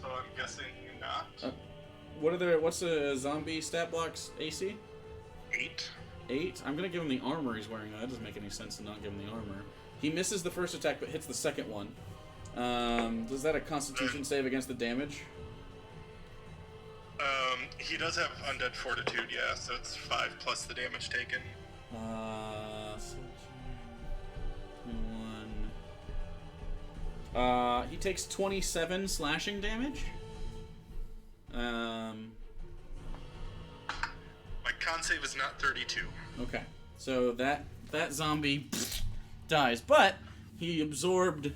so I'm guessing not. What's a zombie stat block's AC? 8. 8? I'm gonna give him the armor he's wearing. That doesn't make any sense to not give him the armor. He misses the first attack, but hits the second one. Does that a Constitution save against the damage? He does have undead fortitude, yeah, so it's 5 plus the damage taken. 21. He takes 27 slashing damage. My con save is not 32. Okay, so that zombie dies, but he absorbed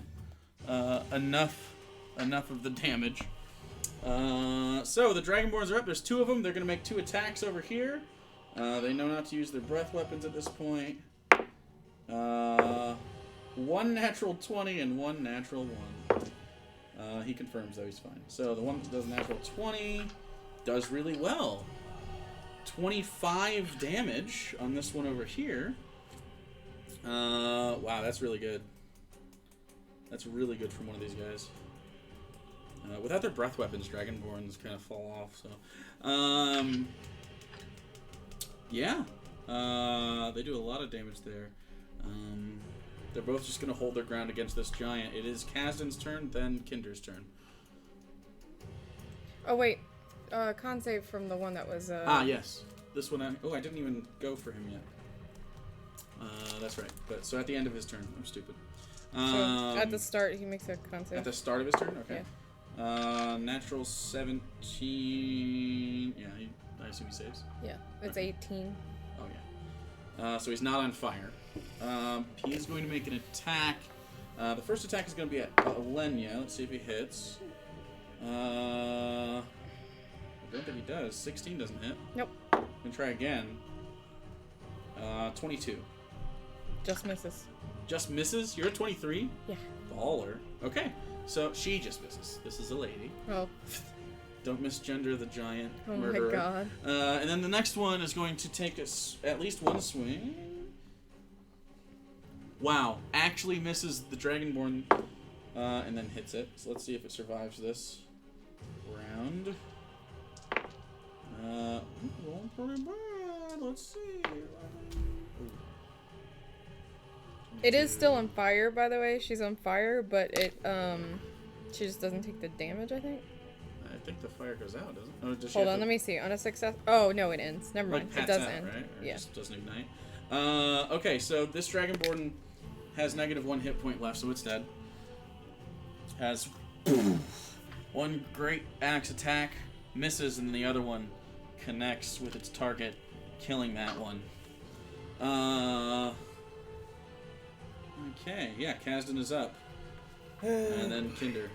enough of the damage. So the Dragonborns are up. There's 2 of them. They're going to make 2 attacks over here. They know not to use their breath weapons at this point. 1 natural 20 and 1 natural 1. He confirms, though, he's fine. So the one that does natural 20 does really well. 25 damage on this one over here. Wow, that's really good. That's really good from one of these guys. Without their breath weapons, Dragonborns kind of fall off. So, yeah, they do a lot of damage there. They're both just going to hold their ground against this giant. It is Kasdan's turn, then Kinder's turn. Oh wait, con save from the one that was. Yes, this one. I didn't even go for him yet. That's right. But so at the end of his turn, I'm stupid. So at the start, he makes a con save. At the start of his turn, okay. Yeah. Natural 17. Yeah, I assume he saves. Yeah, it's 18. Oh yeah. So he's not on fire. He is going to make an attack. The first attack is going to be at Alenia. Let's see if he hits. I don't think he does. 16 doesn't hit. Nope. Gonna try again. 22. Just misses. Just misses? You're at 23? Yeah. Baller. Okay, so she just misses. This is a lady. Oh. Don't misgender the giant Oh murderer. my god. And then the next one is going to take us at least one swing. Wow, actually misses the Dragonborn and then hits it. So let's see if it survives this round. Rolling pretty bad. Let's see. It is still on fire, by the way. She's on fire, but it she just doesn't take the damage, I think. I think the fire goes out, doesn't it? Or does she Hold have on, to, let me see. On a success. Oh no, it ends. Never mind. like, It does pats out, end. right? Or Yeah. just doesn't ignite. Okay, so this Dragonborn has -1 hit point left, so it's dead. Has One great axe attack misses, and the other one connects with its target, killing that one. Okay, yeah, Kasdan is up. And then Kinder.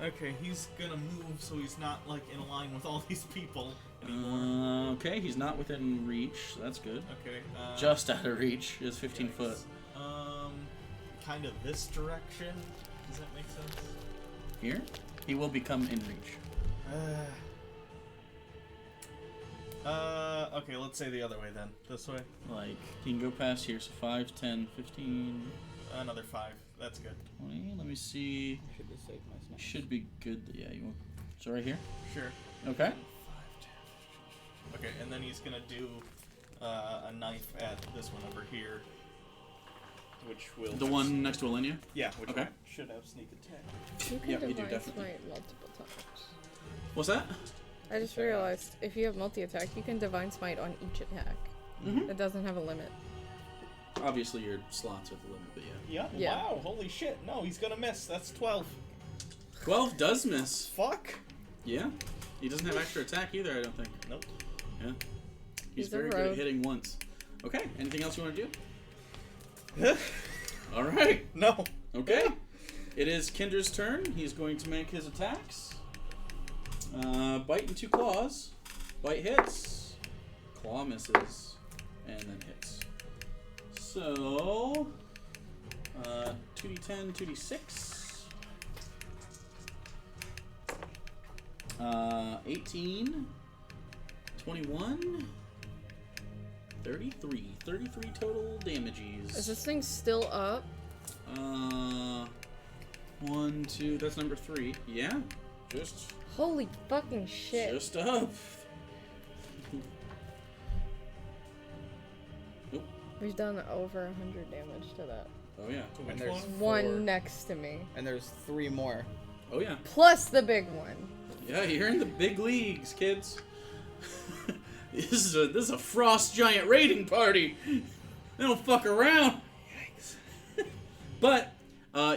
Okay, he's gonna move so he's not, like, in line with all these people anymore. Okay, he's not within reach, so that's good. Okay, Just out of reach is 15 foot. Kind of this direction. Does that make sense? Here? He will become in reach. Okay, let's say the other way then. This way? Like, he can go past here, so 5, 10, 15... Another 5. That's good. 20, let me see... Should have saved my snipe. Should be good, yeah, you want... So right here? Sure. Okay. 5, 10. Okay, and then he's gonna do a knife at this one over here. Which will... The one next to Alenia? Yeah, which Okay. should have sneak attack. You can Yep, you do, divine definitely. smite multiple times. What's that? I just realized if you have multi-attack, you can divine smite on each attack. Mm-hmm. It doesn't have a limit. Obviously your slots are the limit, but yeah. Yeah. Yeah. Wow, holy shit. No, he's gonna miss. That's 12. 12 does miss. Fuck. Yeah. He doesn't have extra attack either, I don't think. Nope. Yeah. He's He's a very good at rogue. hitting once. Okay, anything else you want to do? Alright. No. Okay. It is Kinder's turn. He's going to make his attacks. Bite and 2 claws. Bite hits. Claw misses. And then hits. So... 2d10, 2d6. 18. 21. 33. 33 total damages. Is this thing still up? 1, 2, that's number 3. Yeah. Just Holy fucking shit. Just up. Nope. We've done over 100 damage to that. Oh yeah. And there's One 4, next to me. and there's 3 more. Oh yeah. Plus the big one. Yeah, you're in the big leagues, kids. This is a frost giant raiding party. They don't fuck around. Yikes. But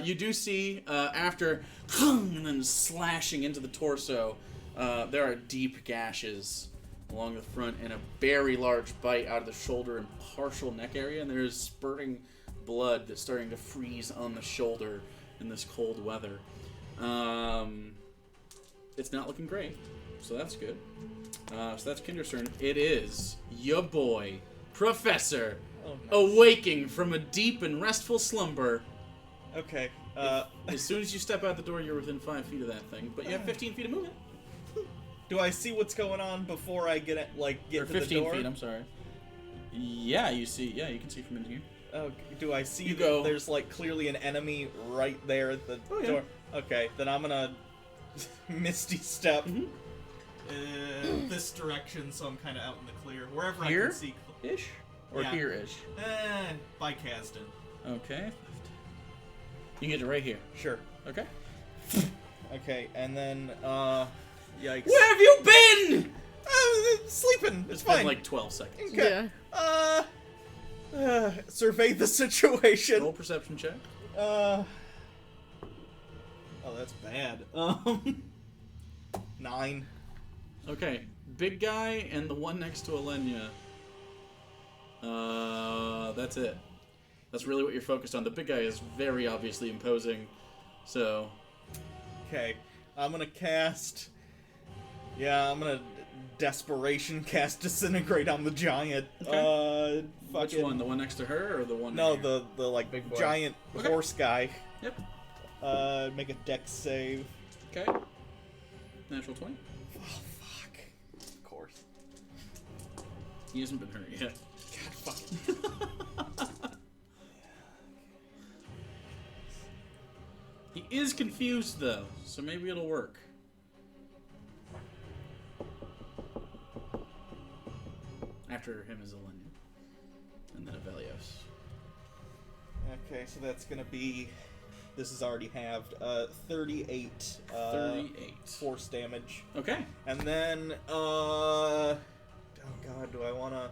you do see after and then slashing into the torso, there are deep gashes along the front and a very large bite out of the shoulder and partial neck area, and there is spurting blood that's starting to freeze on the shoulder in this cold weather. It's not looking great, so that's good. So that's Kinder's turn. It is your boy, Professor, awaking from a deep and restful slumber. Okay. As soon as you step out the door, you're within 5 feet of that thing, but you have 15 feet of movement. Do I see what's going on before I get Or to the 15 door? feet, I'm sorry. Yeah, you see. Yeah, you can see from in here. Oh, do I see You that go- there's like clearly an enemy right there at the Oh, yeah. door? Okay, then I'm gonna misty step this direction, so I'm kind of out in the clear, wherever I Here? can see. Ish? Or Yeah. here-ish? By Kasdan. Okay. You can get to right here. Sure. Okay. Okay, and then yikes. Where have you been? Sleeping. It's It's fine. been like 12 seconds. Okay. Survey the situation. Roll perception check. Oh, that's bad. 9. Okay, big guy and the one next to Alenia. That's it. That's really what you're focused on. The big guy is very obviously imposing, so... Okay, I'm gonna cast... Yeah, I'm gonna Desperation cast Disintegrate on the giant. Okay. Which Fucking... one? The one next to her or the one No, here? the like Big boy. giant Okay. horse guy. Yep. Make a dex save. Okay. Natural 20. Oh, fuck. Of course. He hasn't been hurt yet. God, fuck. He is confused, though, so maybe it'll work. After him is Alenia. And then Avelios. Okay, so that's gonna be... This is already halved. 38. 38. Force damage. Okay. And then, oh god, do I wanna...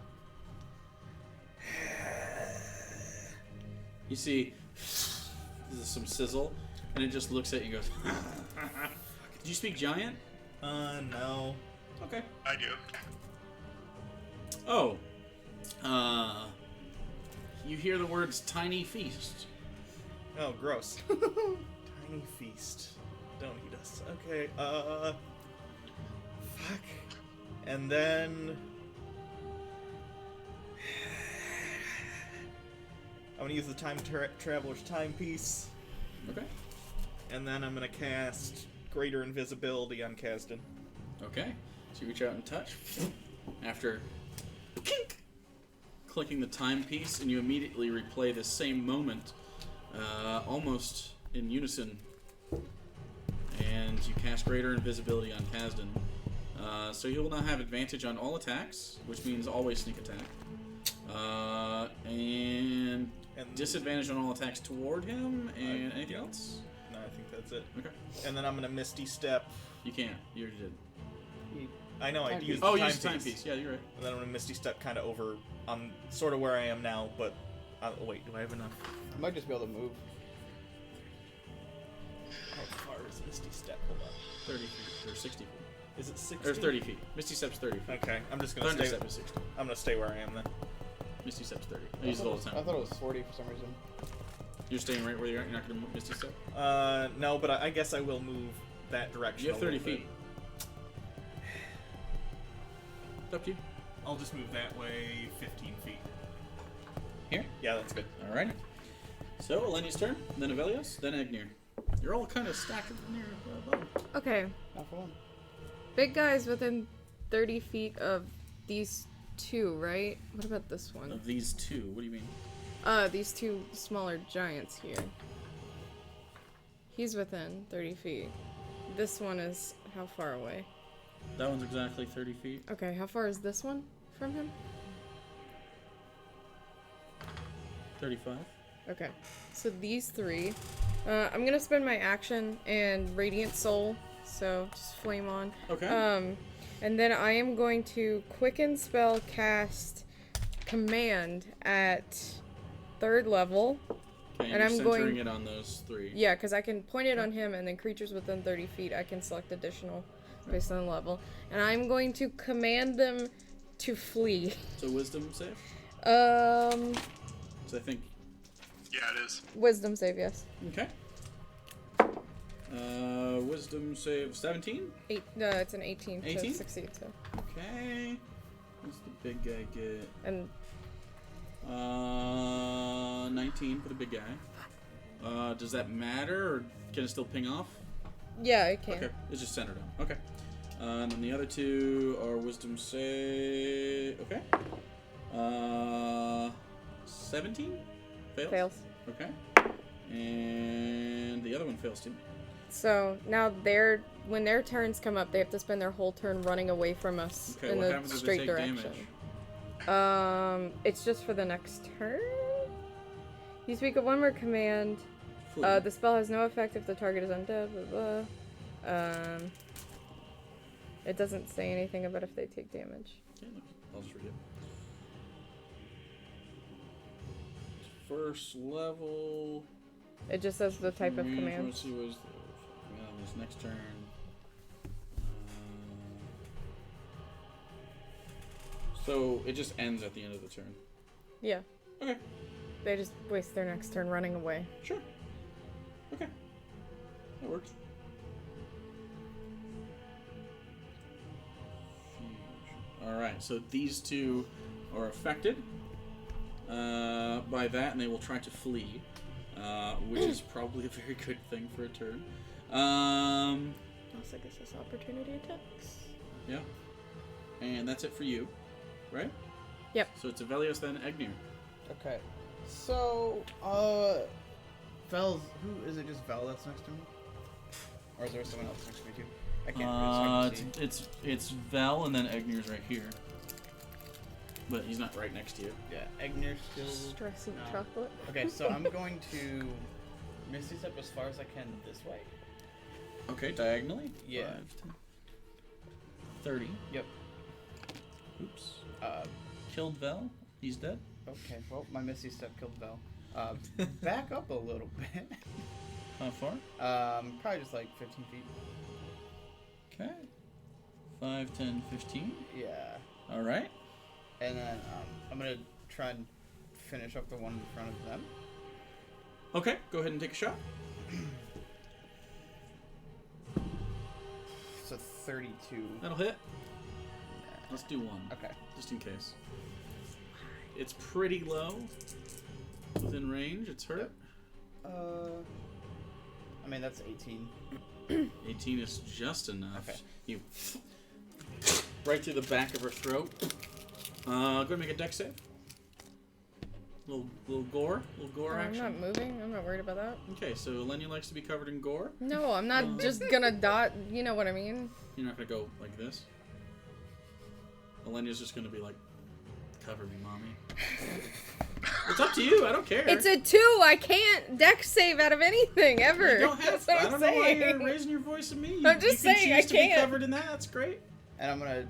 You see, this is some sizzle, and it just looks at you and goes, Did you speak giant? No. Okay. I do. Oh. You hear the words tiny feast. Oh, gross. Tiny feast. Don't eat us. Okay, fuck. And then... I'm gonna use the time traveler's timepiece, Okay. and then I'm gonna cast Greater Invisibility on Kasdan. Okay. So you reach out and touch. After clicking the timepiece, and you immediately replay the same moment, almost in unison. And you cast Greater Invisibility on Kasdan. So he will now have advantage on all attacks, which means always sneak attack. And disadvantage on all attacks toward him, and anything else? No, I think that's it. Okay. And then I'm gonna Misty Step. You can't. You already did. I know, I used Oh, the you used timepiece. timepiece. Yeah, you're right. And then I'm gonna Misty Step kind of over on sort of where I am now, but... wait, do I have enough? I might just be able to move. How far is Misty Step? Hold on. 30 feet. Or 60 feet. Is it 60? Or 30 feet. Misty Step's 30 feet. Okay, I'm just gonna Thunder stay... Step is 60. I'm gonna stay where I am then. Misty Step's 30. I use it all the time. I thought it was 40 for some reason. You're staying right where you're at? You're not going to Misty Step? No, but I guess I will move that direction. You have a 30 little feet. It's up to you. I'll just move that way 15 feet. Here? Yeah, that's good. Alright. So, Elenia's turn, then Avelios, then Egnir. You're all kind of stacked near the bottom. Okay. Not for one. Big guy's within 30 feet of these two, right? What about this one? Of these two, what do you mean? These two smaller giants here. He's within 30 feet. This one is how far away? That one's exactly 30 feet. Okay, how far is this one from him? 35. Okay, so these three. I'm gonna spend my action and Radiant Soul, so just flame on. Okay. And then I am going to quicken spell cast command at 3rd level. Okay, and you're I'm centering going- it on those three. Yeah, because I can point it on him, and then creatures within 30 feet, I can select additional based on the level. And I'm going to command them to flee. So wisdom save? Um, So I think... Yeah, it is. wisdom save, yes. Okay. Wisdom save 17? No, it's an 18 to 18? succeed, so. Okay. What's the big guy get? And 19 for the big guy. Does that matter, or can it still ping off? yeah, I can. Okay, it's just centered on. Okay. And then the other two are wisdom save. Okay. 17? Fails. Okay. And the other one fails too. So now when their turns come up, they have to spend their whole turn running away from us Okay, in what the happens if they straight take direction. damage? It's just for the next turn. You speak of one more command. Flee. The spell has no effect if the target is undead. Blah blah. It doesn't say anything about if they take damage. Okay, look, I'll just read it. First level. It just says the type of command. Let's see what is this next turn. So it just ends at the end of the turn. Yeah. Okay. They just waste their next turn running away. Sure. Okay. That works. Alright, so these two are affected by that, and they will try to flee, which is probably a very good thing for a turn. Also gives us opportunity attacks. Yeah. And that's it for you, right? Yep. So it's Avelios, then Egnir. Okay. So, Vel's, who is it? Just Vel that's next to me? Or is there someone else next to me too? I can't really see. It's Vel, and then Egnir's right here. But he's not right next to you. Yeah, Egnir's still... Stressy No. chocolate. Okay, so I'm going to Misty Step as far as I can this way. Okay, diagonally? Yeah. 5, 10, 30. Yep. Oops. Uh, Killed Vel. He's dead. okay, well, my Misty Step killed Vel. Back up a little bit. How far? Probably just like 15 feet. Okay. 5, 10, 15. Yeah. All right. And then I'm gonna try and finish up the one in front of them. Okay, go ahead and take a shot. So 32. That'll hit. Let's do one. Okay. Just in case. It's pretty low. Within range, it's hurt. I mean, that's 18. 18 is just enough. Okay. You right through the back of her throat. Go ahead and make a dex save. Little gore I'm action. not moving. I'm not worried about that. Okay, so Elenia likes to be covered in gore. No, I'm not just gonna dot. You know what I mean? You're not gonna go like this. Elenia's just gonna be like, cover me, mommy. It's up to you. I don't care. It's a 2. I can't dex save out of anything ever. You don't have. That's what I I'm don't know why saying. you're raising your voice at me. I'm just you can saying, choose I to can't. be covered in that. That's great. And I'm gonna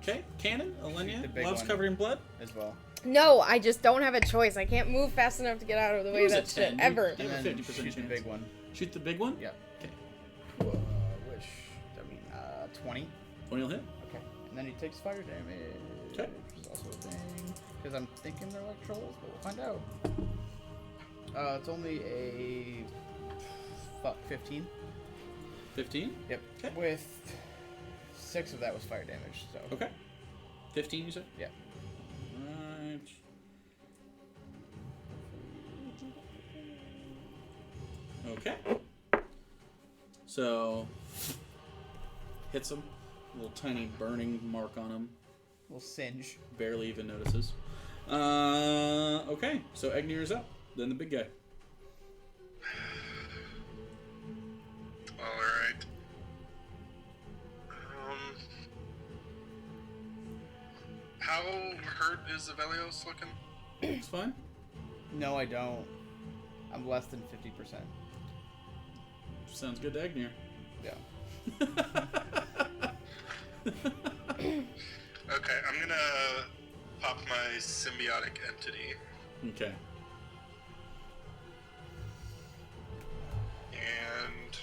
Okay, Cannon, Shoot the Elenia, big loves one. covered in blood. as well. No, I just don't have a choice. I can't move fast enough to get out of the way It was of a that shit 10. ever. You have And a then 50% shoot chance. the big one. Shoot the big one? Yeah. Okay. Which, 20. 20 will hit. Okay. And then he takes fire damage. Okay. Which is also a thing. Because I'm thinking they're like trolls, but we'll find out. It's only a 15. 15? Yep. Okay. With 6 of that was fire damage, so. Okay. 15, you said? Yeah. Right. Okay. So, hits him. A little tiny burning mark on him. We'll singe. Barely even notices. Okay. So Egnir is up. Then the big guy. All right. How hurt is Avelios looking? It's fine. No, I don't. I'm less than 50%. Sounds good to Egnir. Yeah. Okay, I'm gonna pop my symbiotic entity Okay. and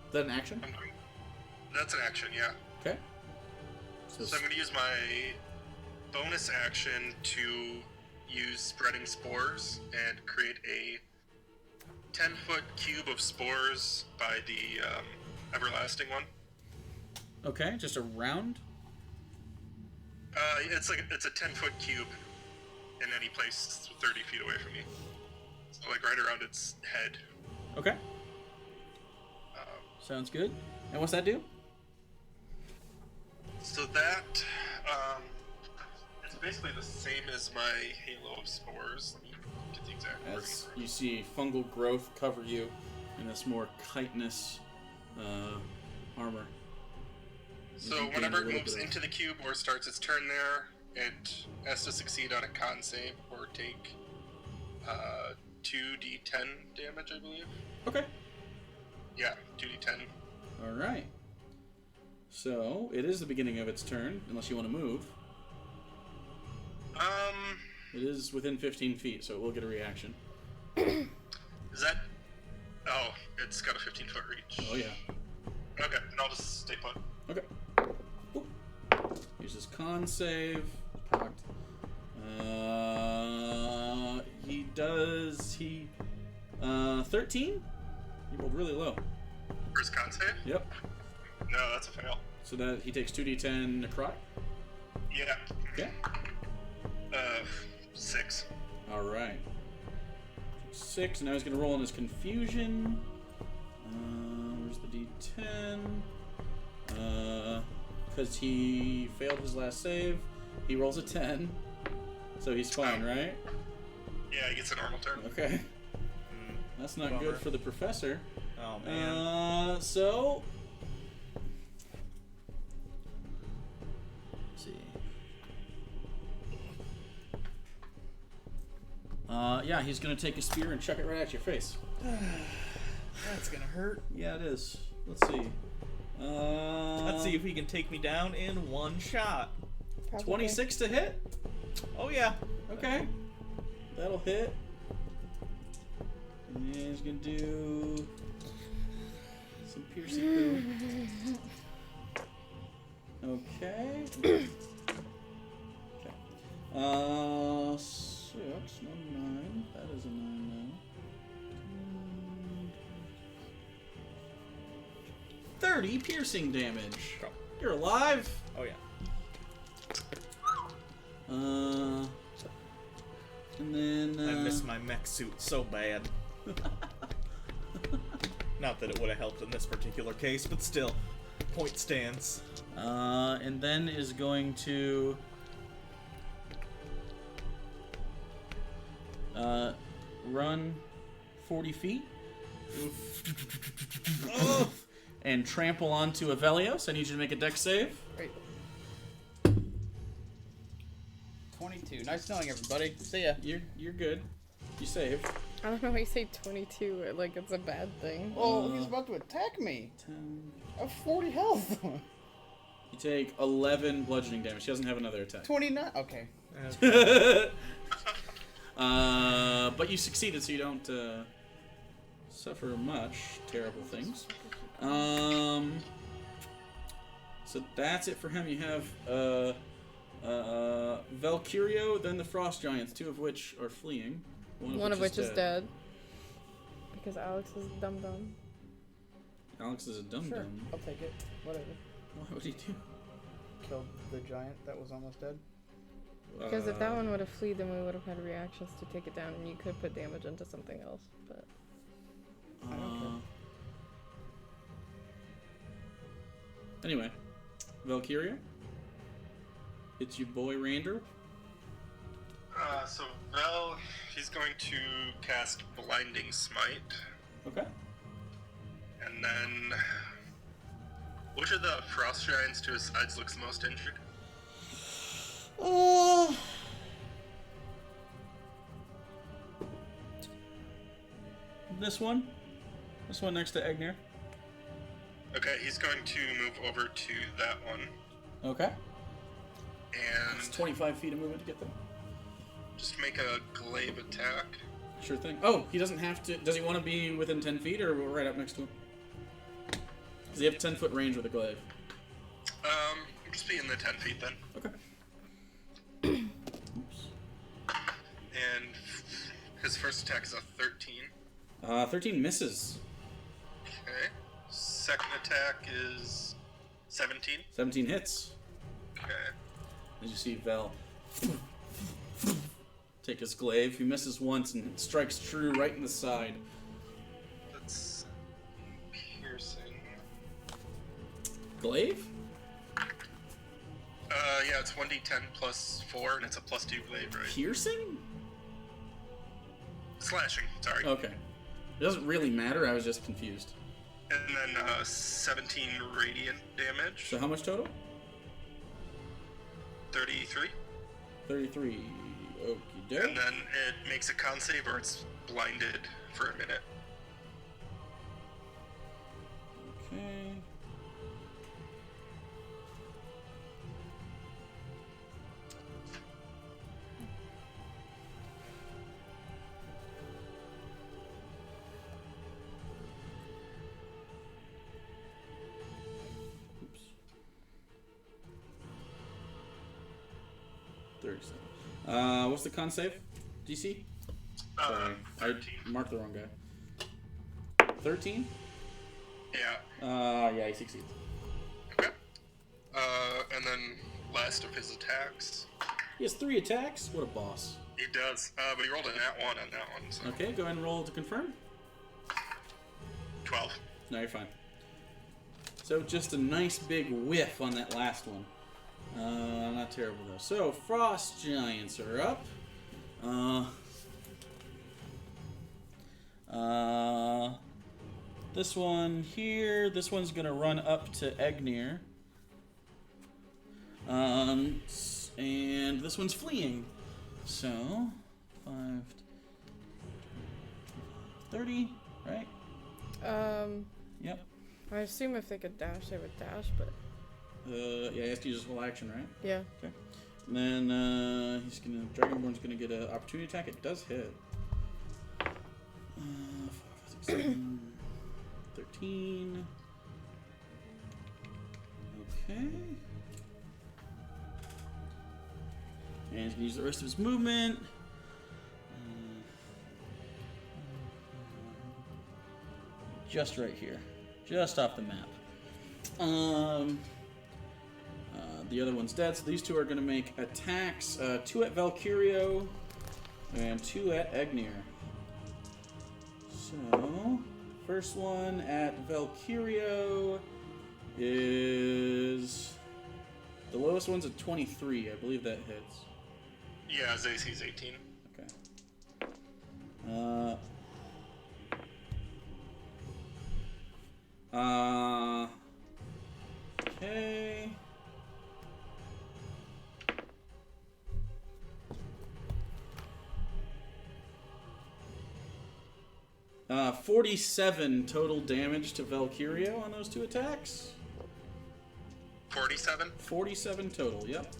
Is that an action? I'm going. That's an action, yeah. Okay. So I'm gonna use my bonus action to use spreading spores and create a 10-foot cube of spores by the everlasting one. Okay, just a round? It's a 10-foot cube in any place 30 feet away from me. So like right around its head. Okay. Sounds good. And what's that do? So that it's basically the same as my halo of spores. Let me get the exact wording. As you see fungal growth cover you in this more chitinous armor. So You gain a whenever it little moves bit of- into the cube or starts its turn there, it has to succeed on a con save or take 2d10 damage, I believe. Okay. Yeah, 2d10. Alright. So, it is the beginning of its turn, unless you want to move. It is within 15 feet, so it will get a reaction. Is that... Oh, it's got a 15-foot reach. Oh, yeah. Okay, then I'll just stay put. Okay. Oop. Uses con save. Proct. He does... 13? He rolled really low. First con save? Yep. No, that's a fail. So that he takes 2d10 necrotic. Yeah. Okay. 6. Alright. 6, and now he's going to roll on his confusion. Where's the d10? Because he failed his last save, he rolls a 10. So he's fine, right? Yeah, he gets a normal turn. Okay. That's not Bummer. good for the professor. Oh man. So... Let's see. Yeah, he's gonna take a spear and chuck it right at your face. That's gonna hurt. Yeah, it is. Let's see. Let's see if he can take me down in one shot. Probably. 26 to hit? Oh yeah. Okay. That'll hit. And he's gonna do some piercing poo. Okay. Okay. 6, no 9. That is a 9 now. 30 piercing damage. Go. You're alive. Oh yeah. And then I miss my mech suit so bad. Not that it would have helped in this particular case, but still, point stands. And then is going to run 40 feet. And trample onto Avelios. I need you to make a dex save. Great. 22. Nice knowing everybody. See ya. You're good. You saved. I don't know why you say 22, like it's a bad thing. Oh, he's about to attack me. 10. I have 40 health. You take 11 bludgeoning damage. She doesn't have another attack. 29. Okay. But you succeeded, so you don't suffer much terrible things. So that's it for him. You have Valkyrio, then the Frost Giants, 2 of which are fleeing. One of which is dead. Because Alex is dum-dum. Alex is a dum-dum. Sure. I'll take it. Whatever. What would he do? Killed the giant that was almost dead. Because if that one would have fled, then we would have had reactions to take it down, and you could put damage into something else. But I don't care. Anyway, Valkyria, it's your boy Rander. So Vel, he's going to cast Blinding Smite, Okay. and then which of the Frost Giants to his sides looks most injured? This one next to Egnir. Okay, he's going to move over to that one, Okay. It's and 25 feet of movement to get there. just make a glaive attack. Sure thing. Oh, he doesn't have to. Does he want to be within 10 feet or right up next to him? Does he have 10-foot range with a glaive? Just be in the 10 feet then. Okay. Oops. And his first attack is a 13. 13 misses. Okay. Second attack is 17. 17 hits. Okay. As you see Vel take his glaive. He misses once and strikes true right in the side. That's piercing. Glaive? Yeah, it's 1d10 plus 4, and it's a plus 2 glaive, right? Piercing? Slashing, sorry. Okay. It doesn't really matter. I was just confused. And then 17 radiant damage. So how much total? 33. 33. Okie doke. And then it makes a con save, or it's blinded for a minute. Okay. Oops. 37. What's the con save? DC? Sorry, 13. I marked the wrong guy. 13? Yeah. Yeah, he succeeds. Okay. And then last of his attacks. He has 3 attacks. What a boss. He does, but he rolled a nat 1 on that one, so. Okay, go ahead and roll to confirm. 12. No, you're fine. So just a nice big whiff on that last one. Not terrible though. So Frost Giants are up. This one here. This one's gonna run up to Egnir. And this one's fleeing. So 5, 30, right? Yep. I assume if they could dash, they would dash, but Yeah, you have to use his whole action, right? yeah. Okay. And then he's gonna Dragonborn's gonna get an opportunity attack. It does hit. 4, 5, 6, 7, 13. Okay. And he's gonna use the rest of his movement. Just right here, just off the map. The other one's dead, so these two are going to make attacks. 2 at Valkyrio and 2 at Egnir. So, first one at Valkyrio is... The lowest one's at 23. I believe that hits. Yeah, his AC's 18. Okay. Okay. 47 total damage to Valkyrio on those 2 attacks. 47? 47 total, yep.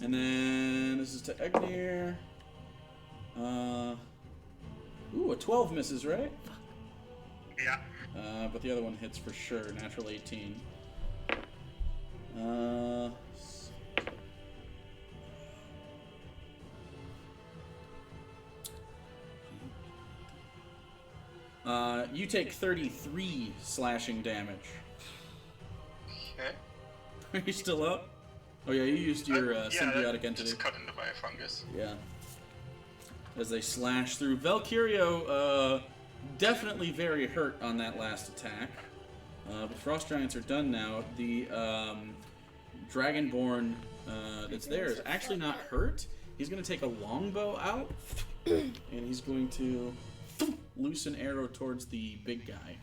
And then this is to Egnir. Ooh, a 12 misses, right? Yeah. But the other one hits for sure. Natural 18. You take 33 slashing damage. Okay. Are you still up? Oh yeah, you used your symbiotic that entity. just cut into my fungus. Yeah. As they slash through. Valkyrio, definitely very hurt on that last attack. But Frost Giants are done now. The Dragonborn that's there is actually not hurt. He's going to take a longbow out, and he's going to loose an arrow towards the big guy,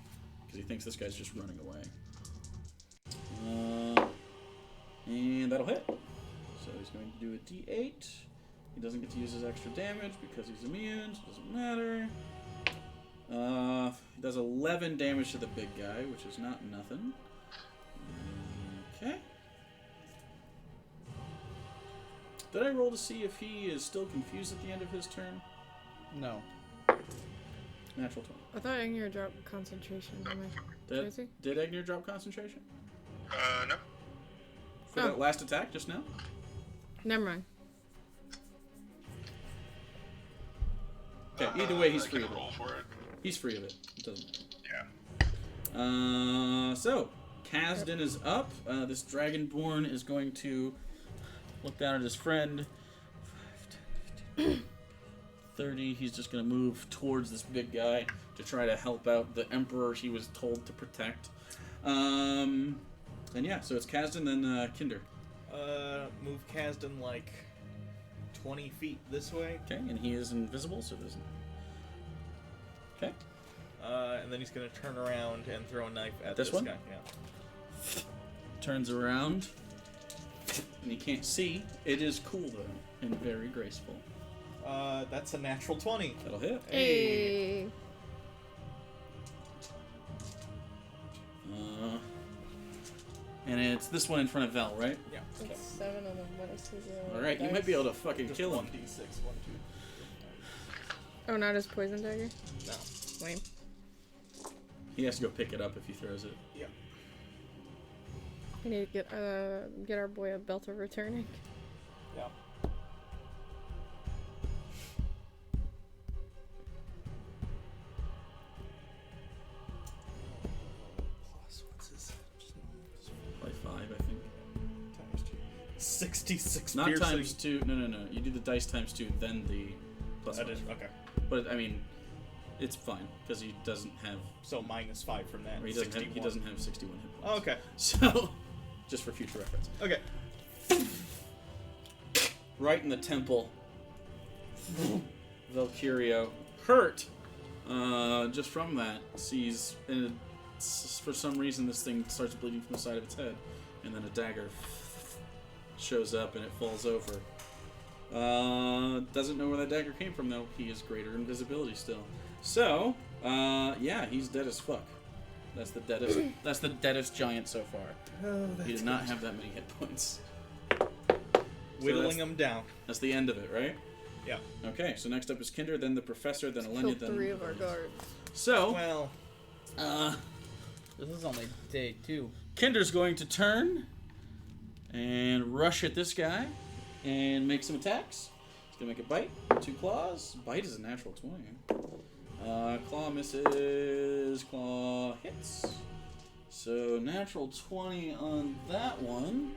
because he thinks this guy's just running away. And that'll hit. So he's going to do a d8. He doesn't get to use his extra damage because he's immune, so it doesn't matter. He does 11 damage to the big guy, which is not nothing. Okay. Did I roll to see if he is still confused at the end of his turn? No. Natural 20. I thought Egnir dropped concentration. Am I crazy? Did Egnir drop concentration? No. For that last attack just now? Never mind. Okay, either way, he's I free can of it. roll for it. He's free of it. It doesn't Yeah. matter. So, Kasdan is up. This Dragonborn is going to look down at his friend. 5, 10, 15, 30. He's just going to move towards this big guy to try to help out the Emperor he was told to protect. And yeah, so it's Kasdan, then Kinder. Move Kasdan like 20 feet this way. Okay, and he is invisible, so it doesn't. Okay. And then he's gonna turn around and throw a knife at This this one? guy. Yeah. Turns around, and he can't see. It is cool, though, and very graceful. That's a natural 20. That'll hit. Hey. And it's this one in front of Vel, right? Yeah. It's 7 of them. What is his Alright, you might be able to fucking Just kill him. 1d6, 1, 2. Oh, not his poison dagger? No. Lame. He has to go pick it up if he throws it. Yeah. We need to get our boy a belt of returning. Yeah. Plus, what's his? Probably 5, I think. Times 2. 66 Not piercing. times 2. No. You do the dice times 2, then the plus That 5. is, okay. But, I mean, it's fine, because he doesn't have... So minus 5 from that. Or he doesn't have 61 hit points. Oh, okay. So, just for future reference. Okay. Right in the temple. Valkyrio, hurt just from that, sees, and for some reason this thing starts bleeding from the side of its head, and then a dagger shows up and it falls over. Doesn't know where that dagger came from, though. He has greater invisibility still. So, yeah, he's dead as fuck. That's the deadest. That's the deadest giant so far. Oh, that's He did not have that many hit points. Whittling them down. That's the end of it, right? Yeah. Okay, so next up is Kinder, then the Professor, then Alenia, Killed then... 3 of our guards. So, Well, This is only day 2. Kinder's going to turn and rush at this guy and make some attacks. He's going to make a bite. 2 claws. Bite is a natural 20. Claw misses. Claw hits. So, natural 20 on that one.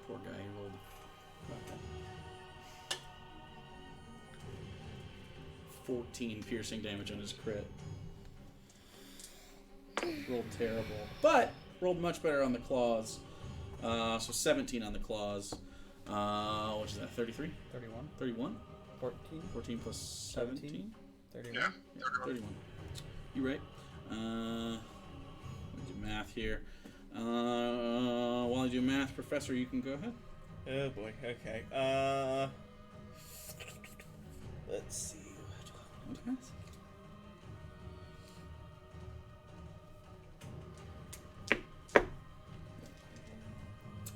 Poor guy, he rolled. Okay. 14 piercing damage on his crit. Rolled terrible. But rolled much better on the claws. So 17 on the claws. Which is that? 33? 31. 31? 14. 14 plus 17? 31. Yeah, 31. You right. Let me do math here. While I do math, Professor, you can go ahead. oh boy. Okay. Let's see. Okay.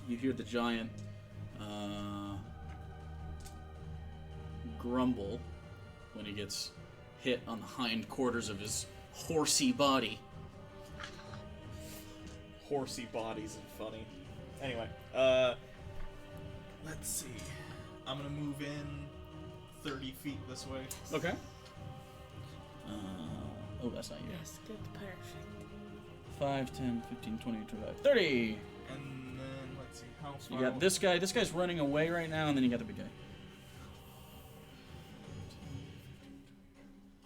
You hear the giant grumble when he gets hit on the hind quarters of his horsey body. Horsey bodies and funny. Anyway, let's see. I'm gonna move in 30 feet this way. Okay. Oh, that's not you. Yes, good, perfect. 5, 10, 15, 20, 25, 30! And then, let's see, how So far... you got this guy. This guy's running away right now, and then you got the big guy.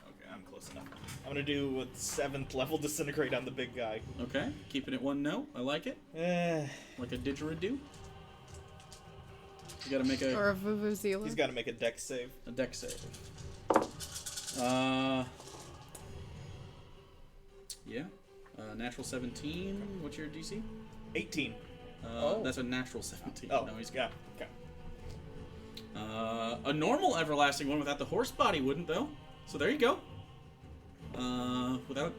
Okay, I'm close enough. I'm gonna do a 7th level disintegrate on the big guy. Okay, keeping it 1 no. I like it. Like a didgeridoo. You gotta make Or a Vuvuzela. He's gotta make a dex save. a deck save. Yeah. Natural 17. What's your DC? 18. That's a natural 17. Oh, No, he's yeah, okay. A normal everlasting one without the horse body wouldn't, though. So there you go. Without...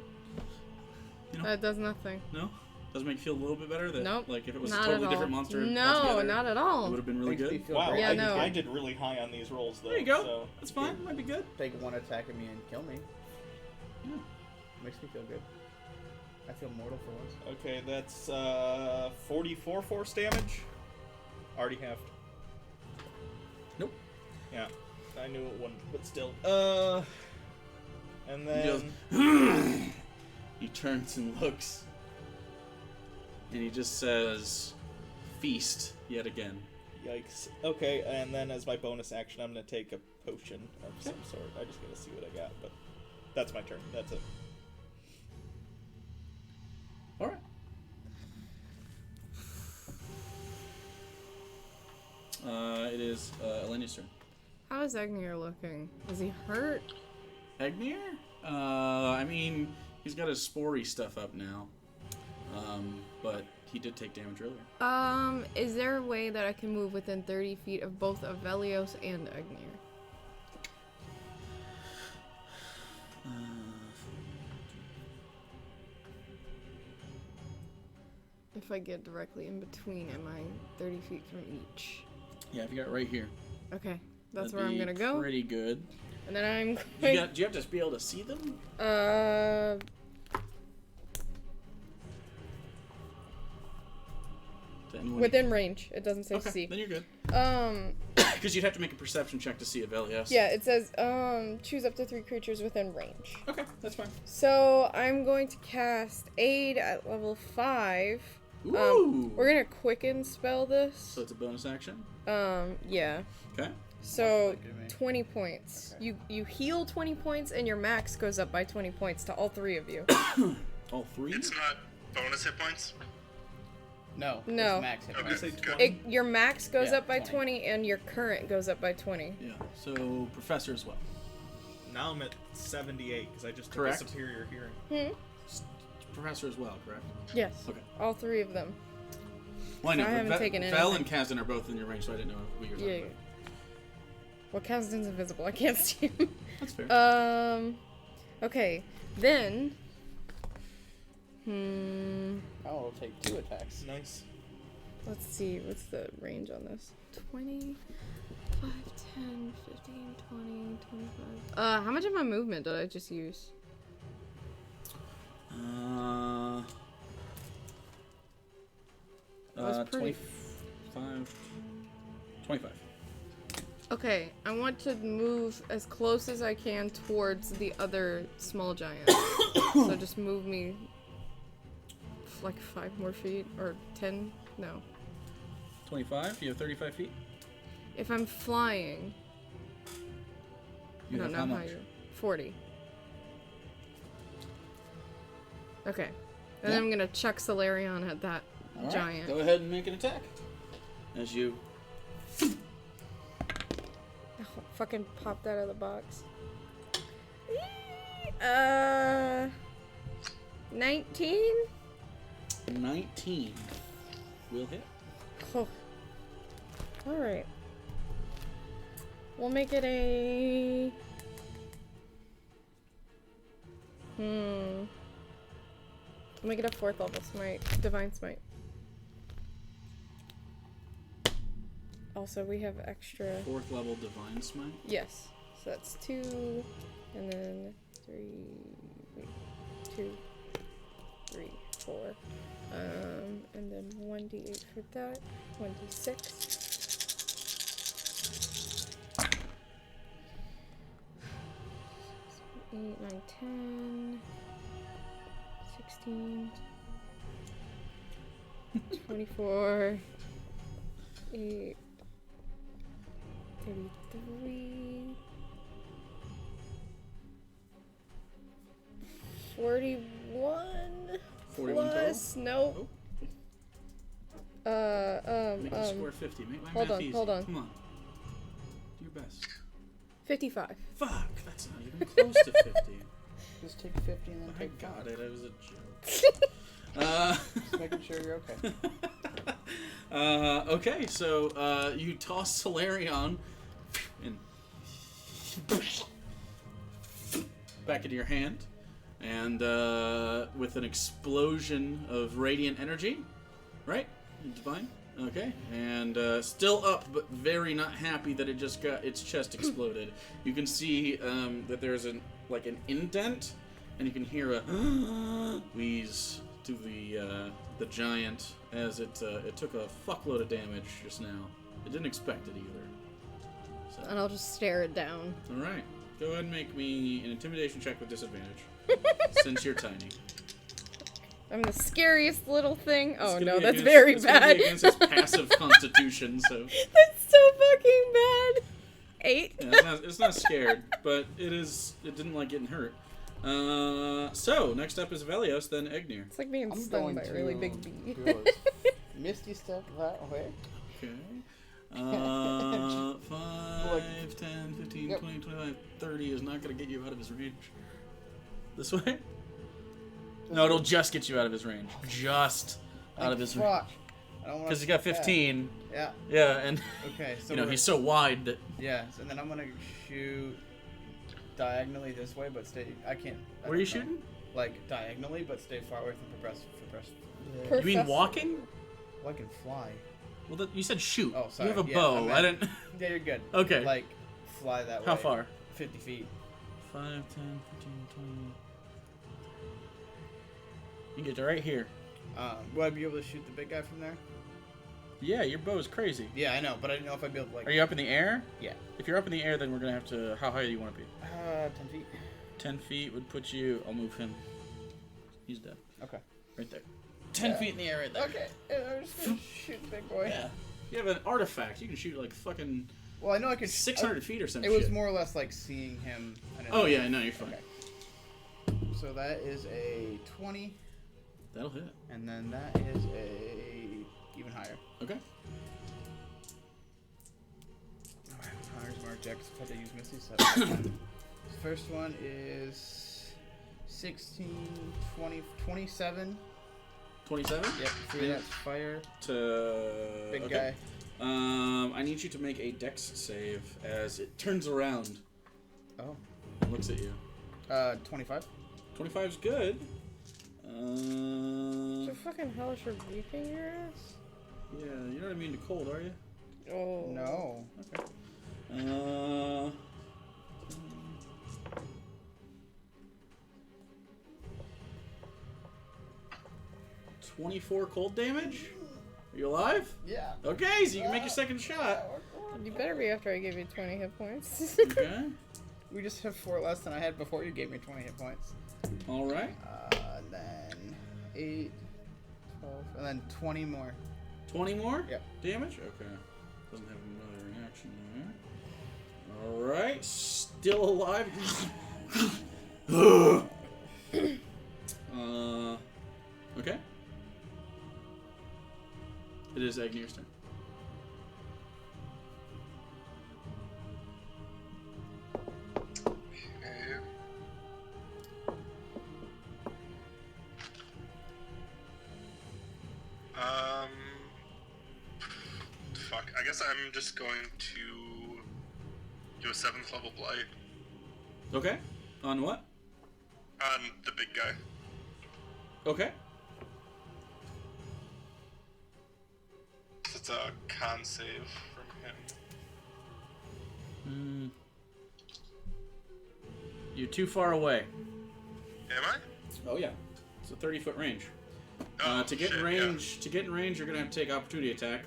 You know, That does nothing. no? Doesn't make you feel a little bit better? That, Nope. Like, if it was Not a totally at different all. monster No, altogether, not at it all. would have been really Makes me good. feel Wow, great. Yeah, no. I did really high on these rolls, though. There you go. So. That's fine. Might be good. Take 1 attack at me and kill me. Yeah. Makes me feel good. I feel mortal for once. Okay, that's 44 force damage. Already halved. Nope. Yeah, I knew it wouldn't, but still. And He goes, then he turns and looks. And he just says, feast yet again. yikes. Okay, and then as my bonus action, I'm gonna take a potion of some sort. I just gotta see what I got, but that's my turn. That's it. Alright. It is Elenia's turn. How is Agnier looking? Is he hurt? Agnier? I mean, he's got his spory stuff up now. But he did take damage earlier. Is there a way that I can move within 30 feet of both Avelios and Agnier? If I get directly in between, am I 30 feet from each? Yeah, if you got it right here. Okay, that's That'd where I'm be gonna go. Pretty good. And then I'm Do going you have to be able to see them? To anyone- within range. It doesn't say Okay, see. then you're good. Um, Because you'd have to make a perception check to see Avelios. yeah, it says, choose up to 3 creatures within range. Okay, that's fine. So, I'm going to cast Aid at level 5. Ooh! We're gonna quicken spell this. So it's a bonus action? Yeah. Okay. So, What does that give me? 20 points. Okay. You heal 20 points, and your max goes up by 20 points to all 3 of you. All 3? It's not bonus hit points. No. No. It's max hit Okay. points. say good. 20. Your max goes Yeah, up by 20. 20, and your current goes up by 20. Yeah, so Professor as well. Now I'm at 78 because I just took Correct. a superior hearing. Professor as well, correct? Yes. Okay. All 3 of them. Well, I know, I but haven't taken Vel anything. and Kazdan are both in your range, so I didn't know what you were talking Yeah. about. Well, Kazdan's invisible. I can't see him. That's fair. Okay. Then I'll take 2 attacks. Nice. Let's see, what's the range on this? 20, 5, 10, 15, 20, 25. How much of my movement did I just use? 25. Okay, I want to move as close as I can towards the other small giant. So just move me like 5 more feet, or 10? No. 25? You have 35 feet? If I'm flying, You I don't have know how how much? you. 40. Okay. And Yeah. then I'm gonna chuck Solarion at that All right, giant. go ahead and make an attack. As you... Oh, fucking popped out of the box. 19? 19 will hit. Oh. Alright. We'll make it a... We'll make it a 4th level smite. Divine smite. Also, we have extra... 4th level divine smite. Yes. So that's 2, and then 3... Wait. 2, 3, 4. And then 1d8 for that. 1d6. 8, 9, 10, 16, 24, 8, 33, 41 41 plus, nope. Make a square 50. Make my hold math on, easy. hold on. Come on. Do your best. 55. Fuck, that's not even close to 50. Just take 50 and then I take got 5. it. It was a joke. Just making sure you're okay. Okay, so you toss Solarion and back into your hand, and with an explosion of radiant energy, right? Divine. Okay, and still up, but very not happy that it just got its chest exploded. You can see that there's an indent, and you can hear a wheeze to the giant as it took a fuckload of damage just now. It didn't expect it either. So, And I'll just stare it down. all right, go ahead and make me an intimidation check with disadvantage, since you're tiny. I'm the scariest little thing. It's Oh gonna no, be that's against- very it's gonna bad. be against its passive constitution, so That's so fucking bad. 8. yeah, it's not scared, but it didn't like getting hurt. So next up is Velios, then Egnir. It's like being I'm stung going by a to really big bee. do a Misty step that way. Okay. 5, 10, 15, Yep. 20, 25, 30 is not going to get you out of his range. This way? No, it'll just get you out of his range. Just out of his range. Fuck. I don't want Because he got 15. Yeah. Yeah, and Okay, so you know we're- he's so wide that Yes, and then I'm gonna shoot diagonally this way, but stay. I can't. I where are you don't know. shooting? Like diagonally, but stay far away from progress. Per- You mean Professor. walking? Well, I can fly. Well, you said shoot. Oh, sorry. You have a Yeah, bow. I meant- I didn't. Yeah, you're good. Okay. Like fly that way. How far? 50 feet. 5, 10, 15, 20. You can get to right here. Will I be able to shoot the big guy from there? Yeah, your bow is crazy. Yeah, I know, but I didn't know if I'd be able to like. Are you up in the air? Yeah. If you're up in the air, then we're gonna have to. How high do you want to be? 10 feet. 10 feet would put you. I'll move him. He's dead. Okay. Right there. 10 Yeah. feet in the air right there. Okay. I'm just gonna shoot the big boy. Yeah. You have an artifact. You can shoot like fucking Well, I know I could. 600 feet or some It shit. was more or less like seeing him. I didn't Oh know. yeah, I know you're fine. Okay. So that is a 20, That'll hit. and then that is a even higher. Okay. Higher's my objects. If I had to use Misty Step. First one is 16, 20, 27. 27. Yep, 3 that's fire. To Big okay. guy. I need you to make a dex save as it turns around Oh. and looks at you. 25. 25 is good. So fucking hellish rebuking your ass? Yeah, you're not immune to cold, are you? Oh. No. Okay. 24 cold damage? Are you alive? Yeah. Okay, so you can make your second shot. You better be after I give you 20 hit points. Okay. We just have 4 less than I had before you gave me 20 hit points. Alright. Then 8, 12, and then 20 more. 20 more? Yep. Damage? Okay. Doesn't have another reaction there. Alright. Still alive. Okay. It is Agnir's turn. Okay. Fuck. I guess I'm just going to do a 7th level blight Okay. On what? on the big guy. Okay. It's a con save from him. You're too far away. Am I? Oh yeah. It's a 30-foot range. Oh, To get shit, in range, you're gonna have to take opportunity attack.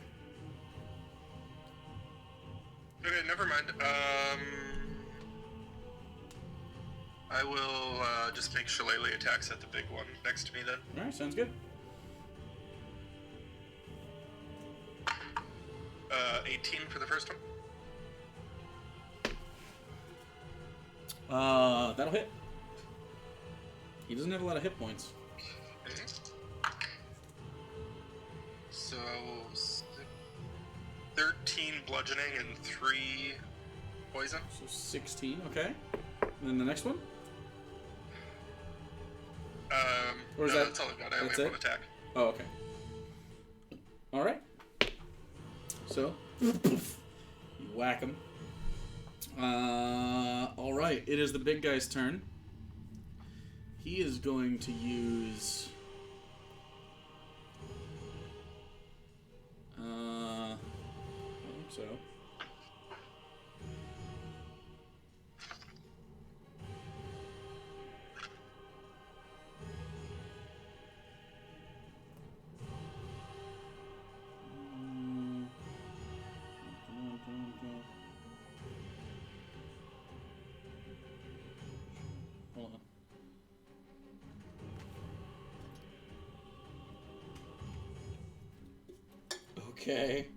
Yeah. Okay, never mind. I will just make Shillelagh attacks at the big one next to me then. All right, sounds good. 18 for the first one. That'll hit. He doesn't have a lot of hit points. Okay. So 13 bludgeoning and 3 poison. So 16. Okay. And then the next one. Or is No, that- that's all I've got. I only that's have it? one attack. Oh, okay. All right. So you whack him. All right. It is the big guy's turn. He is going to use. I think so. Hold on. Okay.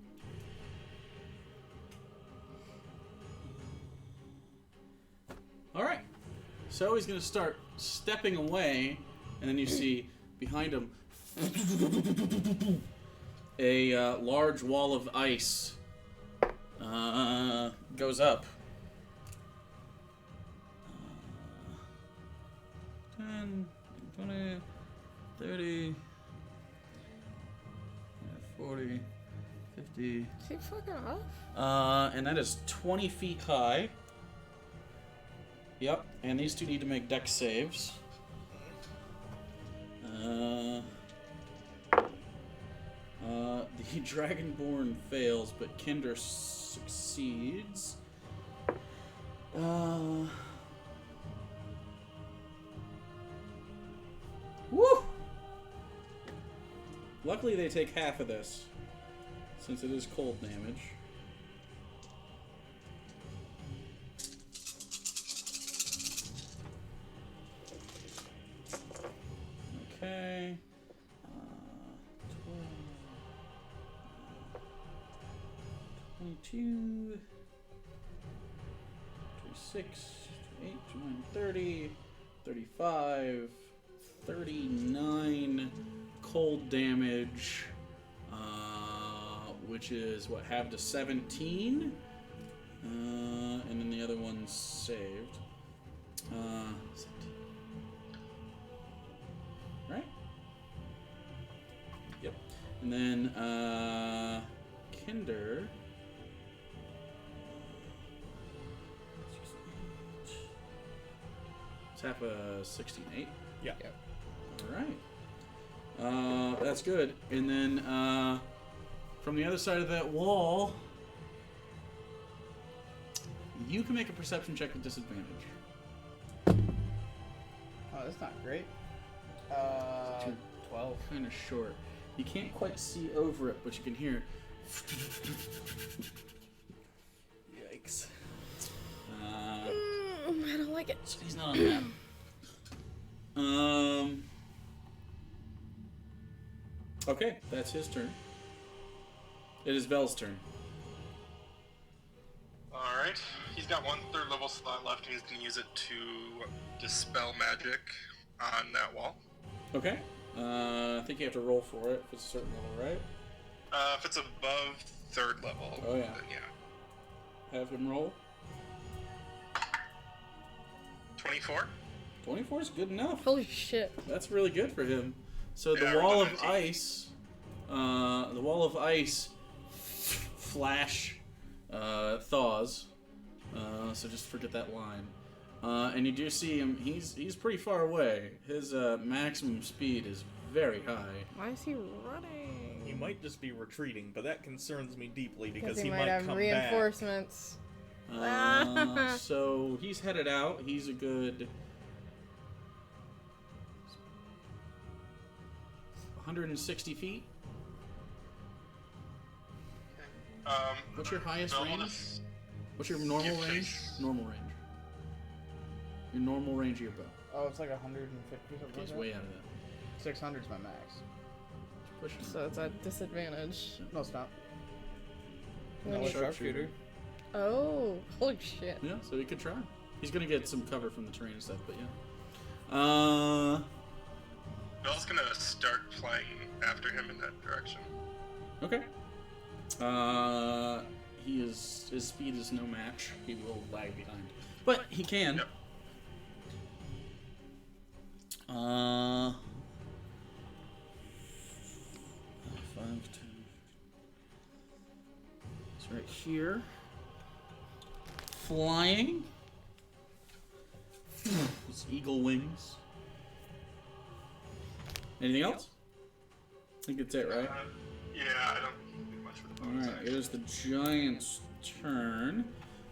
All right. So he's going to start stepping away, and then you see behind him a large wall of ice goes up. 10, 20, 30, 40, 50. Is he fucking off? And that is 20 feet high. Yep, and these two need to make dex saves. The Dragonborn fails, but Kinder succeeds. Woo! Luckily, they take half of this, since it is cold damage. Okay. 22, 26, 28, 29, 30, 35, 39 cold damage, which is what, halved to 17, and then the other one's saved. 17. Right? Yep. And then Kinder. It's half a 16, 8. Yeah. Yep. All right. That's good. And then from the other side of that wall, you can make a perception check with disadvantage. Oh, that's not great. 12. Kind of short. You can't quite see over it, but you can hear. Yikes. I don't like it. So he's not on that. Okay, that's his turn. It is Vel's turn. Alright. He's got 1 third level slot left, and he's going to use it to dispel magic on that wall. Okay. I think you have to roll for it if it's a certain level, right? If it's above 3rd level, Oh, yeah. then yeah. Have him roll. 24? 24 is good enough. Holy shit. That's really good for him. So the Yeah, wall of redundancy. ice, flash, thaws. So just forget that line. And you do see him. He's pretty far away. His maximum speed is very high. Why is he running? He might just be retreating, but that concerns me deeply because he he might have come reinforcements. So he's headed out. He's a good 160 feet. What's your highest Vel will range? just What's your normal give range? chase. Normal range. Your normal range of your bow. Oh, it's like 150 something. He's like way out of that. that? 600's my max. Push him. So it's at disadvantage. No, it's not. When No, you- it's sharpshooter. Oh, holy shit. Yeah, so he could try. He's gonna get some cover from the terrain and stuff, but yeah. Vel's going to start flying after him in that direction. Okay. His speed is no match. He will lag behind, but he can. Yep. 5, 10. It's right here. Flying. His eagle wings. Anything else? I think that's it, right? Yeah, I don't do much with the bonus Alright, it action. is the giant's turn.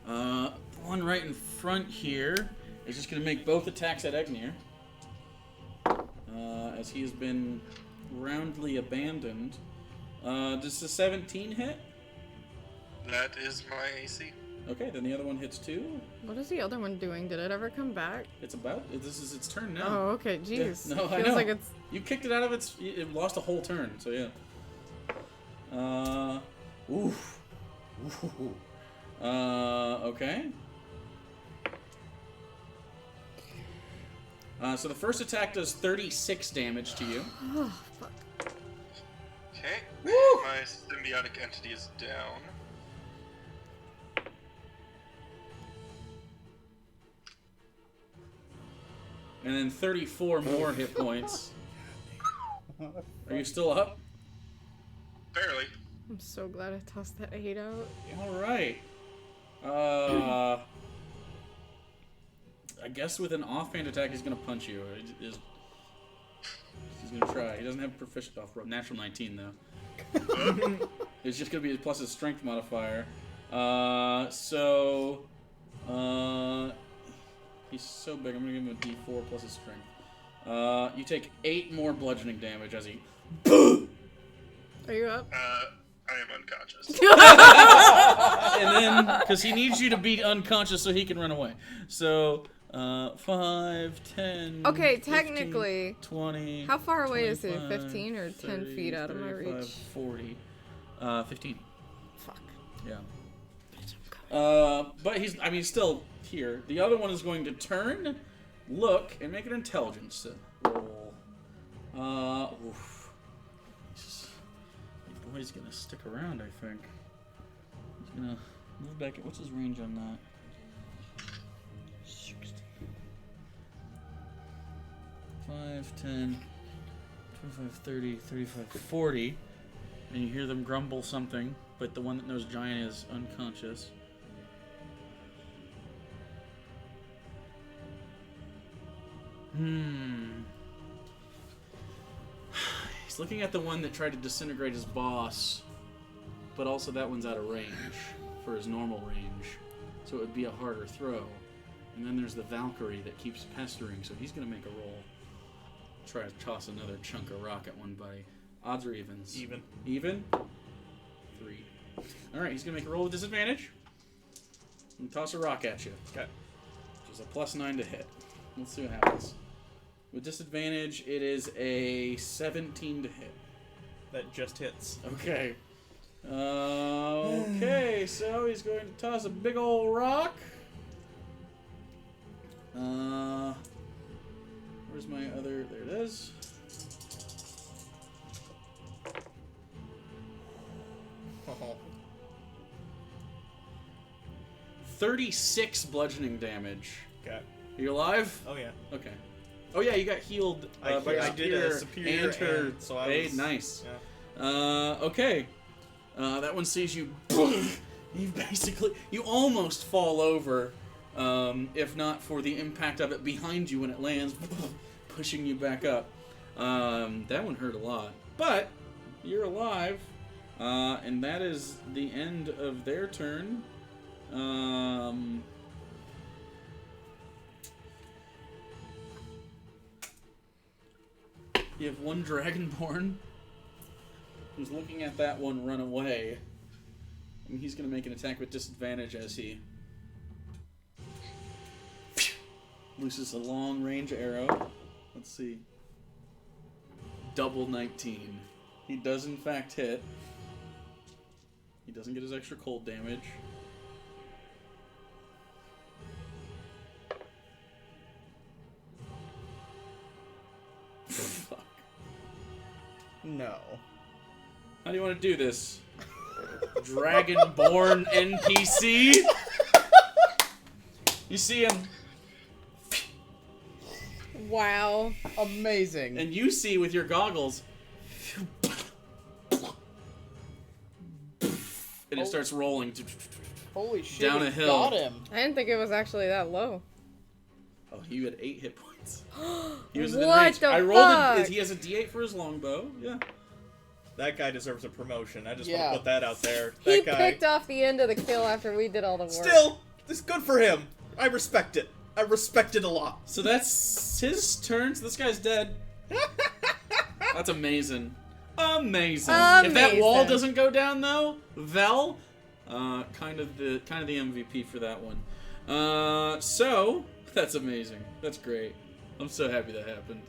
The one right in front here is just going to make both attacks at Egnir. As he has been roundly abandoned. Does the 17 hit? That is my AC. Okay, then the other one hits too. What is the other one doing? Did it ever come back? This is its turn now. Oh, okay. Jeez. Yeah, no, It I feels know. like it's. You kicked it out of its. It lost a whole turn, so yeah. Oof. Ooh. Okay. So the first attack does 36 damage to you. Oh, fuck. Okay. Woo! My symbiotic entity is down. And then 34 more hit points. Are you still up? Barely. I'm so glad I tossed that 8 out. Alright. I guess with an offhand attack, he's going to punch you. He's going to try. He doesn't have proficient off natural 19, though. It's just going to be plus his strength modifier. He's so big, I'm going to give him a d4 plus his strength. You take 8 more bludgeoning damage as he... Are you up? I am unconscious. And then, because he needs you to be unconscious so he can run away. So, 5, 10... Okay, 15, technically, 20... how far away is he? 25, 15 or 10 30, feet out of my 35, reach? 40. 15. Fuck. Yeah. But he's still here. The other one is going to turn, look, and make an intelligence roll. Oof. The boy's gonna stick around, I think. He's gonna move back. What's his range on that? 60. 5, 10, 25, 30, 35, 40. And you hear them grumble something, but the one that knows giant is unconscious. He's looking at the one that tried to disintegrate his boss, but also that one's out of range for his normal range, so it would be a harder throw. And then there's the Valkyrie that keeps pestering, so he's going to make a roll. Try to toss another chunk of rock at one buddy. Odds or evens? Even. Even? 3. Alright, he's going to make a roll with disadvantage. And toss a rock at you. Okay. Which is a +9 to hit. Let's see what happens. With disadvantage, it is a 17 to hit. That just hits. Okay. Okay, so he's going to toss a big old rock. Where's my other... There it is. Oh. 36 bludgeoning damage. Okay. Are you alive? Oh, yeah. Okay. Oh yeah, you got healed by your I did a superior and her and so I aid. was... Nice. Yeah. Okay. That one sees you. You almost fall over, if not for the impact of it behind you when it lands, pushing you back up. That one hurt a lot, but you're alive, and that is the end of their turn. You have one Dragonborn who's looking at that one run away. And he's going to make an attack with disadvantage as he looses a long range arrow. Let's see. Double 19. He does in fact hit. He doesn't get his extra cold damage. Fuck. No. How do you want to do this? Dragonborn NPC? You see him, Wow. Amazing. and you see with your goggles, and it starts rolling. Holy shit. Down a it hill. Got him. I didn't think it was actually that low. Oh, he had 8 hit points. He was What within range. the I rolled fuck? it. He has a D8 for his longbow. Yeah. That guy deserves a promotion. I just Yeah. want to put that out there. He That guy. picked off the end of the kill after we did all the work. Still, it's good for him. I respect it. I respect it a lot. So that's his turn. So this guy's dead. That's amazing. Amazing. If that wall Amazing. doesn't go down though, Vel, kind of the MVP for that one. So that's amazing. That's great. I'm so happy that happened.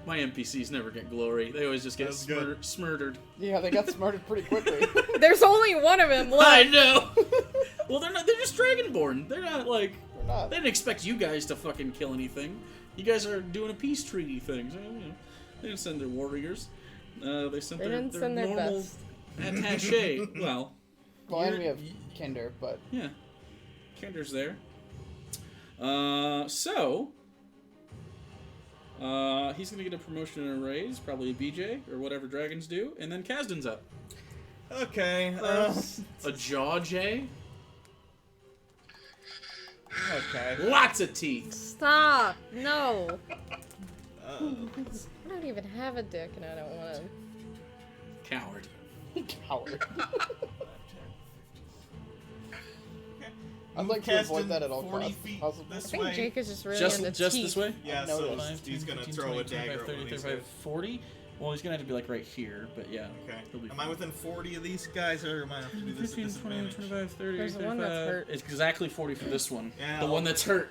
My NPCs never get glory. They always just get That's good. smurdered. Yeah, they got smarted pretty quickly. There's only one of him left. I know. Well, they're not. They're just Dragonborn. They're not like. They're not. They didn't expect you guys to fucking kill anything. You guys are doing a peace treaty thing. So, you know, they didn't send their warriors. They sent They their, didn't their send their normal best. attache. Well, Well, and you're- we have Kinder, but yeah, Kender's there. He's gonna get a promotion and a raise, probably a BJ or whatever dragons do, and then Kasdan's up. Okay. A Jaw J, Okay. lots of teeth. Stop. No. Uh, I don't even have a dick and I don't want to. Coward. coward. I'd like to avoid that at all 40 costs. feet Possibly. I this think way. Jake is just really Just into just teeth. this way. Yeah, No, so it's he's gonna throw a dagger at one of these guys. 40. Well, he's gonna have to be like right here, but yeah. Okay. He'll be Am I within 40 of these guys, or am I have to do this at 15, 20, disadvantage? 25, 30, There's the one that's 35. hurt. It's exactly 40 for this one. Yeah, the one that's hurt.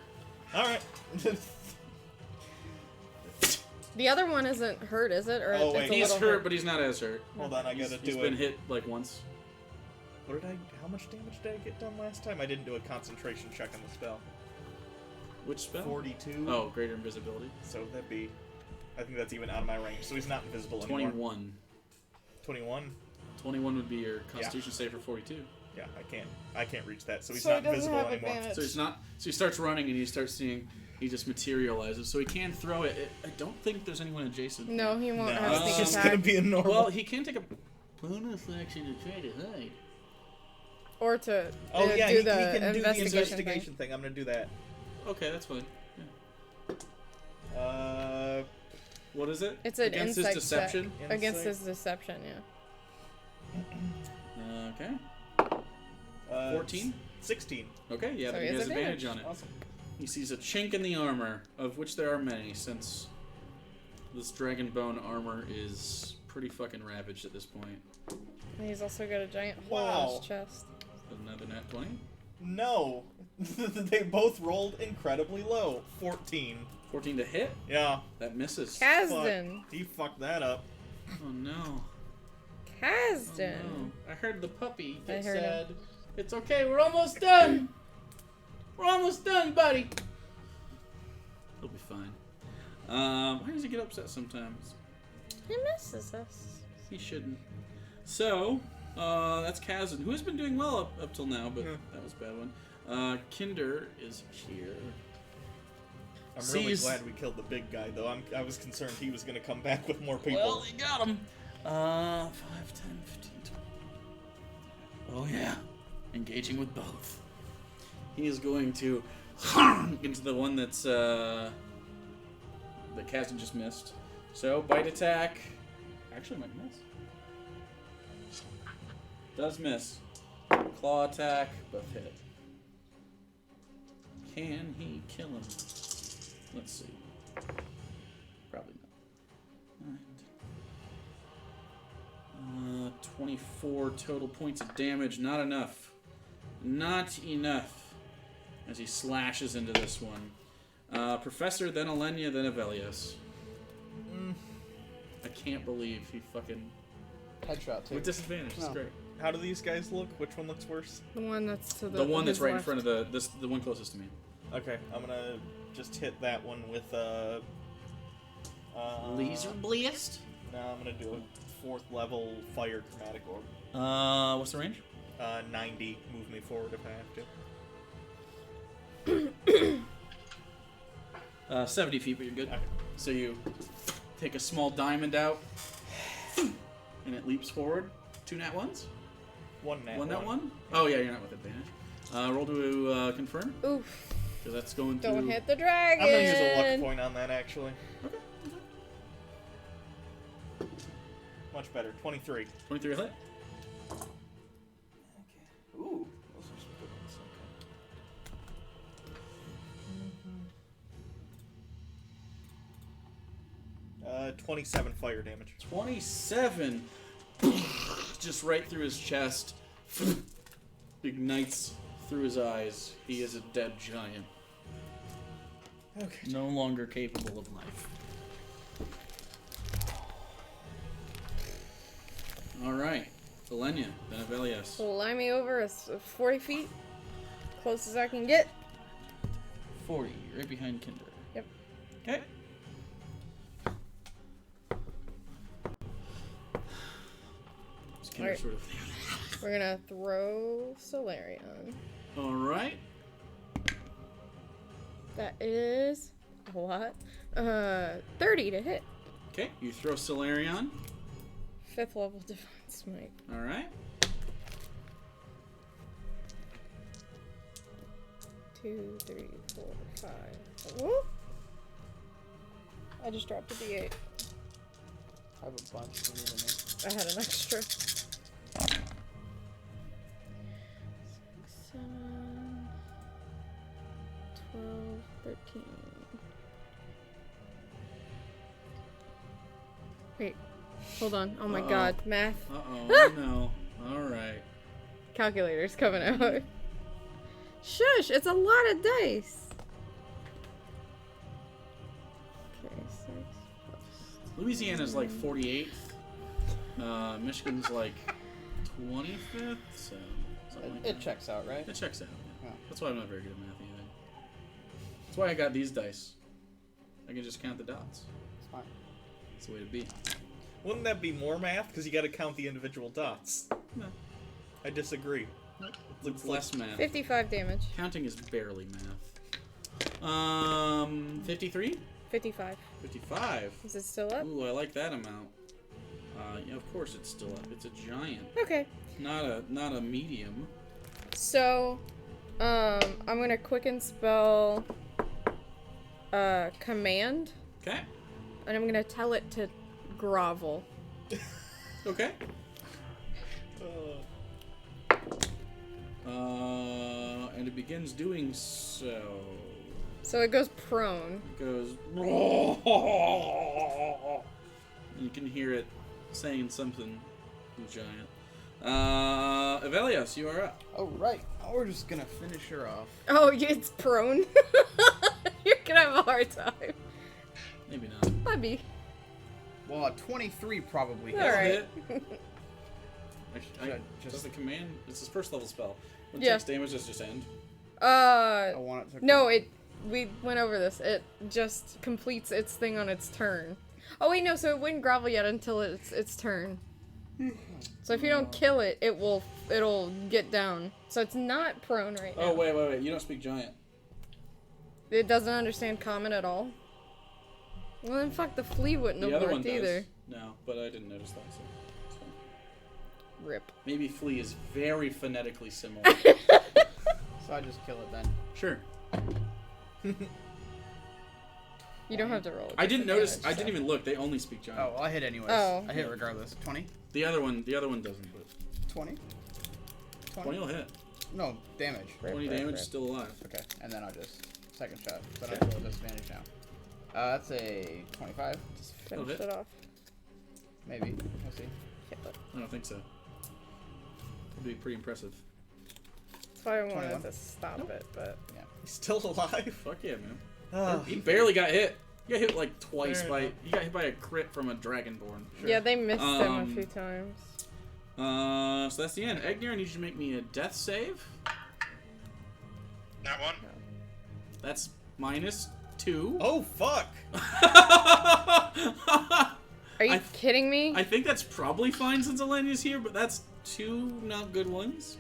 All right. The other one isn't hurt, is it? Or Oh, it's wait. a He's little hurt, but he's not as hurt. Hold on, I gotta He's do been it. hit like once. What did I? How much damage did I get done last time? I didn't do a concentration check on the spell. Which spell? 42. Oh, greater invisibility. So that'd be. I think that's even out of my range. So he's not invisible anymore. 21. 21. 21 would be your Constitution save for 42. Yeah, I can't reach that. So he's So not he doesn't invisible have anymore. advantage. So he's not. So he starts running and he starts seeing. He just materializes. So he can throw it. I don't think there's anyone adjacent. No, he won't No, have it's it's the just attack. gonna be a normal. Well, he can take a bonus action to try to hide. Or to oh yeah, do he the can do the investigation investigation thing. I'm gonna do that. Okay, that's fine. Yeah. What is it? It's an against his insight deception. check. Against Insight. his deception, yeah. Okay. 14. 16. Okay, yeah, So but he he has has advantage on advantage. it. Awesome. He sees a chink in the armor, of which there are many, since this dragon bone armor is pretty fucking ravaged at this point. And he's also got a giant hole in Wow. his chest. Another nat 20. No. They both rolled incredibly low. 14. 14 to hit. Yeah. That misses. Kazdan! Fuck. He fucked that up. Oh no. Kazdan! Oh, no. I heard the puppy I get heard him. sad. It's okay, we're almost done. We're almost done, buddy. He'll be fine. Why does he get upset sometimes? He misses us. He shouldn't. So, that's Kazan, who has been doing well up till now, but that was a bad one. Kinder is here. I'm really Sees- glad we killed the big guy, though. I was concerned he was going to come back with more people. Well, he got him. 5, 10, 15, 20. Oh, yeah. Engaging with both. He is going to into the one that's that Kazan just missed. So, bite attack. Actually, might miss. Does miss. Claw attack, both hit. Can he kill him? Let's see. Probably not. 24 total points of damage. Not enough. Not enough. As he slashes into this one. Professor, then Alenia, then Avelius. I can't believe he fucking... Headshot too. With disadvantage, it's No. great. How do these guys look? Which one looks worse? The one that's to The one that's his right in left. front of the one closest to me. Okay, I'm gonna just hit that one with Laser Blast? No, I'm gonna do a 4th level fire chromatic orb. What's the range? 90. Move me forward if I have to. 70 feet, but you're good. Okay. So you take a small diamond out, and it leaps forward. 2 nat ones? One nat One nat one. one? Oh yeah, you're not with advantage. Roll to confirm, Oof. because that's going to... Don't hit the dragon! I'm gonna use a luck point on that actually. Okay. Much better. 23. 23 hit. Okay. Ooh, those are some good ones. 27 fire damage. 27. Just right through his chest. Ignites through his eyes. He is a dead giant. Okay. No longer capable of life. Alright. Elenia, then Avelius. Fly me over 40 feet. Close as I can get. 40, right behind Kinder. Yep. Okay. Is Kinder Alright. sort of... We're gonna throw Solarion. Alright. That is a lot. 30 to hit. Okay, you throw Solarion. 5th level Divine Smite. Alright. 2, 3, 4, 5. Whoop! I just dropped a D8. I have a bunch of them in there. I had an extra. 6, 7, 12, 13. Wait, hold on. Oh my Uh-oh. god, math. Uh-oh, no. Alright. Calculator's coming out. Shush, it's a lot of dice. Okay, 6 plus. Louisiana's like 48th. Michigan's like 25th, so... something like It that. checks out, right? It checks out, yeah. Yeah. That's why I'm not very good at math either. That's why I got these dice. I can just count the dots. It's fine. That's the way to be. Wouldn't that be more math? Because you got to count the individual dots. No, I disagree. it's less math. 55 damage. Counting is barely math. 53? 55. 55. Is it still up? Ooh, I like that amount. Yeah, of course it's still up. It's a giant, Okay. not a medium. So, I'm gonna quicken spell command. Okay. and I'm gonna tell it to grovel. Okay. And it begins doing so. So it goes prone. It goes. You can hear it saying something giant. Evelios, you are up. Oh, right. Now we're just gonna finish her off. Oh, it's prone. You're gonna have a hard time. Maybe not. Maybe. Well, a 23 probably hits. All right. Does the command? It's his first level spell. When Yeah. takes damage, does it just end? I want it to No, we went over this. It just completes its thing on its turn. Oh wait, no. So it wouldn't grovel yet until its turn. So if you don't kill it, it'll get down. So it's not prone right now. Oh wait! You don't speak giant. It doesn't understand common at all. Well then, fuck, the flea wouldn't The have other one worked does. either. No, but I didn't notice that. So it's fine. Rip. Maybe flea is very phonetically similar. So I just kill it then. Sure. You don't have to roll. I didn't notice. disadvantage, I didn't so. even look. They only speak giant. Oh, well, I hit anyways. Oh. I hit regardless. 20? The other one doesn't. But 20? 20 will hit. No, damage. Rip, 20 rip, damage, rip. still alive. Okay, and then I'll just second shot. So I don't roll disadvantage now. That's a 25. Just That'll finish hit. it off. Maybe. We'll see. Kill it. I don't think so. It'd be pretty impressive. That's why I wanted 21. to stop it, but Yeah. He's still alive. Fuck yeah, man. Oh. He barely got hit. He got hit like twice Fair by. enough. He got hit by a crit from a dragonborn. yeah, they missed him a Um, few times. So that's the end. Egnir, I need you to make me a death save. That one? That's -2. Oh fuck! Are you I- kidding me? I think that's probably fine since Elenia's here, but that's 2 not good ones.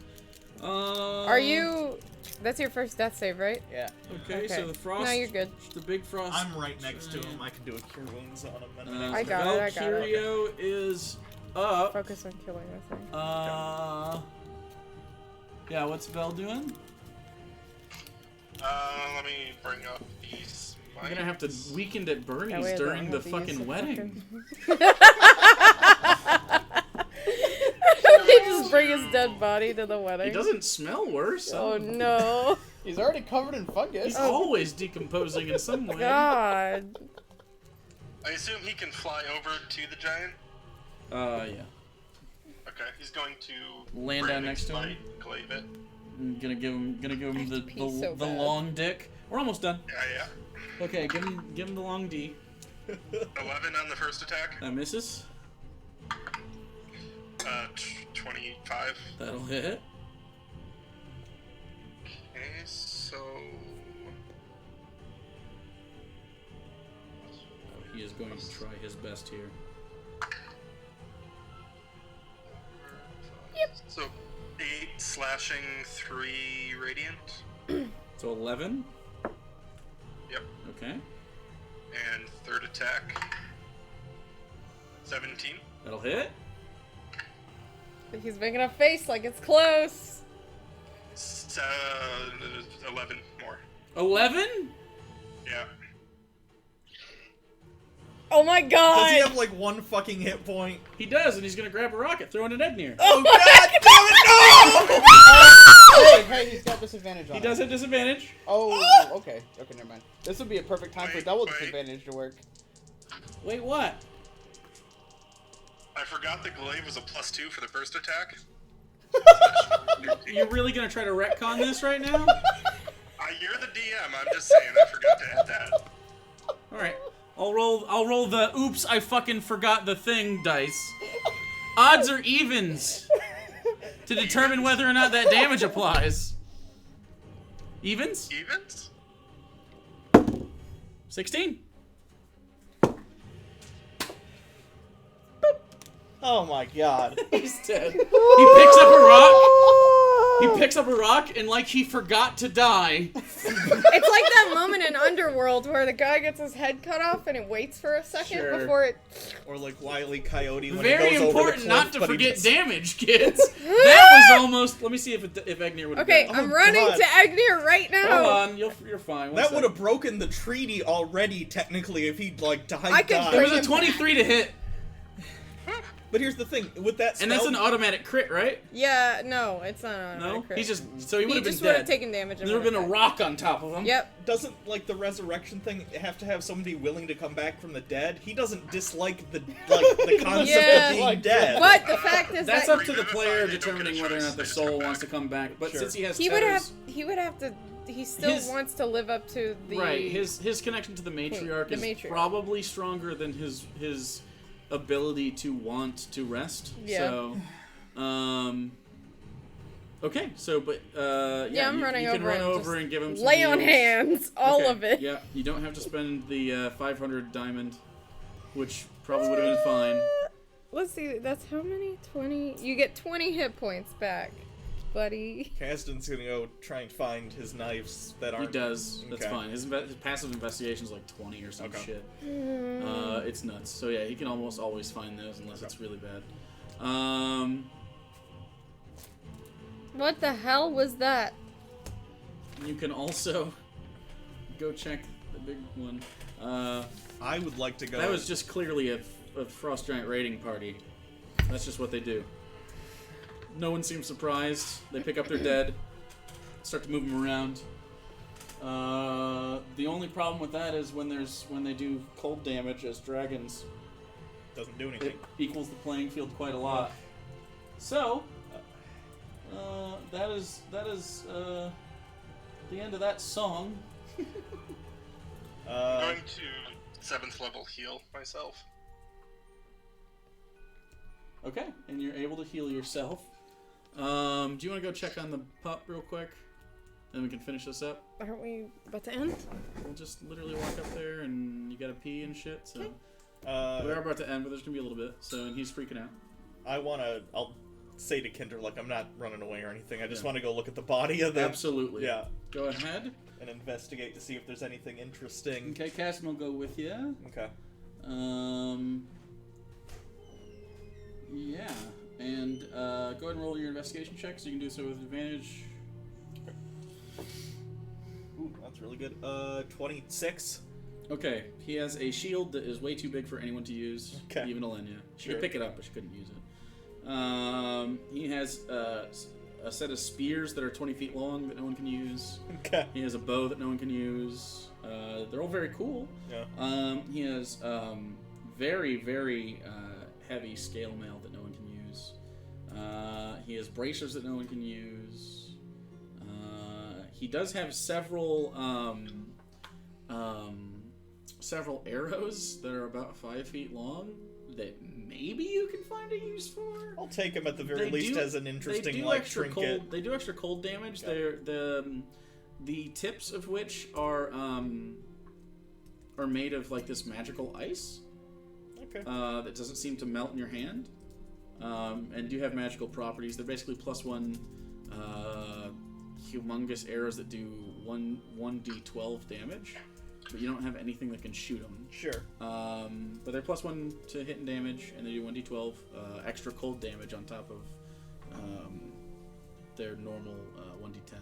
Are you? That's your first death save, right? Yeah. Okay, so the frost. No, you're good. The big frost. I'm right next to him. I can do a cure wounds on him. And I got it, I got it. Valkyrio is up. Focus on killing the thing. Yeah, what's Vel doing? Let me bring up these. We're gonna have to weekend at That Bernie's way I don't during the have to use fucking wedding. He just bring his dead body to the wedding. He doesn't smell worse. Oh no. He's already covered in fungus. He's always decomposing in some way. God. I assume he can fly over to the giant. Yeah. Okay, he's going to Land down next to him? Smite, glaive it. I'm gonna give him I have the to pee so the bad. long dick. We're almost done. Yeah. Okay, give him the long D. 11 on the first attack. That misses. 25. That'll hit. Okay, so Oh, he is going to try his best here. So 8 slashing, 3 radiant. So 11. Yep. Okay, And third attack. 17. that'll hit. He's making a face like it's close. 11 more. 11. Yeah. Oh my god. Does he have like one fucking hit point? He does, and he's gonna grab a rocket, throw it at Egnir. Oh god damn it! Hey, he's got disadvantage on He it. does have disadvantage. Oh, okay. Okay, never mind. This would be a perfect time for Wait, double wait. disadvantage to work. Wait, what? I forgot the glaive was a +2 for the first attack. You're really gonna try to retcon this right now? You're the DM, I'm just saying, I forgot to add that. All right, I'll roll the oops I fucking forgot the thing dice. Odds or evens to determine whether or not that damage applies. Evens? Evens? 16. Oh my god. He's dead. He picks up a rock. He picks up a rock and like he forgot to die. It's like that moment in Underworld where the guy gets his head cut off and it waits for a second Sure. before it... Or like Wile E. Coyote when Very he goes over the important cliff, not to but he forget just- damage, kids. That was almost. Let me see if Egnir would have. Okay, Oh, I'm running God. to Agnir right now. Hold on, you're fine. One That sec. would have broken the treaty already, technically, if he'd like died. I could It bring was a him 23 to hit, But here's the thing, with that spell, and that's an automatic crit, right? Yeah, no, it's not on No, a crit. he's just so he would He have been just would have dead. taken damage. and There would have been a would've rock on top of him. died. Yep. doesn't like the resurrection thing have to have somebody willing to come back from the dead? He doesn't dislike the concept Yeah. of being dead. But the fact is That's that up to the player determining whether or not the soul wants to come back. But Sure. since he has he would have tears, to. He still His- wants to live up to the right, his connection to the matriarch the is matriarch. probably stronger than his ability to want to rest. Yeah. So, okay, so but Yeah, I'm running you can over run and over just and give him some lay on heals. hands, all Okay, of it. Yeah, you don't have to spend the 500 diamond, which probably would have been fine. Let's see, that's how many? 20? You get 20 hit points back, buddy. Kasdan's gonna go try and find his knives that He aren't... does. That's Okay. fine. His passive investigation is like 20 or some Okay. shit. It's nuts. So yeah, he can almost always find those unless it's really bad. What the hell was that? You can also go check the big one. I would like to go... That was just clearly a Frost Giant raiding party. That's just what they do. No one seems surprised. They pick up their dead, start to move them around. The only problem with that is when they do cold damage as dragons, Doesn't do anything. it equals the playing field quite a lot. So, that is the end of that song. I'm going to 7th level heal myself. Okay, and you're able to heal yourself. Do you want to go check on the pup real quick? Then we can finish this up. Aren't we about to end? We'll just literally walk up there and you gotta pee and shit, so... Uh, we are about to end, but there's gonna be a little bit, so... And he's freaking out. I'll say to Kinder, like, I'm not running away or anything. I just Yeah. want to go look at the body of them. Absolutely. Yeah. Go ahead. And investigate to see if there's anything interesting. Okay, Caston will go with you. Okay. Yeah. And, go ahead and roll your investigation check, so you can do so with advantage. Ooh, that's really good. 26. Okay, he has a shield that is way too big for anyone to use, Okay. even Alenia. She Sure. could pick it up, but she couldn't use it. He has a set of spears that are 20 feet long that no one can use. Okay. He has a bow that no one can use. They're all very cool. Yeah. He has very, very heavy scale mail that no one can use. He has bracers that no one can use. He does have several arrows that are about 5 feet long that maybe you can find a use for. I'll take him at the very least as an interesting, like, trinket. Cold, they do extra cold damage. Yeah. They're the tips of which are made of like this magical ice. Okay. That doesn't seem to melt in your hand, and do have magical properties. They're basically +1 humongous arrows that do 1d12 damage, but you don't have anything that can shoot them. Sure. But they're +1 to hit and damage, and they do 1d12 extra cold damage on top of their normal 1d10.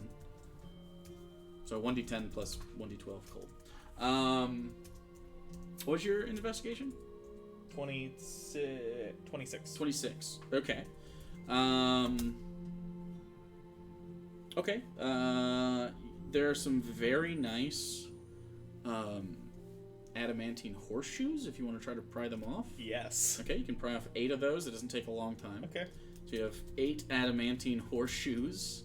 So 1d10 plus 1d12 cold. What was your investigation? 26. 26. Okay. Okay. There are some very nice adamantine horseshoes if you want to try to pry them off. Yes. Okay, you can pry off 8 of those. It doesn't take a long time. Okay. So you have 8 adamantine horseshoes.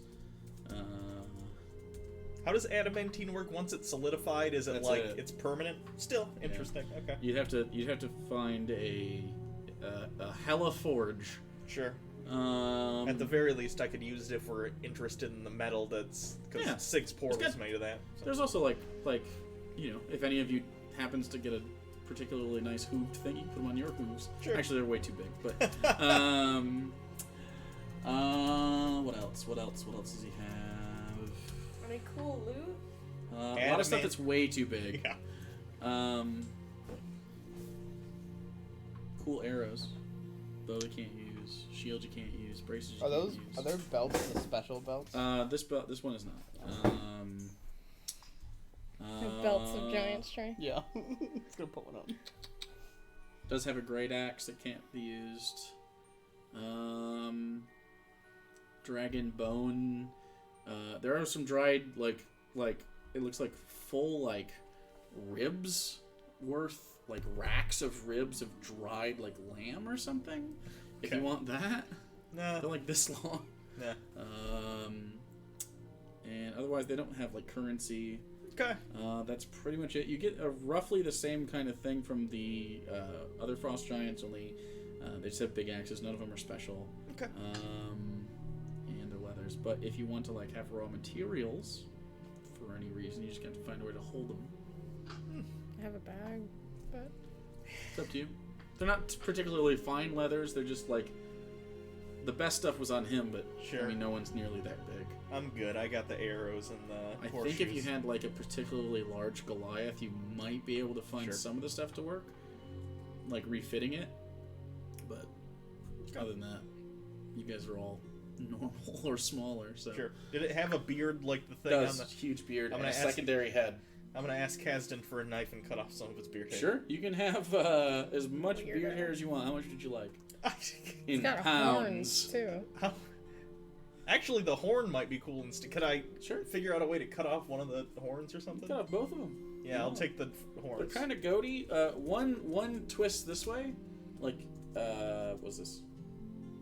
How does adamantine work once it's solidified? Is it That's like it. it's permanent? Still interesting. Okay. You'd have to find a hella forge. Sure. At the very least, I could use it if we're interested in the metal that's because Yeah. 6 portals got- made of that. So. There's also like if any of you happens to get a particularly nice hooved thing, you can put them on your hooves. Sure. Actually, they're way too big, but What else? What else does he have? Any cool loot? A lot of stuff that's way too big. Yeah. Cool arrows. Bow you can't use. Shield you can't use. Braces you Are can't use. there belts, the special belts? This one is not. Belts of giant strength. Yeah. It's gonna put one up. Does have a great axe that can't be used. Dragon bone. There are some dried like it looks like full like ribs worth like racks of ribs of dried like lamb or something. If you want that, Nah. they're like this long. Nah. And otherwise they don't have like currency. Okay. That's pretty much it. You get roughly the same kind of thing from the other frost giants, only they just have big axes. None of them are special. Okay. And they're leathers. But if you want to like have raw materials for any reason, you just have to find a way to hold them. I have a bag, but It's up to you. They're not particularly fine leathers. They're just like the best stuff was on him, but Sure. I mean no one's nearly that big. I'm good. I got the arrows and the I horseshoes. think if you had like a particularly large Goliath, you might be able to find Sure. some of the stuff to work, like refitting it. But other than that, you guys are all normal or smaller. So Sure. Did it have a beard like the it thing does on the... huge beard I'm and a gonna ask- secondary head. I'm gonna ask Kasdan for a knife and cut off some of its beard hair. Sure, you can have as much Weirdo. beard hair as you want. How much did you like? it's In got horns pounds. too. How... Actually, the horn might be cool instead. Could I Sure. figure out a way to cut off one of the horns or something? Cut off both of them. Yeah, I'll take the horns. They're kind of goaty. One twist this way, like what's this?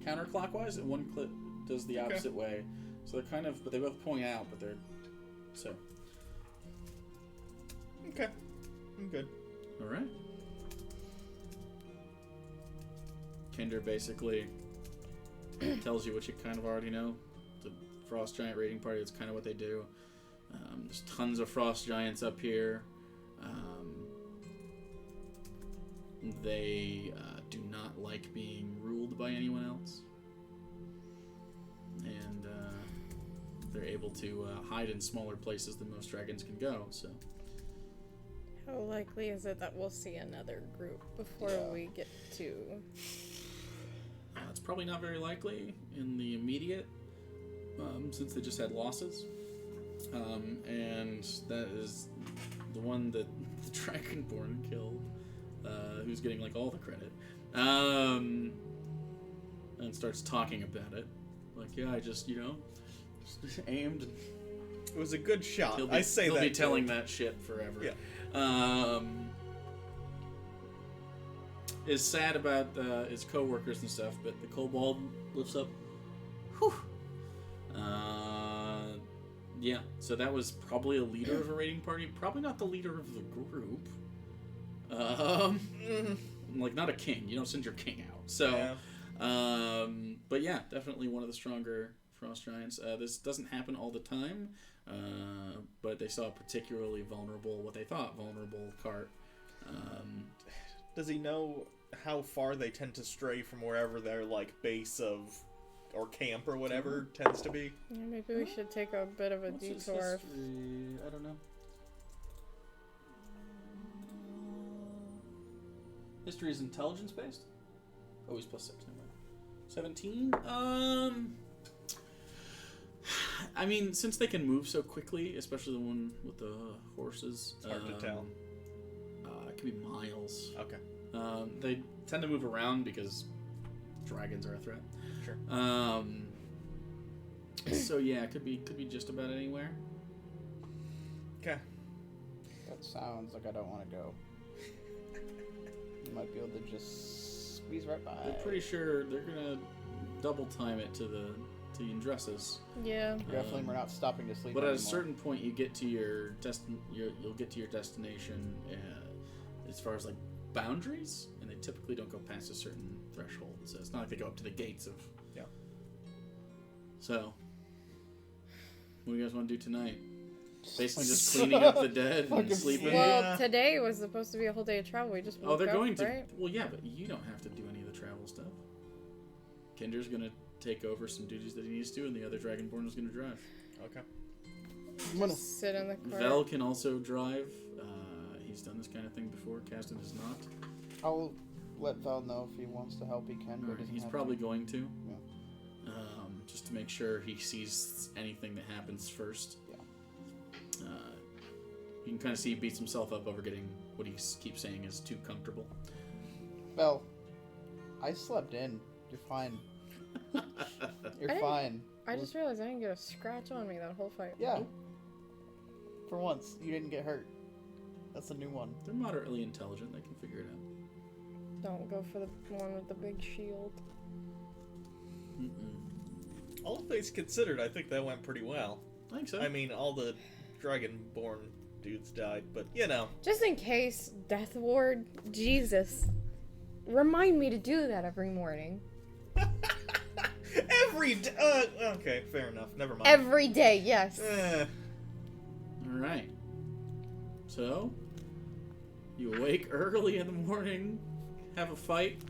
Counterclockwise, and one clip does the opposite way. So they're kind of, but they both point out, but they're so. Okay. I'm good. All right. Kinder basically tells you what you kind of already know. The Frost Giant raiding party, that's kind of what they do. There's tons of Frost Giants up here. They do not like being ruled by anyone else. And they're able to hide in smaller places than most dragons can go, so... How likely is it that we'll see another group before we get to? It's probably not very likely in the immediate, since they just had losses. And that is the one that the Dragonborn killed, who's getting like all the credit. And starts talking about it. Like, yeah, I just, just aimed. It was a good shot. He'll be, I say he'll that. be to telling him. that shit forever. Yeah. Is sad about his co-workers and stuff, but the kobold lifts up. Whew. Yeah, so that was probably a leader of a raiding party. Probably not the leader of the group. Like, not a king. You don't send your king out. So, Yeah. But yeah, definitely one of the stronger Frost Giants. This doesn't happen all the time, but they saw a particularly vulnerable, what they thought vulnerable cart. Does he know how far they tend to stray from wherever their like base of or camp or whatever tends to be? Yeah, maybe we should take a bit of a What's his detour. history? I don't know. History is intelligence based? Oh, he's +6, never mind. 17? I mean, since they can move so quickly, especially the one with the horses. It's hard to tell. It could be miles. Okay. They tend to move around because dragons are a threat. Sure. So yeah, it could be just about anywhere. Okay. That sounds like I don't want to go. You might be able to just squeeze right by. I'm pretty sure they're gonna double time it to the Indresses. Yeah. Definitely, we're not stopping to sleep. But at a anymore. certain point, you get to your you'll get to your destination as far as like boundaries, and they typically don't go past a certain threshold. So it's not like they go up to the gates of. Yeah. So, what do you guys want to do tonight? Basically, just cleaning up the dead and Fucking sleeping. Well, Yeah. today was supposed to be a whole day of travel. We just woke They're up, going to. right? Well, yeah, but you don't have to do any of the travel stuff. Kinder's gonna take over some duties that he needs to, and the other Dragonborn is going to drive. Okay. I'm gonna Just sit in the car. Vel can also drive. He's done this kind of thing before. Caston has not. I'll let Val know if he wants to help. He can, but Alright, doesn't he's have probably to. going to. Yeah. Just to make sure he sees anything that happens first. Yeah. You can kind of see he beats himself up over getting what he keeps saying is too comfortable. Val, I slept in. You're fine. You're fine. I just realized I didn't get a scratch on me that whole fight. Yeah. For once, you didn't get hurt. That's a new one. They're moderately intelligent. They can figure it out. Don't go for the one with the big shield. All things considered, I think that went pretty well. I think so. I mean, all the Dragonborn dudes died, but you know. Just in case, Death Ward, Jesus. Remind me to do that every morning. Every day. Okay, fair enough. Never mind. Every day, yes. All right. So, you awake early in the morning, have a fight,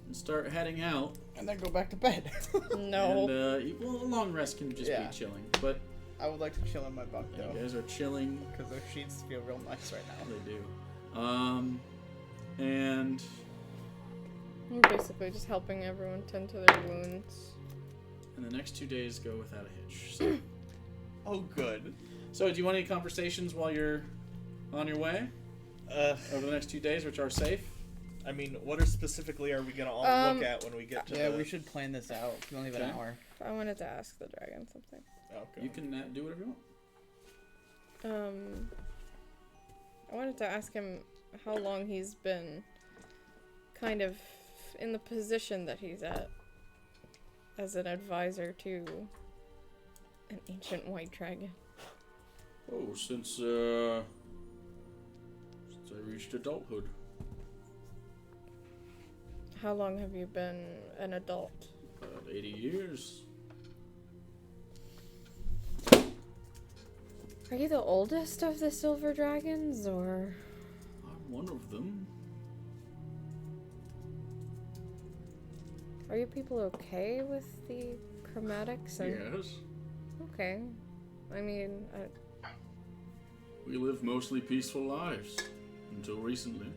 and start heading out. And then go back to bed. No. And, well, a long rest can just Yeah. be chilling. But I would like to chill in my bunk, though. you guys are chilling. Because those sheets feel real nice right now. They do. And I'm basically just helping everyone tend to their wounds. the next 2 days go without a hitch. So, Oh, good. so do you want any conversations while you're on your way? Over the next 2 days, which are safe? I mean, what specifically are we gonna all look at when we get to Yeah, the... we should plan this out. We only have an Okay. hour. I wanted to ask the dragon something. Okay. You can do whatever you want. I wanted to ask him how long he's been kind of in the position that he's at as an advisor to an ancient white dragon. Oh, since I reached adulthood. How long have you been an adult? About 80 years. Are you the oldest of the silver dragons, or? I'm one of them. Are you people okay with the chromatics? Yes. Okay. I mean, We lived mostly peaceful lives. Until recently.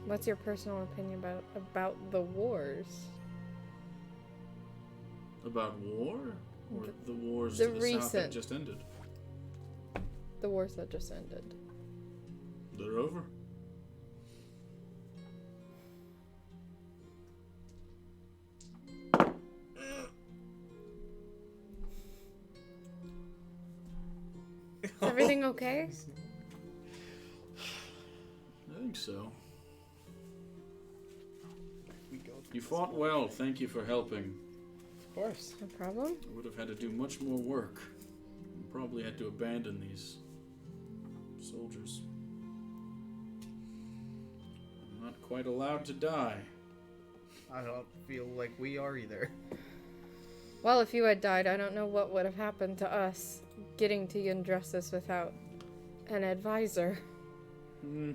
what's your personal opinion about the wars? About war? Or the wars the to the south that recent. just ended? The wars that just ended. They're over. Is everything okay? I think so. We go. You fought well. Thank you for helping. Of course. No problem. I would have had to do much more work. And probably had to abandon these soldiers. I'm not quite allowed to die. I don't feel like we are either. Well, if you had died, I don't know what would have happened to us getting to Yndressus without an advisor. I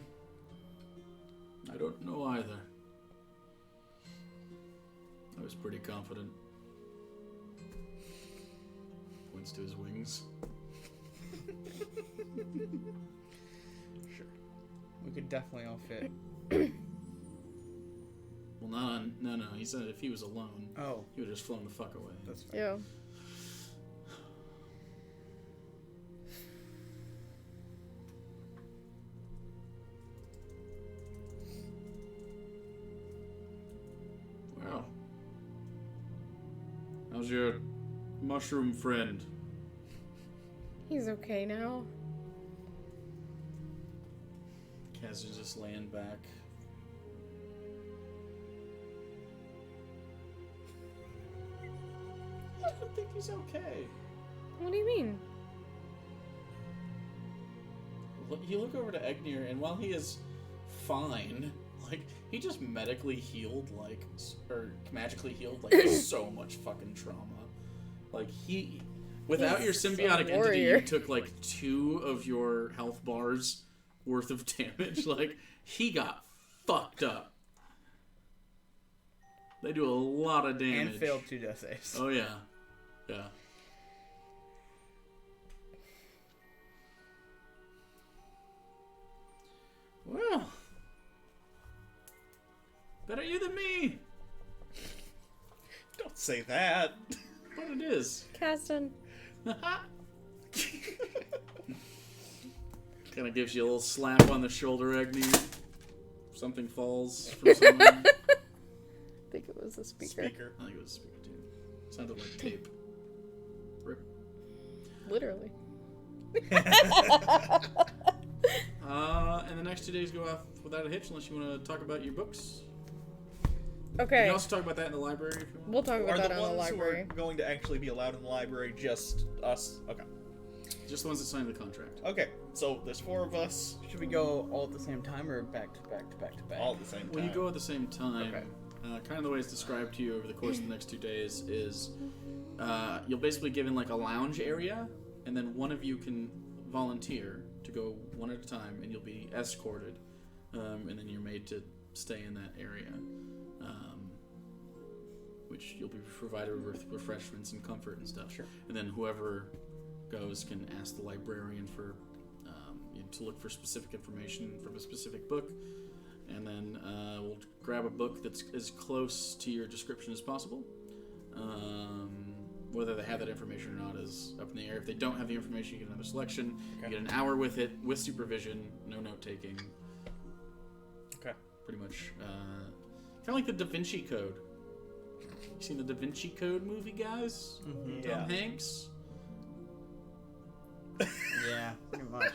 don't know either. I was pretty confident. Points to his wings. Sure. We could definitely all fit. Well, no. He said if he was alone, Oh, he would have just flown the fuck away. that's fine. Yeah. Well, how's your mushroom friend? He's okay now. Kaz is just laying back. I don't think he's okay. What do you mean? You look over to Egnir, and while he is fine, like, he just medically healed, like, or magically healed, like, so much fucking trauma. Like, without your He's a symbiotic entity, warrior. you took, like, 2 of your health bars worth of damage. Like, he got fucked up. They do a lot of damage. And failed 2 death saves. Oh, yeah. Yeah. Well. Better you than me. Don't say that. But it is. Caston. Kind of gives you a little slap on the shoulder, Agni. Something falls from someone. I think it was the speaker. I think it was a speaker too. Sounded like tape. Rip. Literally. And the next 2 days go off without a hitch unless you want to talk about your books. You Okay. can also talk about that in the library if you want. We'll talk about Are that the in the ones who are library. going to actually be allowed in the library just us? Okay. Just the ones that signed the contract. Okay, so there's 4 of us, Should we go all at the same time or back to back to back to back? all at the same time. When you go at the same time, Okay. kind of the way it's described to you over the course of the next 2 days is you'll basically given like a lounge area, and then one of you can volunteer to go one at a time, and you'll be escorted, and then you're made to stay in that area, which you'll be provided with refreshments and comfort and stuff. Sure. And then whoever goes can ask the librarian for to look for specific information from a specific book, and then we'll grab a book that's as close to your description as possible. Whether they have that information or not is up in the air. If they don't have the information, you get another selection. Okay. You get an hour with it, with supervision, no note taking. Okay. Pretty much, kind of like the Da Vinci Code. You seen the Da Vinci Code movie, guys? Mm-hmm. Yeah. Tom Hanks. Yeah, pretty much.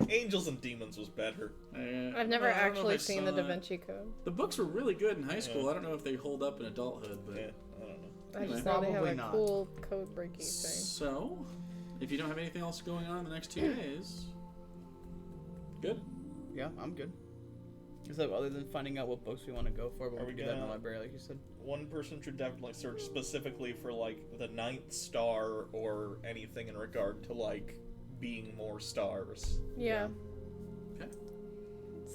Angels and Demons was better. I've never Well, I don't know actually if I seen saw the Da it. Vinci Code. The books were really good in high school. Yeah. I don't know if they hold up in adulthood, but Yeah, I don't know. I just Anyway. know they have Probably a not. cool code breaking thing. so if you don't have anything else going on in the next 2 days, good. Yeah, I'm good. So other than finding out what books we want to go for, but Are we we do that in the gonna- library, like you said. One person should definitely search specifically for like the 9th star or anything in regard to like being more stars. Yeah. Okay.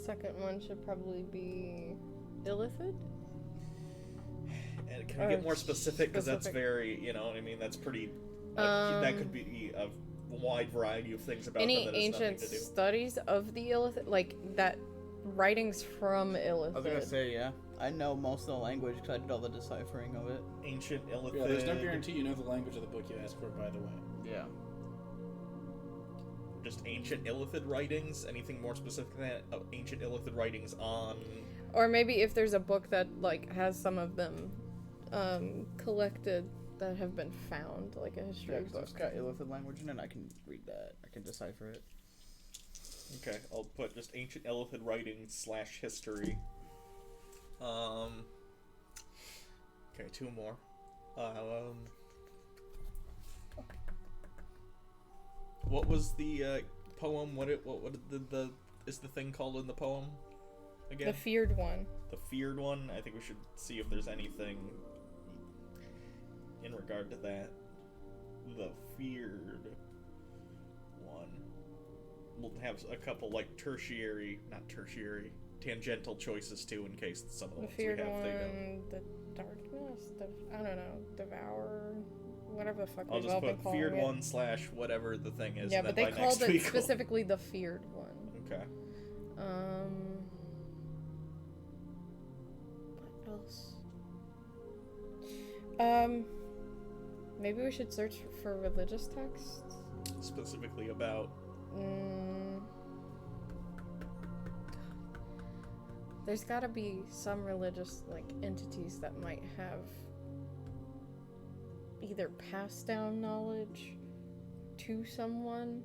Second one should probably be Illithid. And can we get more specific? Because that's specific. very, you know what I mean? That's pretty. That could be a wide variety of things about Any them that has nothing ancient to do. studies of the Illithid, like that writings from Illithid. I was gonna say, yeah. I know most of the language because I did all the deciphering of it. Ancient Illithid. Yeah, there's no guarantee you know the language of the book you ask for, by the way. Yeah. Just ancient Illithid writings. Anything more specific than that? Ancient Illithid writings on. Or maybe if there's a book that like has some of them collected that have been found, like a Yeah, history 'cause book. it's got Illithid language in it. I can read that. I can decipher it. Okay, I'll put just ancient Illithid writings / history. Okay, 2 more. What was the poem? What did the is the thing called in the poem again? The feared one. The feared one. I think we should see if there's anything in regard to that. The feared one. We'll have a couple like tangential choices too, in case some of the The ones we feared have one, they don't. the darkness, I don't know, devour, whatever the fuck I'll we've just all been put calling feared it. one / whatever the thing is. Yeah, and but then they by called next it week we'll- specifically the feared one. Okay. What else? Maybe we should search for religious texts. Specifically about. There's gotta be some religious, like, entities that might have either passed down knowledge to someone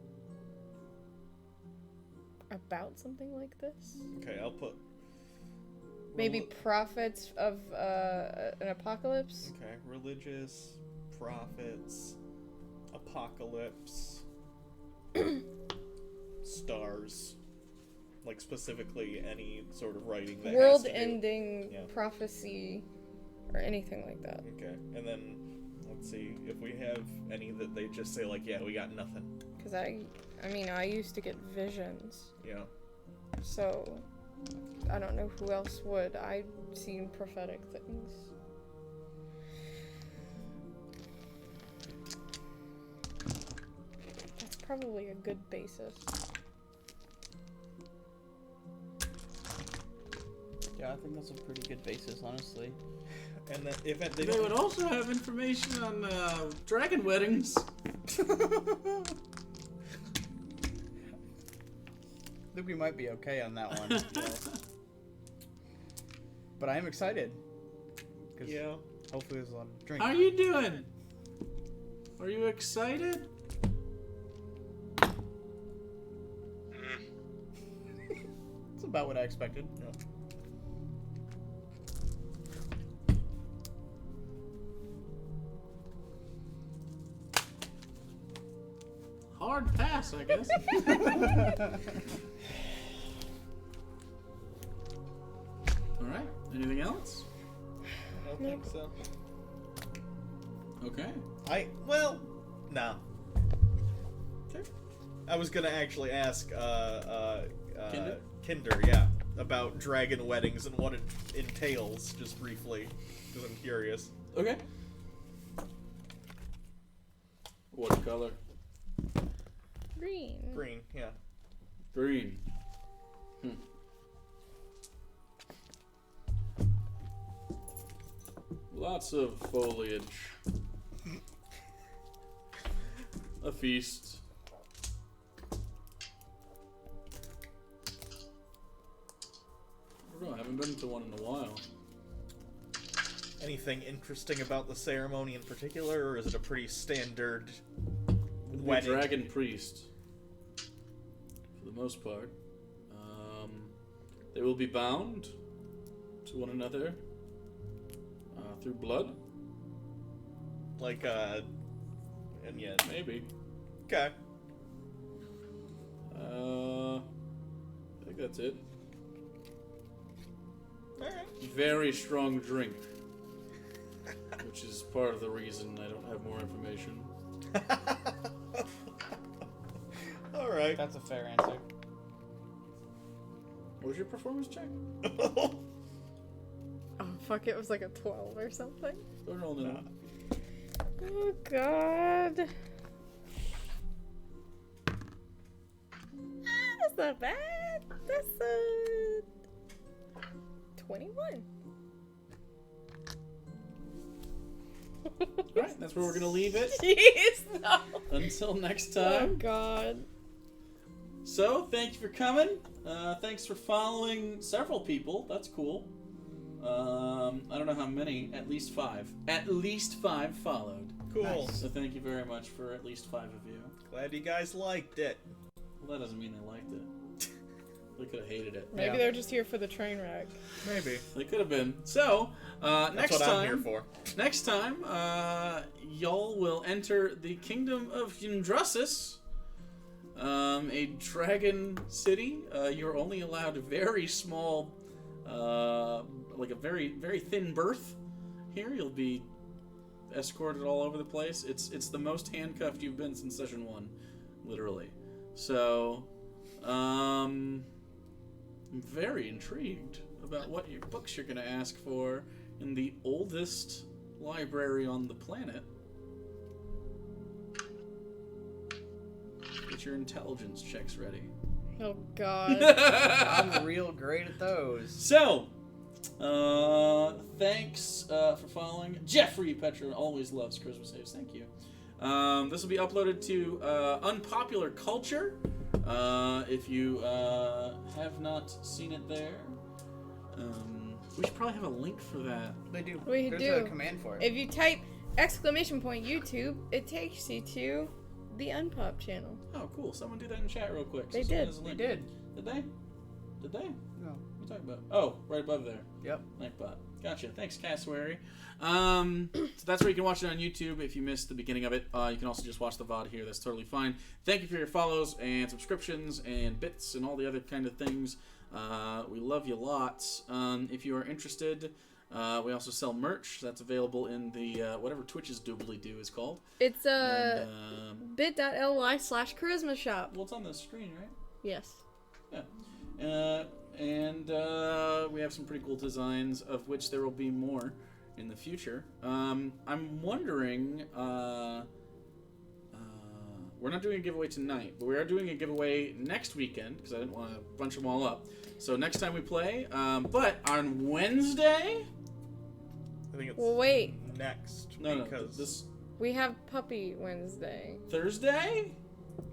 about something like this. Okay, I'll put. Maybe prophets of an apocalypse. Okay, religious, prophets, apocalypse, stars. Like specifically any sort of writing that has to do- World-ending yeah. prophecy or anything like that. Okay, and then let's see if we have any that they just say like, yeah, we got nothing. Because I mean, I used to get visions, Yeah. so I don't know who else would. I've seen prophetic things. probably a good basis. Yeah, I think that's a pretty good basis, honestly. And then if They would also have information on dragon weddings. I think we might be okay on that one. But I am excited. 'Cause Yeah. hopefully there's a lot of drink. How are you doing? Are you excited? It's about what I expected. Hard pass, I guess. Alright, anything else? I don't think so. Okay. No. Okay. I was gonna actually ask Kinder? Kinder, yeah, about dragon weddings and what it entails, just briefly, because I'm curious. Okay. What color? Green. Green, yeah. Green. Lots of foliage. A feast. I don't know, I haven't been to one in a while. Anything interesting about the ceremony in particular, or is it a pretty standard It'll be a wedding? dragon priest. For the most part. They will be bound to one another through blood. Like, and yeah, Maybe. okay. I think that's it. Alright. Very strong drink. Which is part of the reason I don't have more information. Alright. That's a fair answer. What was your performance check? Oh fuck! It was like a 12 or something. Don't roll it. Oh god. That's not bad. That's 21. Alright, that's where we're gonna leave it. Jeez, no. Until next Oh time. god. So, thank you for coming. Thanks for following several people. That's cool. I don't know how many. At least 5. At least 5 followed. Cool. Nice. So thank you very much for at least 5 of you. Glad you guys liked it. Well, that doesn't mean they liked it. They could have hated it. Maybe Yeah. they're just here for the train wreck. Maybe. They could have been. So, That's next what time, I'm here for. Next time, y'all will enter the kingdom of Yndrasis, a dragon city. You're only allowed a very small, like a very, very thin berth here. You'll be escorted all over the place. It's the most handcuffed you've been since session 1, literally. So, I'm very intrigued about what your books you're going to ask for in the oldest library on the planet. Get your intelligence checks ready. Oh god. I'm real great at those. So, thanks for following. Jeffrey Petra always loves charisma saves. Thank you. This will be uploaded to Unpopular Culture. If you have not seen it there, we should probably have a link for that. They do. We There's do. a command for it. If you type !YouTube, it takes you to the Unpop channel. Oh, cool. Someone do that in chat real quick. They someone did. has a They link. did. Did they? Did they? No. What are you talking about? Oh, right above there. Yep. Nightbot. Gotcha. Thanks, Cassowary. So that's where you can watch it on YouTube if you missed the beginning of it. You can also just watch the VOD here. That's totally fine. Thank you for your follows and subscriptions and bits and all the other kind of things. We love you lots. If you are interested, we also sell merch. That's available in the whatever Twitch's doobly doo is called. It's And, bit.ly/charisma shop. well, it's on the screen, right? Yes. Yeah. And we have some pretty cool designs, of which there will be more in the future. I'm wondering, we're not doing a giveaway tonight, but we are doing a giveaway next weekend because I didn't want to bunch them all up. So next time we play, but on Wednesday. I think it's Well, wait. next. No, because this We have Puppy Wednesday. Thursday.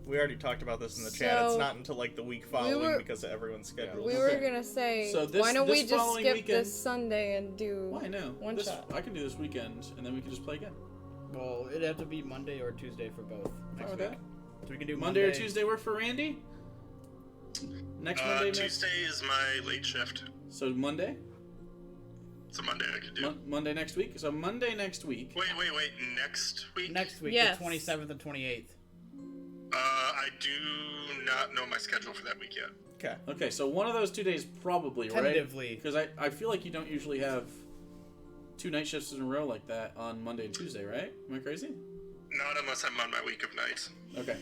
we already talked about this in the chat. It's So, not until like the week following were- because of everyone's schedule. We Okay. were gonna say, So this- why don't this we just following skip weekend- this Sunday and do Why no? one This, shot? I can do this weekend, and then we can just play again. Well, it'd have to be Monday or Tuesday for both next with week. that. So we can do Monday or Tuesday work for Randy? Next Monday, next. Tuesday is my late shift. So Monday? So Monday I could do. Monday next week? So Monday next week. Wait. Next week? Next week, Yes. the 27th and 28th. I do not know my schedule for that week yet. Okay. Okay, so one of those 2 days probably, right? Tentatively. Because I feel like you don't usually have 2 night shifts in a row like that on Monday and Tuesday, right? Am I crazy? Not unless I'm on my week of nights. Okay.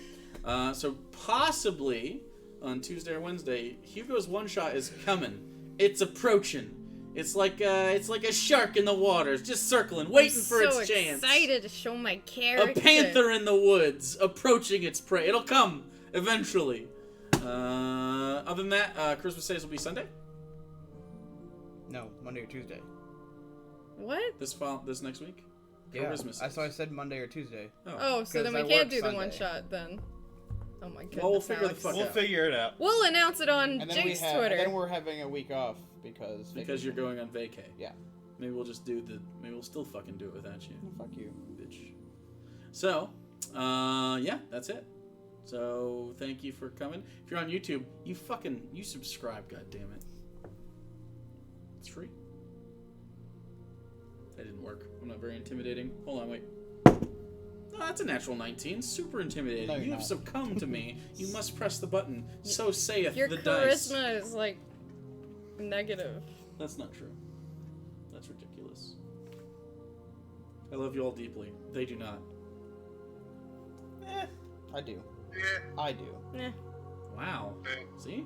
So possibly on Tuesday or Wednesday, Hugo's one shot is coming. It's approaching. It's like a shark in the waters, just circling, waiting for its chance. Excited to show my character. A panther in the woods, approaching its prey. It'll come eventually. Other than that, Christmas Days will be Sunday. No, Monday or Tuesday. What? This next week. Or Yeah, Christmas. so I said Monday or Tuesday. Oh, so then 'Cause we I can't work do the Sunday. one shot then. Oh my goodness. Well, we'll figure the Alex. fuck We'll out. figure it out. We'll announce it on And then Jake's and Twitter. then we're having a week off because Because you're going on vacay. Yeah. Maybe we'll just maybe we'll still fucking do it without you, Fuck you. bitch. So, yeah, that's it. So, thank you for coming. If you're on YouTube, you subscribe, goddammit. It's free. That didn't work. I'm not very intimidating. Hold on, wait. No, that's a natural 19. Super intimidating. No, you're You have not. succumbed to me. You must press the button. So saith Your the dice. charisma is like negative. That's not true. That's ridiculous. I love you all deeply. They do not. I do. Yeah. I do. Eh. Wow. Eh. See?